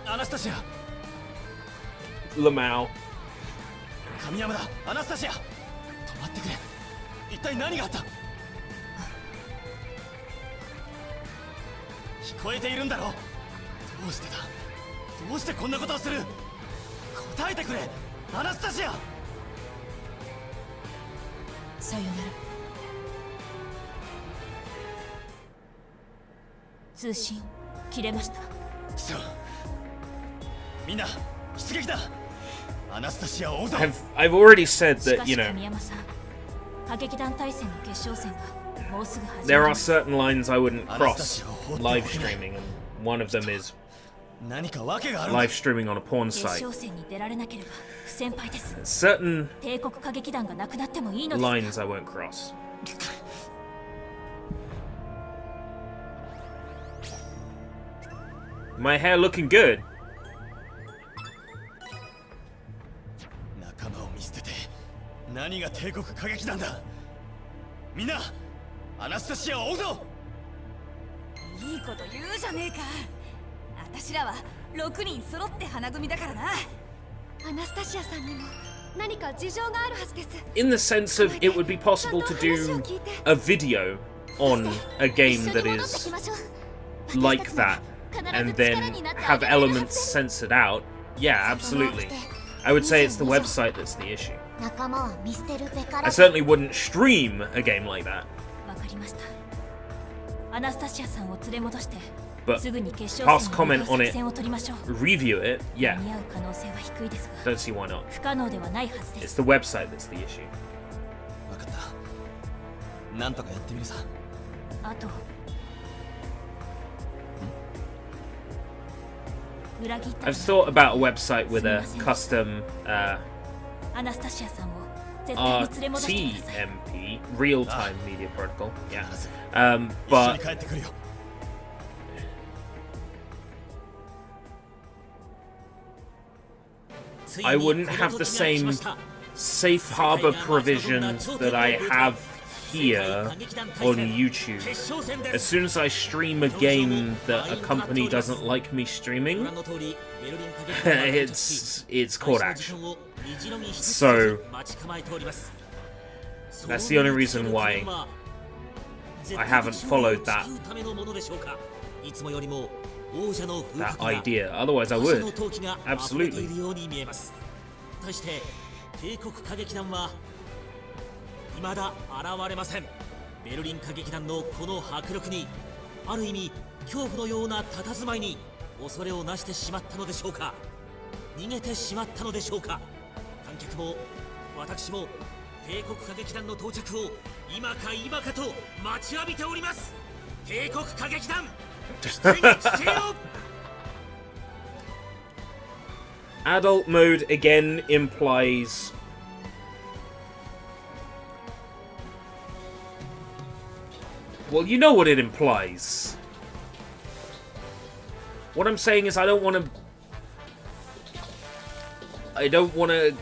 アナスタシア。
Lamau.
神山だ。アナスタシア。止まってくれ。一体何があった？聞こえているんだろ？どうしてだ？どうしてこんなことをする？答えてくれ。アナスタシア。
さよなら。通信切れました。
そう。みんな出撃だ。アナスタシアを追うぞ。
I've already said
し
that,
か
you
し
know,
神山さん、歌劇団対戦の決勝戦がもうすぐ始
there
ま
are
ります。
certain lines I wouldn't cross live streaming, and one of them is
何か訳があるんだ。
live streaming on a porn
決
site.
勝戦に出られなければ不先輩です。
Certain
帝国歌劇団がなくなってもいいのですか？
lines I won't cross. My hair looking good.
仲間を見捨てて何が帝国歌劇団だ。みんなアナスタシアを追うぞ。
いいこと言うじゃねえか。私らは6人揃って花組だからな。アナスタシアさんにも何か事情があるはずです。
In the sense of it would be possible to do a video on a game
一緒
that
に戻って
is
きましょう
like
私た
that
ちも
and
必ず
then
力になってあ
have
げられるはず
elements
です
censored out. Yeah, absolutely. I would say it's the website that's the issue.
仲間は見捨てるべか
I
ら
certainly wouldn't stream a game like that.
わかりました。アナスタシアさんを連れ戻して
But
すぐに決
past
勝戦
comment
に向か
on
う
it
作戦を取りましょう。
Review it,
間
yeah.
に合う可能性は低いですが、
Don't see why not.
不可能ではないはずで
It's
す。
the website that's the issue.
分かった。なんとかやってみるさ。
あと裏切った
I've thought about a website with a custom
アナスタシアさんを絶対に連れ戻してください。
RTMP, real-time media protocol. Yeah.
一緒に
But
帰ってくるよ。
I wouldn't have the same safe harbor provisions that I have here on YouTube. As soon as I stream a game that a company doesn't like me streaming, it's court action. So that's the only reason why I haven't followed that idea. Otherwise I would. Absolutely.
未だ現れません。ベルリン歌劇団のこの迫力に、ある意味恐怖のような佇まいに恐れをなしてしまったのでしょうか。逃げてしまったのでしょうか。観客も私も帝国歌劇団の到着を今か今かと待ちわびております。帝国歌劇団、出撃せよ。
Adult mode again implies well, you know what it implies. What I'm saying is I don't want to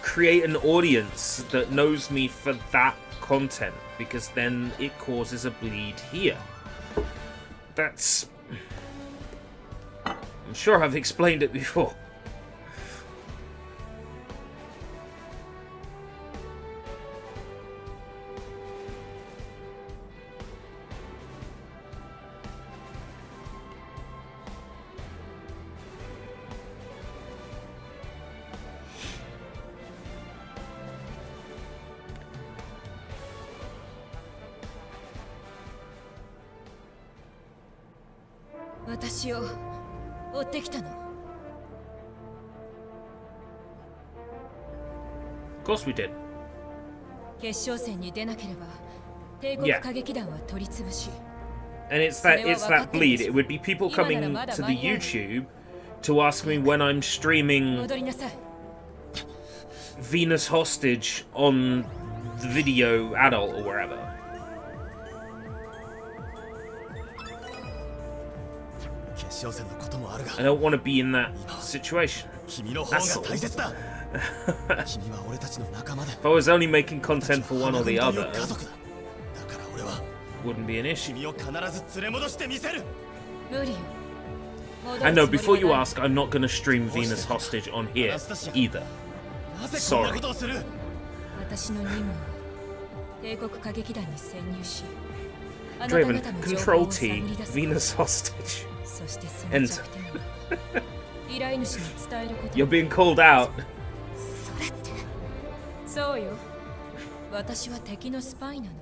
create an audience that knows me for that content, because then it causes a bleed here. That's... I'm sure I've explained it before. Of course we did. Yeah. And it's that bleed. It would be people coming to the YouTube to ask me when I'm streaming Venus Hostage on the video adult or wherever. I don't want to be in that situation. That's all. If I was only making content for one or the other, wouldn't be an issue. And no, before you ask, I'm not going to stream Venus Hostage on here either. Sorry. Draven, Control T, Venus Hostage. Enter. You're being called out.
そうよ。私は敵のスパイなの。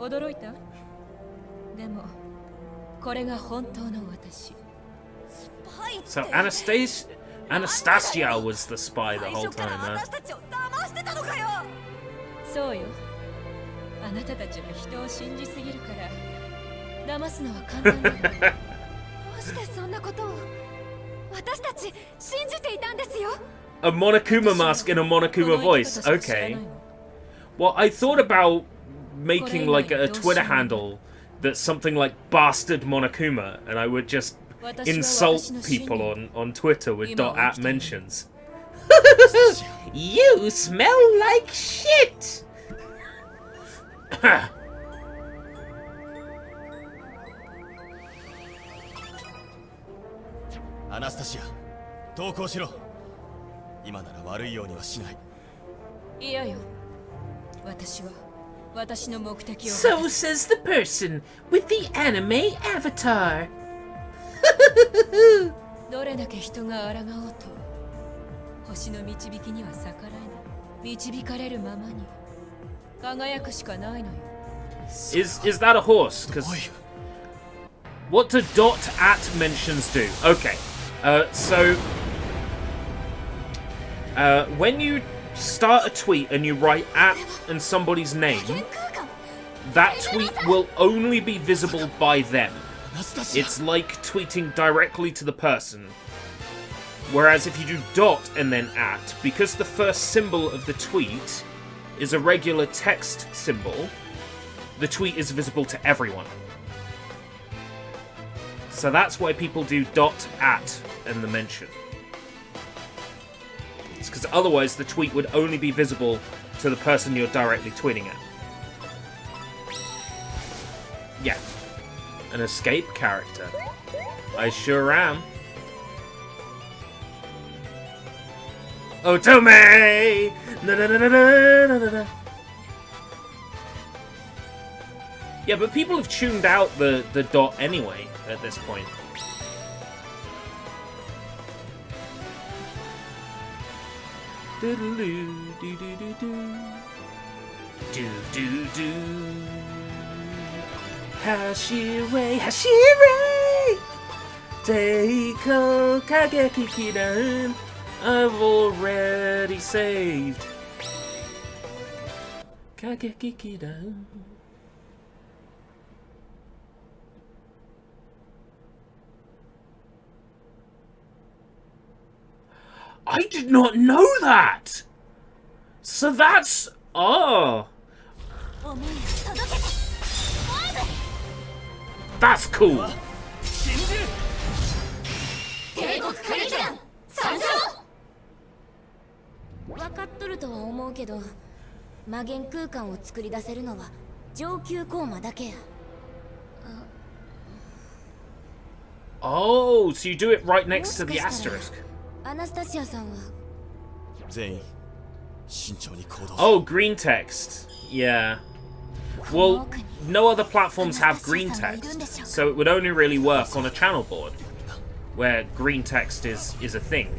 驚いた？でもこれが本当の私。
So Anastasia was the spy the whole time, huh?
そうよ。あなたたちは人を信じすぎるから騙すのは簡単なの。どうしてそんなことを？私たち信じていたんですよ。
A Monokuma mask in a Monokuma voice. Okay. Well, I thought about making like a Twitter handle that's something like Bastard Monokuma, and I would just insult people on Twitter with .at mentions. You smell like shit!
Anastasia, 投降しろ。今なら悪いようにはしない。
いやよ。私は私の目的を。
So says the person with the anime avatar.
どれだけ人が抗おうと、星の導きには逆らえない。導かれるままに輝くしかないのよ。
Is that a horse? Because what do .at mentions do? Okay, so. When you start a tweet and you write at and somebody's name, that tweet will only be visible by them. It's like tweeting directly to the person. Whereas if you do dot and then at, because the first symbol of the tweet is a regular text symbol, the tweet is visible to everyone. So that's why people do dot at and the mention. tweets, because otherwise the tweet would only be visible to the person you're directly tweeting at. Yeah. An escape character. I sure am. Otome! Na na na na na na na. Yeah, but people have tuned out the dot anyway at this point. Doodaloo, doo doo doo doo. Do do do. Hashire, Hashire! Teiko Kageki Kidan. I've already saved. Kageki Kidan. I did not know that! So that's... Oh. That's cool.
分かっとるとは思うけど、魔元空間を作り出せるのは上級コーマだけや。
Oh, so you do it right next to the asterisk.
アナスタシアさんは
全員慎重に行動。
Oh, green text. Yeah. Well, no other platforms have green text, so it would only really work on a channel board, where green text is a thing.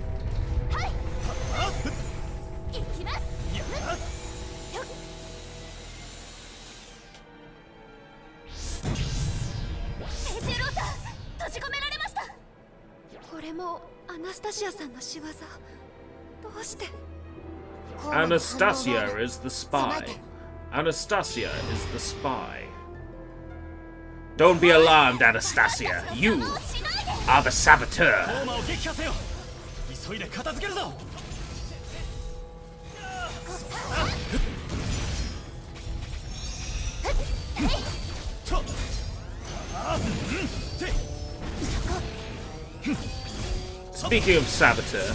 Anastasia is the spy. Anastasia is the spy. Don't be alarmed, Anastasia. You are the saboteur.
マを撃破せよ。急いで片付けるぞ。
Speaking of saboteur,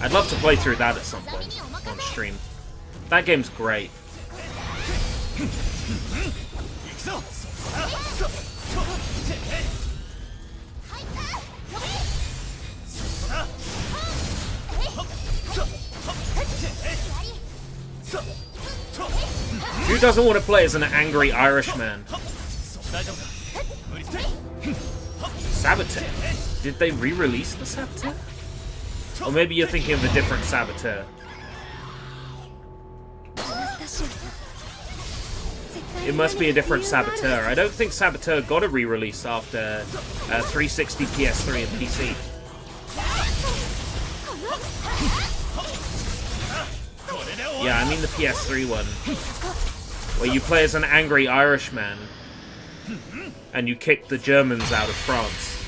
I'd love to play through that at some point on stream. That game's great. Who doesn't want to play as an angry Irishman? Saboteur? Did they re-release the Saboteur? Or maybe you're thinking of a different Saboteur. It must be a different Saboteur. I don't think Saboteur got a re-release after 360, PS3, and PC. Yeah, I mean the PS3 one, where you play as an angry Irishman, and you kick the Germans out of France.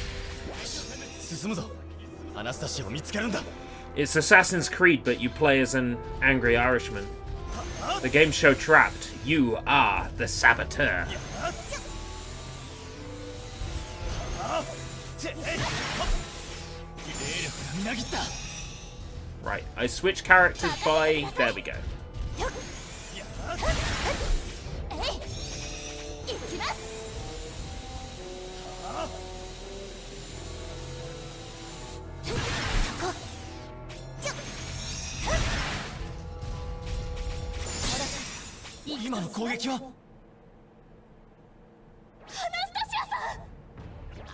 It's Assassin's Creed, but you play as an angry Irishman. The game show Trapped. You are the Saboteur. Right, I switch characters by... There we go.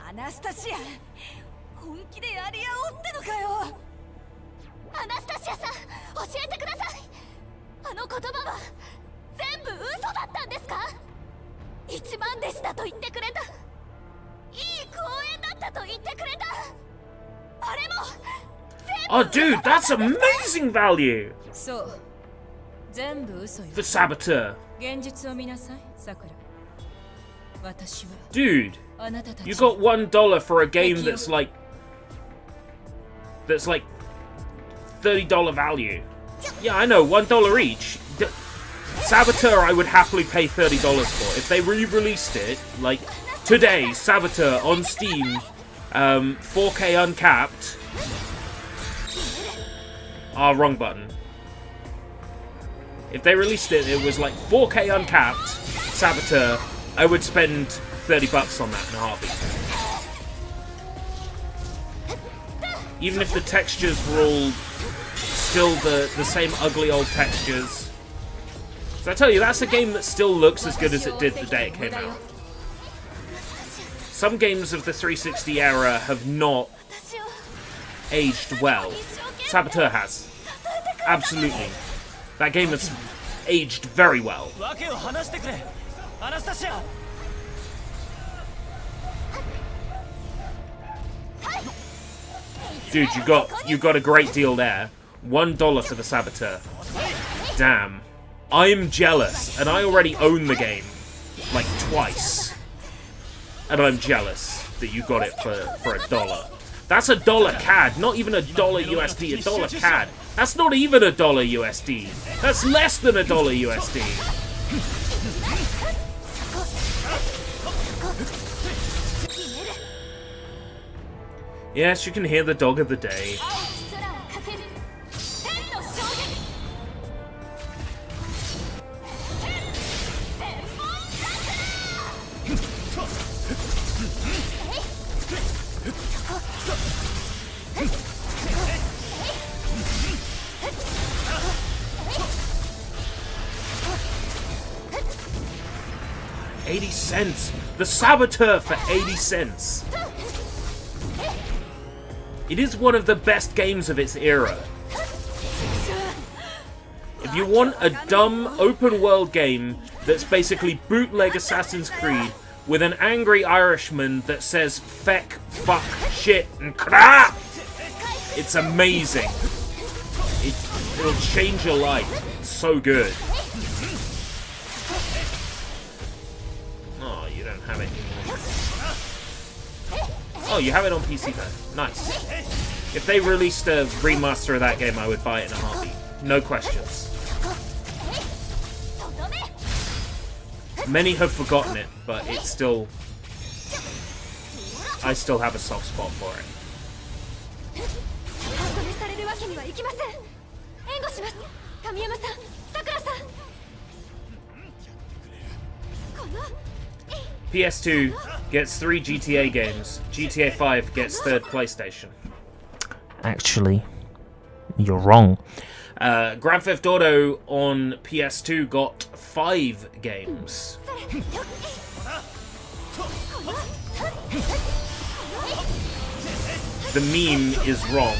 Anastasia! 本気でやり合おうってのかよ。アナスタシアさん、教えてください。あの言葉は全部嘘だったんですか？一番弟子だと言ってくれた。いい公演だったと言ってくれた。あれも全部。
Oh, dude, that's amazing value!
そう。全部嘘よ。
The Saboteur.
現実を見なさい、さくら。私は。
Dude,
あなたたち。
you got $1 for a game that's like $30 value. Yeah, I know, $1 each. Saboteur I would happily pay $30 for. If they re-released it, like today, Saboteur on Steam, 4K uncapped, wrong button. If they released it, it was like 4K uncapped, Saboteur, I would spend $30 on that in a heartbeat. Even if the textures were all still the same ugly old textures. So I tell you, that's a game that still looks as good as it did the day it came out. Some games of the 360 era have not aged well. Saboteur has. Absolutely. That game has aged very well. Dude, you got a great deal there. $1 for the Saboteur. Damn. I'm jealous, and I already own the game. Like, twice. And I'm jealous that you got it for $1. That's $1 CAD, not even $1 USD, $1 CAD. That's not even $1 USD. That's less than $1 USD. Yes, you can hear the dog of the day. $0.80. The Saboteur for 80 cents. It is one of the best games of its era. If you want a dumb open world game that's basically bootleg Assassin's Creed with an angry Irishman that says feck, fuck, shit, and crap, it's amazing. It'll change your life. It's so good. Oh, you don't have it anymore. Oh, you have it on PC though. Nice. If they released a remaster of that game, I would buy it in a heartbeat. No questions. Many have forgotten it, but it's still... I still have a soft spot for it. PS2 gets 3 GTA games. GTA 5 gets 3rd PlayStation. Actually, you're wrong. Grand Theft Auto on PS2 got 5 games. The meme is wrong.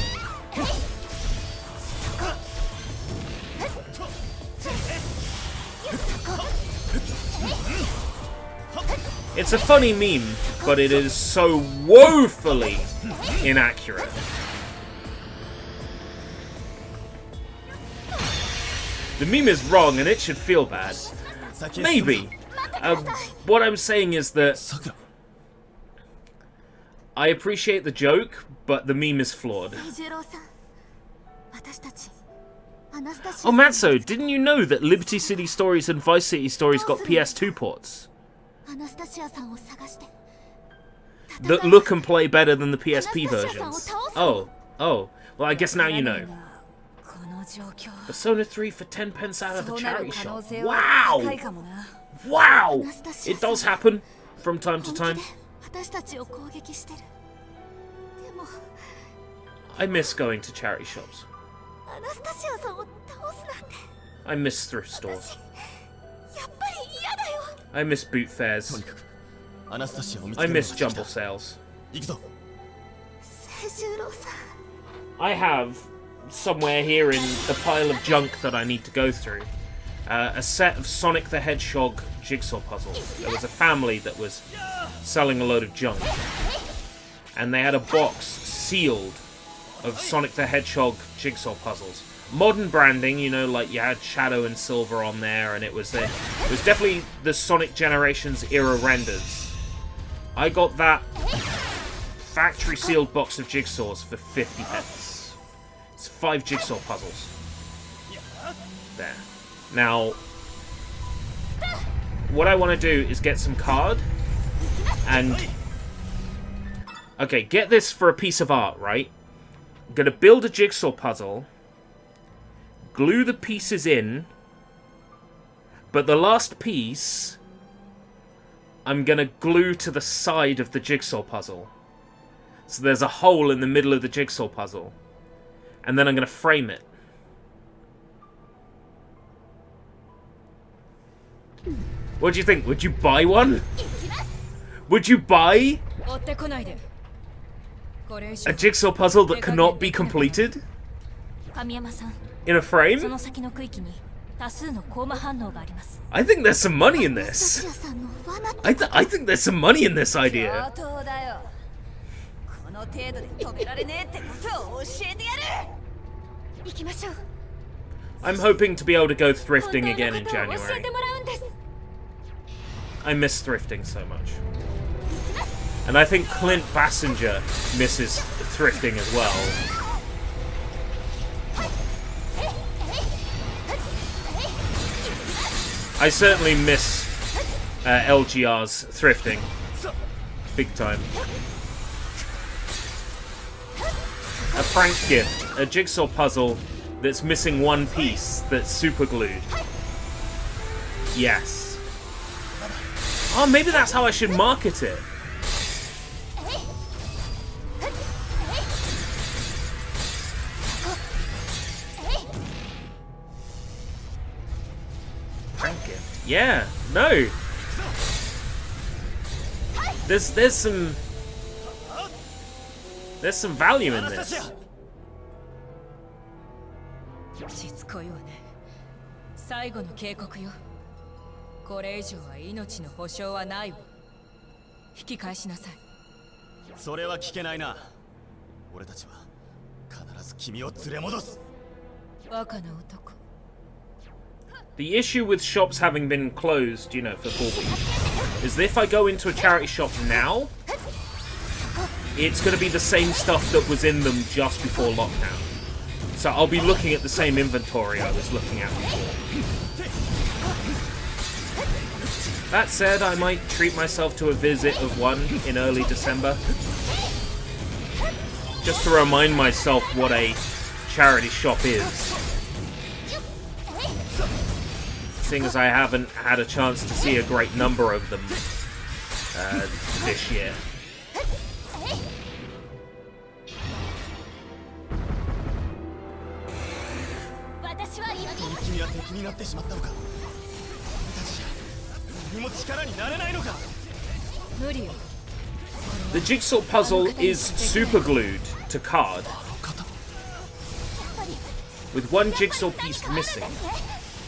It's a funny meme, but it is so woefully inaccurate. The meme is wrong, and it should feel bad. Maybe. What I'm saying is that I appreciate the joke, but the meme is flawed. Oh, Matzo, didn't you know that Liberty City Stories and Vice City Stories got PS2 ports? That look and play better than the PSP versions. Oh. Well, I guess now you know. Persona 3 for 10 pence out of the charity shop. Wow! Wow! It does happen from time to time. I miss going to charity shops. I miss thrift stores. I miss boot fairs. I miss jumble sales. I have, somewhere here in the pile of junk that I need to go through, a set of Sonic the Hedgehog jigsaw puzzles. There was a family that was selling a load of junk, and they had a box sealed of Sonic the Hedgehog jigsaw puzzles. Modern branding, you know, like you had Shadow and Silver on there, and it was definitely the Sonic Generations era renders. I got that factory sealed box of jigsaws for 50 pence. It's 5 jigsaw puzzles. There. Now, what I want to do is get some card, and... Okay, get this for a piece of art, right? I'm going to build a jigsaw puzzle, glue the pieces in, but the last piece I'm going to glue to the side of the jigsaw puzzle. So there's a hole in the middle of the jigsaw puzzle. And then I'm going to frame it. What do you think? Would you buy one? Would you buy a jigsaw puzzle that cannot be completed in a frame? I think there's some money in this. I think there's some money in this idea. I'm hoping to be able to go thrifting again in January. I miss thrifting so much. And I think Clint Bassinger misses thrifting as well. I certainly miss LGR's thrifting. Big time. A prank gift. A jigsaw puzzle that's missing one piece that's super glued. Yes. Oh, maybe that's how I should market it. Prank gift. Yeah. No. There's some value in this.
しつこいわね。最後の警告よ。これ以上は命の保証はないわ。引き返しなさい。
それは聞けないな。俺たちは必ず君を連れ戻す。
若な男。
The issue with shops having been closed, you know, for 4 weeks, is that if I go into a charity shop now, it's going to be the same stuff that was in them just before lockdown. So I'll be looking at the same inventory I was looking at before. That said, I might treat myself to a visit of one in early December. Just to remind myself what a charity shop is. Seeing as I haven't had a chance to see a great number of them this year. The jigsaw puzzle is super glued to card, with one jigsaw piece missing.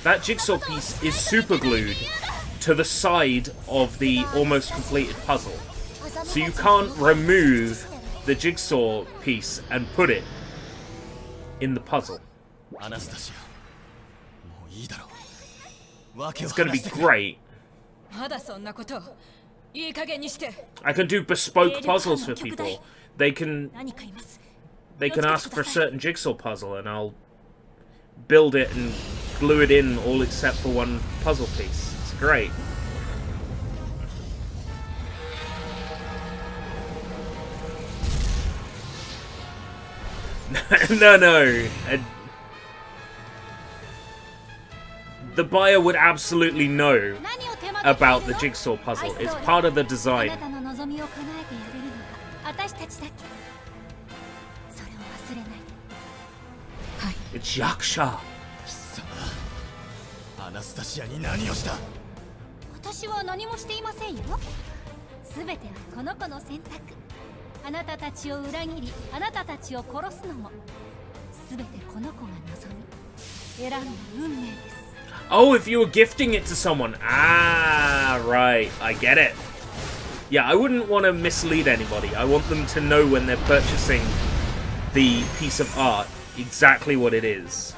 That jigsaw piece is super glued to the side of the almost completed puzzle. So you can't remove the jigsaw piece and put it in the puzzle. It's going to be great. I can do bespoke puzzles for people. They can ask for a certain jigsaw puzzle and I'll build it and glue it in all except for one puzzle piece. It's great. No. The buyer would absolutely know about the jigsaw puzzle. It's part of the design. It's Yaksha.
アナスタシアに何をした？
私は何もしていませんよ。すべてはこの子の選択。あなたたちを裏切り、あなたたちを殺すのも、すべてこの子が望み、選んだ運命です。
Oh, if you were gifting it to someone. Ah, right. I get it. Yeah, I wouldn't want to mislead anybody. I want them to know when they're purchasing the piece of art exactly what it is.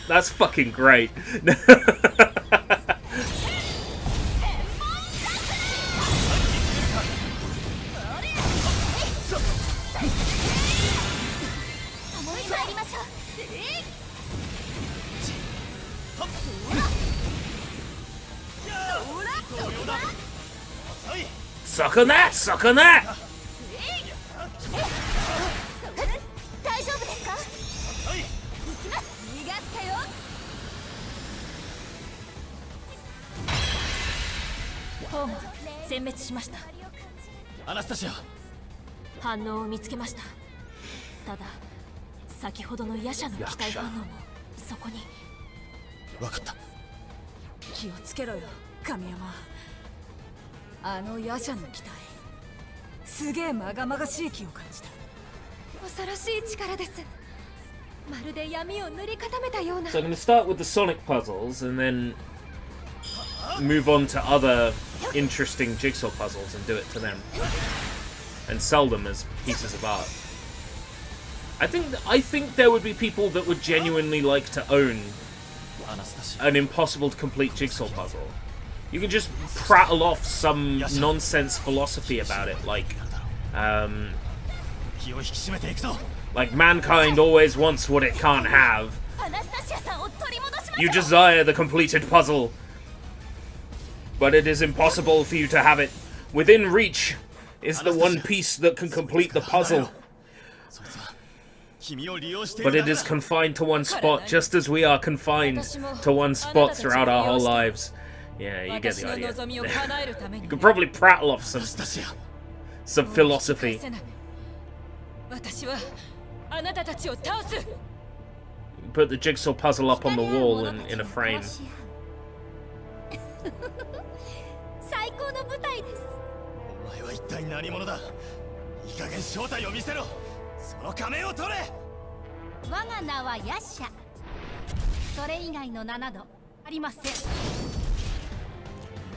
That's fucking great.
参りましょう。
Suck on that! Suck on that!
大丈夫ですか？行きます。逃がすかよ。
ホーム殲滅しました。
アナスタシア、
反応を見つけました。ただ先ほどの夜叉の機体反応もそこに。
分かった。
気をつけろよ神山。あの夜叉の機体すげえまがまがしい気を感じた。
恐ろしい力です。まるで闇を塗り固めたような。
So I'm going to start with the Sonic puzzles and then move on to other interesting jigsaw puzzles and do it to them and sell them as pieces of art. I think there would be people that would genuinely like to own an impossible to complete jigsaw puzzle. You can just prattle off some nonsense philosophy about it, like mankind always wants what it can't have. You desire the completed puzzle, but it is impossible for you to have it. Within reach is the one piece that can complete the puzzle. But it is confined to one spot, just as we are confined to one spot throughout our whole lives. Yeah, you get the idea. You could probably prattle off some philosophy. Put the jigsaw puzzle up on the wall in a frame.
最高の舞台です。
お前は一体何者だ。いい加減正体を見せろ。その仮面を取れ。
我が名はヤッシャ。それ以外の名などありません。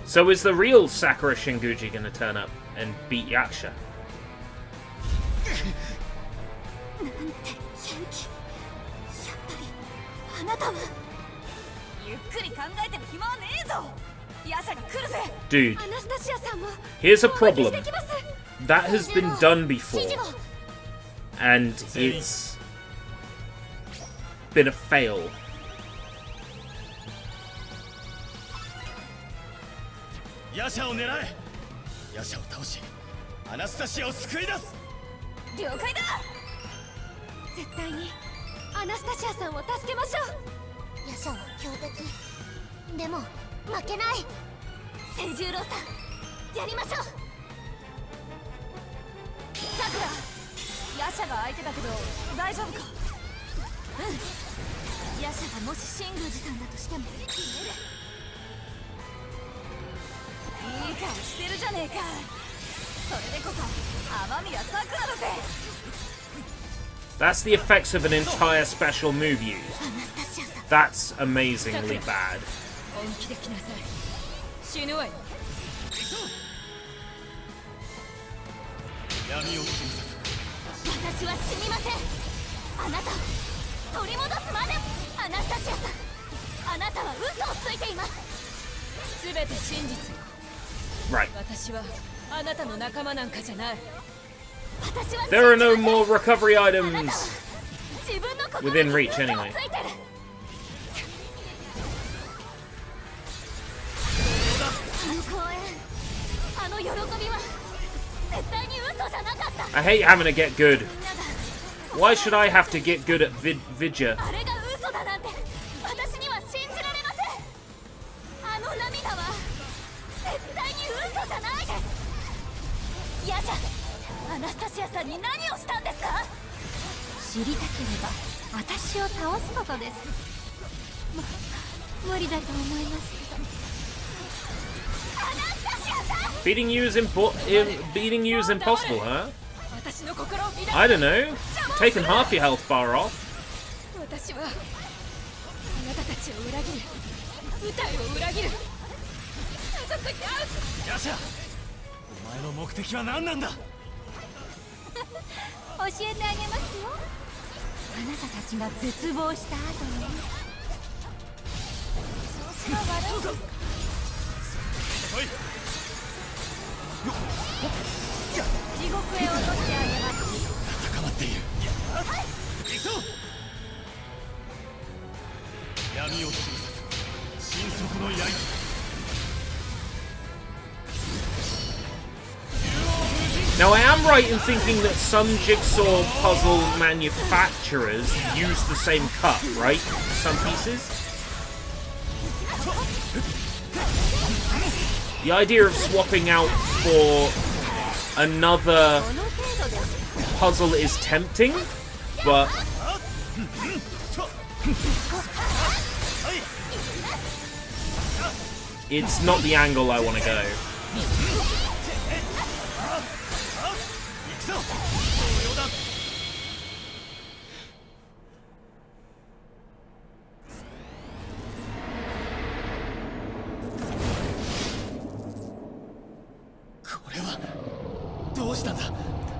So is the real Sakura Shinguji gonna turn up and beat Yaksha?
なんて勇気。やっぱりあなたは。ゆっくり考えてる暇はねえぞ。ヤシャが来るぜ。
Dude,
アナスタシアさんも
here's a
攻撃
problem.
してきます。
That has been done before, and it's been a fail.
ヤシャを狙え。ヤシャを倒し、アナスタシアを救い出す。
了解だ。
絶対にアナスタシアさんを助けましょう。
ヤシャは強敵。でも負けない。清十郎さん、やりましょう。さくら、ヤシャが相手だけど大丈夫か。うん。ヤシャがもし神宮寺さんだとしても決める。いい顔してるじゃねえか。それでこそ雨宮さくらだぜ。
That's the effects of an entire special move used. That's amazingly bad.
本気で来なさい。死ぬわよ。
闇を切り裂く。
私は死にません。あなた取り戻すまで。アナスタシアさん、あなたは嘘をついています。
すべて真実よ。
Right.
私はあなたの仲間なんかじゃない。
There are no more recovery items within reach anyway.
あの公演、あの喜びは絶対に嘘じゃなかった。
I hate having to get good. Why should I have to get good at Vidya?
あれが嘘だなんて私には信じられません。あの涙は絶対に嘘じゃないです。ヤシャ、アナスタシアさんに何をしたんですか。知りたければ私を倒すことです。無理だと思いますけど。アナスタシアさん、
Beating you is impossible, huh? I don't know. Taking half your health bar off.
私はあなたたちを裏切る、舞台を裏切る。家族に会う。
ヤシャ、お前の目的は何なんだ。
教えてあげますよ。あなたたちが絶望した後に。調子が悪いですか。
おい。
地獄へ落としてあげます。
高まっている。闇を切り裂く神速の刃。
Now, I am right in thinking that some jigsaw puzzle manufacturers use the same cut, right? Some pieces? The idea of swapping out for another puzzle is tempting, but it's not the angle I want to go.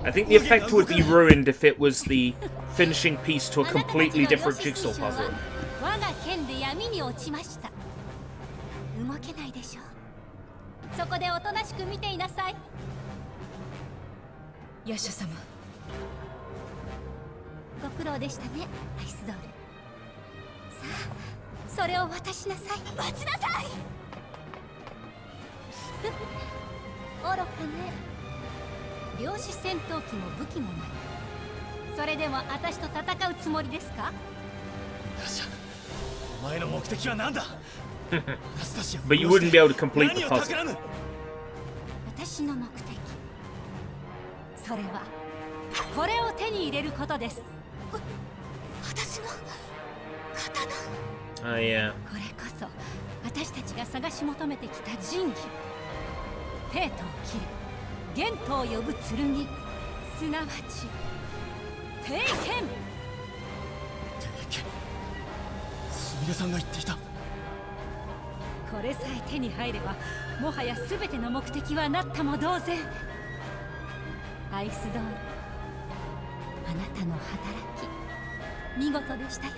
I think the effect would be ruined if it was the finishing piece to a completely different jigsaw puzzle.
我が剣で闇に落ちました。動けないでしょう。そこでおとなしく見ていなさい。
ヤシャ様、
ご苦労でしたね、アイスドール。さあ、それを渡しなさい。待ちなさい。愚かね。量子戦闘機も武器もない。それでも私と戦うつもりですか？
よし、お前の目的は何だ？
But you wouldn't be able to complete the puzzle.
私の目的、それはこれを手に入れることです。私の刀。
Oh yeah.
これこそ私たちが探し求めてきた神器。ペートを切る。玄斗を呼ぶ剣、すなわち帝剣。
すみれさんが言っていた。
これさえ手に入れば、もはや全ての目的はなったも同然。アイスドール、あなたの働き見事でしたよ。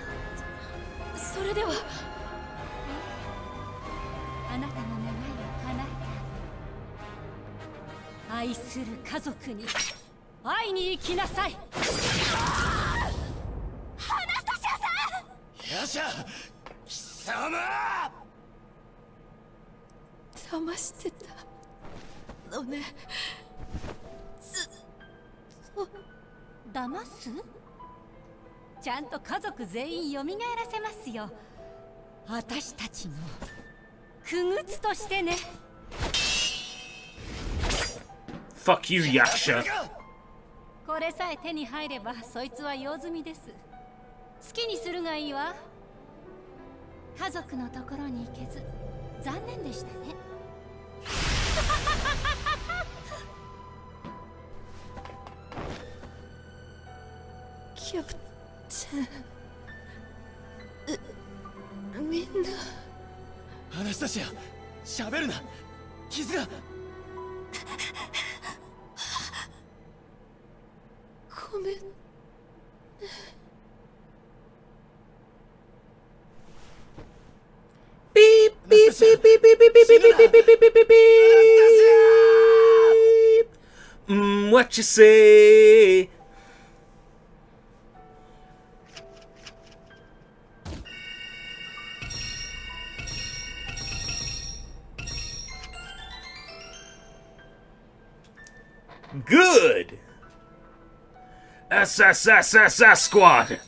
それでは
あなたの願いを叶えて愛する家族に会いに行きなさい。アナスタシアさん。
よっしゃ、貴様。
騙してたのね。
騙す？ちゃんと家族全員蘇らせますよ。私たちの傀儡としてね。
Fuck you, Yaksha.
これさえ手に入れば、そいつは用済みです。好きにするがいいわ。家族のところに行けず残念でしたね。
キャプテン、みんな。
アナスタシア、喋るな。傷が。
ごめん。
Beep beep beep beep beep beep beep beep beep beep beep beep beep. What you say? Good. SSSSS squad.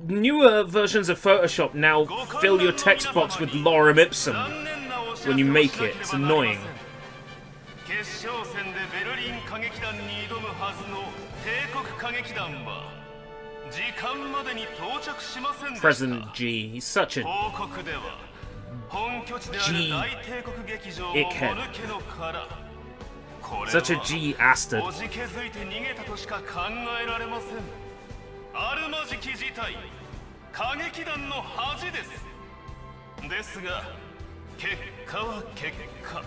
Newer versions of Photoshop now fill your text box with lorem ipsum when you make it. It's annoying. President G, he's such a G ickhead. Such a G astard.
あるまじき事態、歌劇団の恥です。ですが、結果は結果。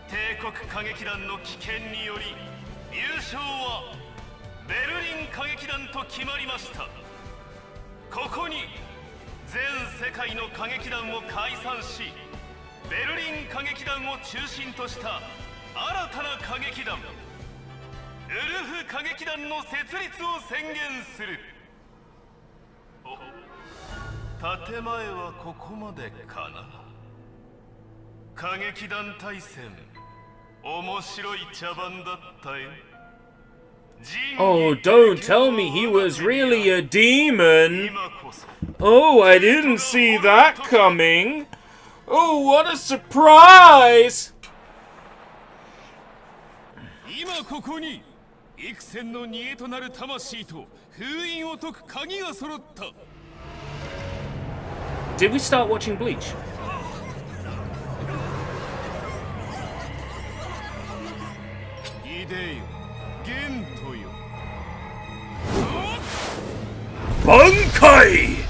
帝国歌劇団の棄権により、優勝はベルリン歌劇団と決まりました。ここに全世界の歌劇団を解散し、ベルリン歌劇団を中心とした新たな歌劇団ウルフ歌劇団の設立を宣言する。お、建前はここまでかな。歌劇団対戦面白い茶番だったよ。
Oh, don't tell me he was really a demon. Oh, I didn't see that coming. Oh, what a surprise.
今ここに幾千の煮えとなる魂と封印を解く鍵が揃った。
Did we start watching Bleach?
イデよ、ゲントよ。
Bunkai!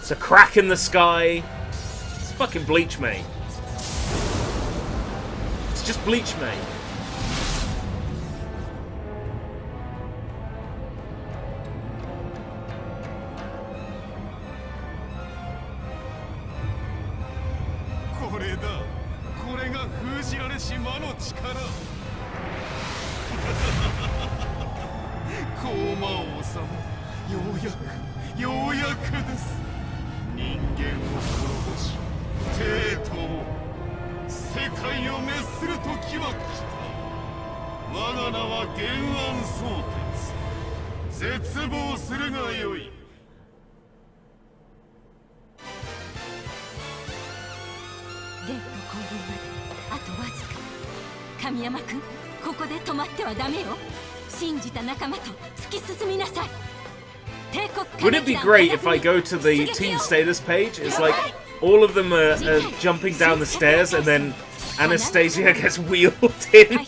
It's a crack in the sky. It's fucking Bleach, mate. It's just Bleach, mate. Would it be great if I go to the team status page? It's like all of them are jumping down the stairs and then Anastasia gets wheeled in on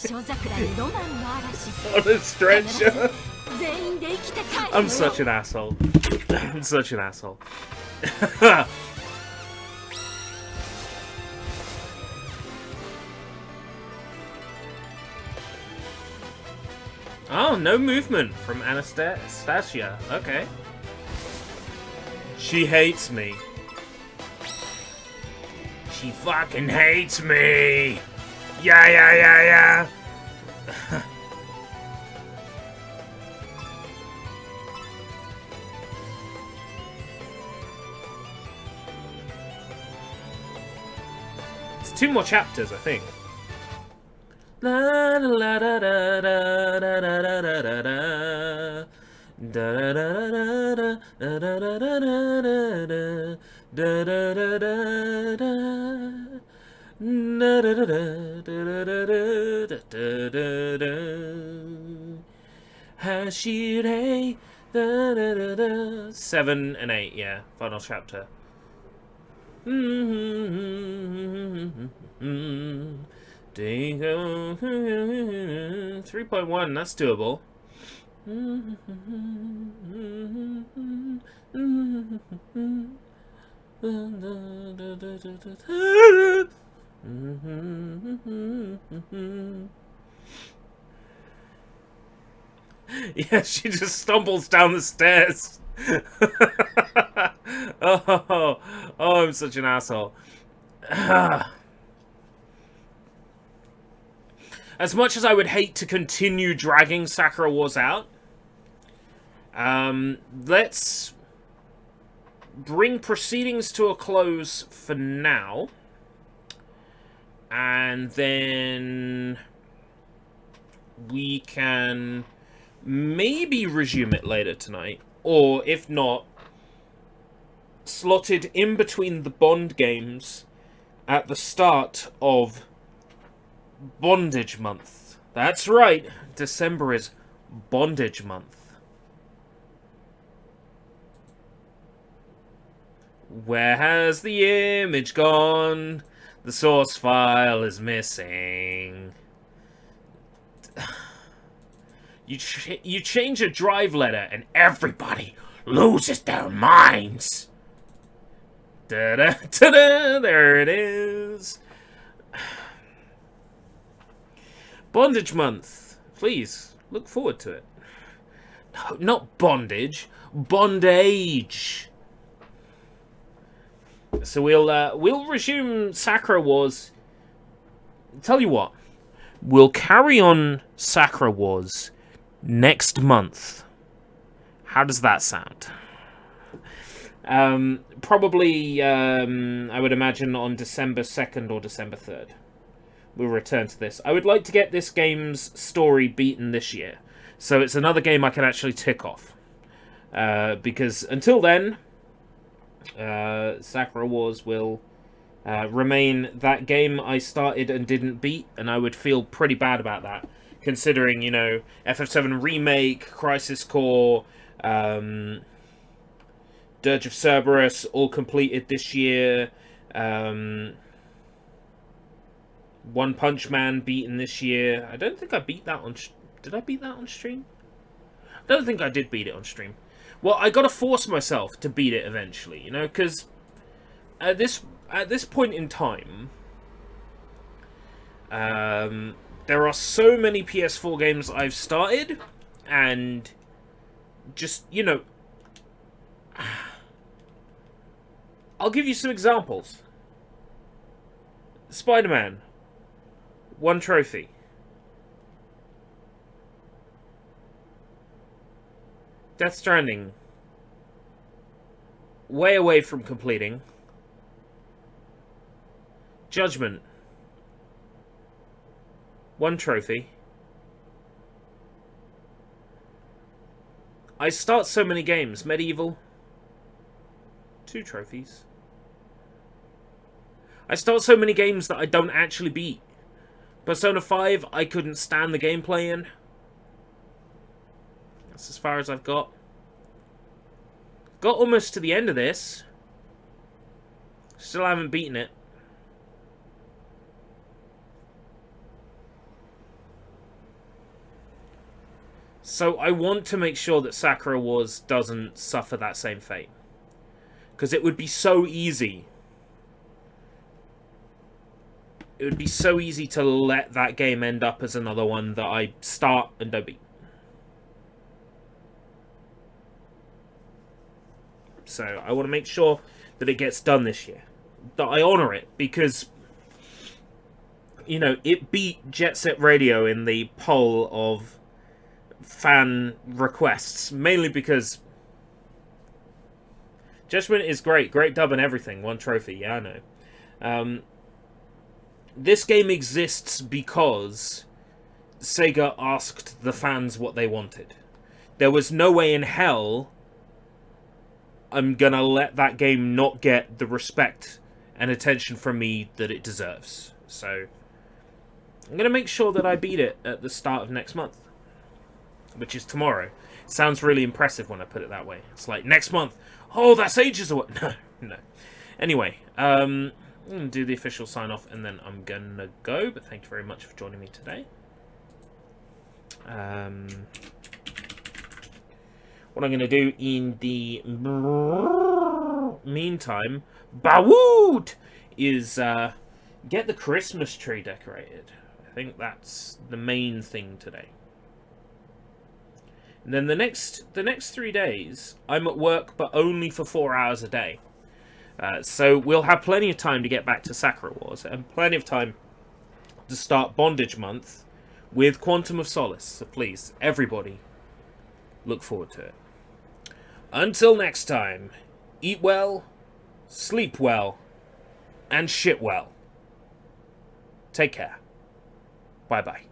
a stretcher. I'm such an asshole. I'm such an asshole. Oh, no movement from Anastasia. Okay. She hates me. She fucking hates me. Yeah, yeah, yeah, yeah. It's 2 more chapters, I think. La la la da da da da da da da da da da da da da da da. 7 and 8, yeah, final chapter. 3.1, that's doable. Yeah, she just stumbles down the stairs. Oh, I'm such an asshole. As much as I would hate to continue dragging Sakura Wars out, let's bring proceedings to a close for now, and then we can maybe resume it later tonight, or if not, slotted in between the Bond games at the start of Bondage month. That's right, December is Bondage month. Where has the image gone? The source file is missing. You change a drive letter and everybody loses their minds. Da-da, ta-da, there it is. Bondage month. Please, look forward to it. No, not bondage. Bondage. So we'll resume Sakura Wars tell you what, we'll carry on Sakura Wars next month. How does that sound? Probably, I would imagine on December 2nd or December 3rd. We'll return to this. I would like to get this game's story beaten this year. So it's another game I can actually tick off. Because until then, Sakura Wars will remain that game I started and didn't beat. And I would feel pretty bad about that. Considering, you know, FF7 Remake, Crisis Core, Dirge of Cerberus, all completed this year. One Punch Man beaten this year. I don't think I beat that on... Did I beat that on stream? I don't think I did beat it on stream. Well, I gotta force myself to beat it eventually, you know, because at this point in time, there are so many PS4 games I've started, and just, you know, I'll give you some examples. Spider-Man. 1 trophy. Death Stranding. Way away from completing. Judgment. 1 trophy. I start so many games. Medieval. 2 trophies. I start so many games that I don't actually beat. Persona 5, I couldn't stand the gameplay in. That's as far as I've got. Got almost to the end of this. Still haven't beaten it. So I want to make sure that Sakura Wars doesn't suffer that same fate. Because it would be so easy. It would be so easy to let that game end up as another one that I start and don't beat. So I want to make sure that it gets done this year. That I honour it, because, you know, it beat Jet Set Radio in the poll of fan requests. Mainly because Judgment is great. Great dub and everything. 1 trophy. Yeah, I know. This game exists because Sega asked the fans what they wanted. There was no way in hell I'm gonna let that game not get the respect and attention from me that it deserves. So I'm gonna make sure that I beat it at the start of next month, which is tomorrow. Sounds really impressive when I put it that way. It's like, next month. Oh, that's ages away. No. Anyway, I'm going to do the official sign-off, and then I'm going to go. But thank you very much for joining me today. What I'm going to do in the meantime, Bawoot, is get the Christmas tree decorated. I think that's the main thing today. And then the next 3 days, I'm at work, but only for 4 hours a day. So we'll have plenty of time to get back to Sakura Wars, and plenty of time to start Bondage Month with Quantum of Solace. So please, everybody, look forward to it. Until next time, eat well, sleep well, and shit well. Take care. Bye-bye.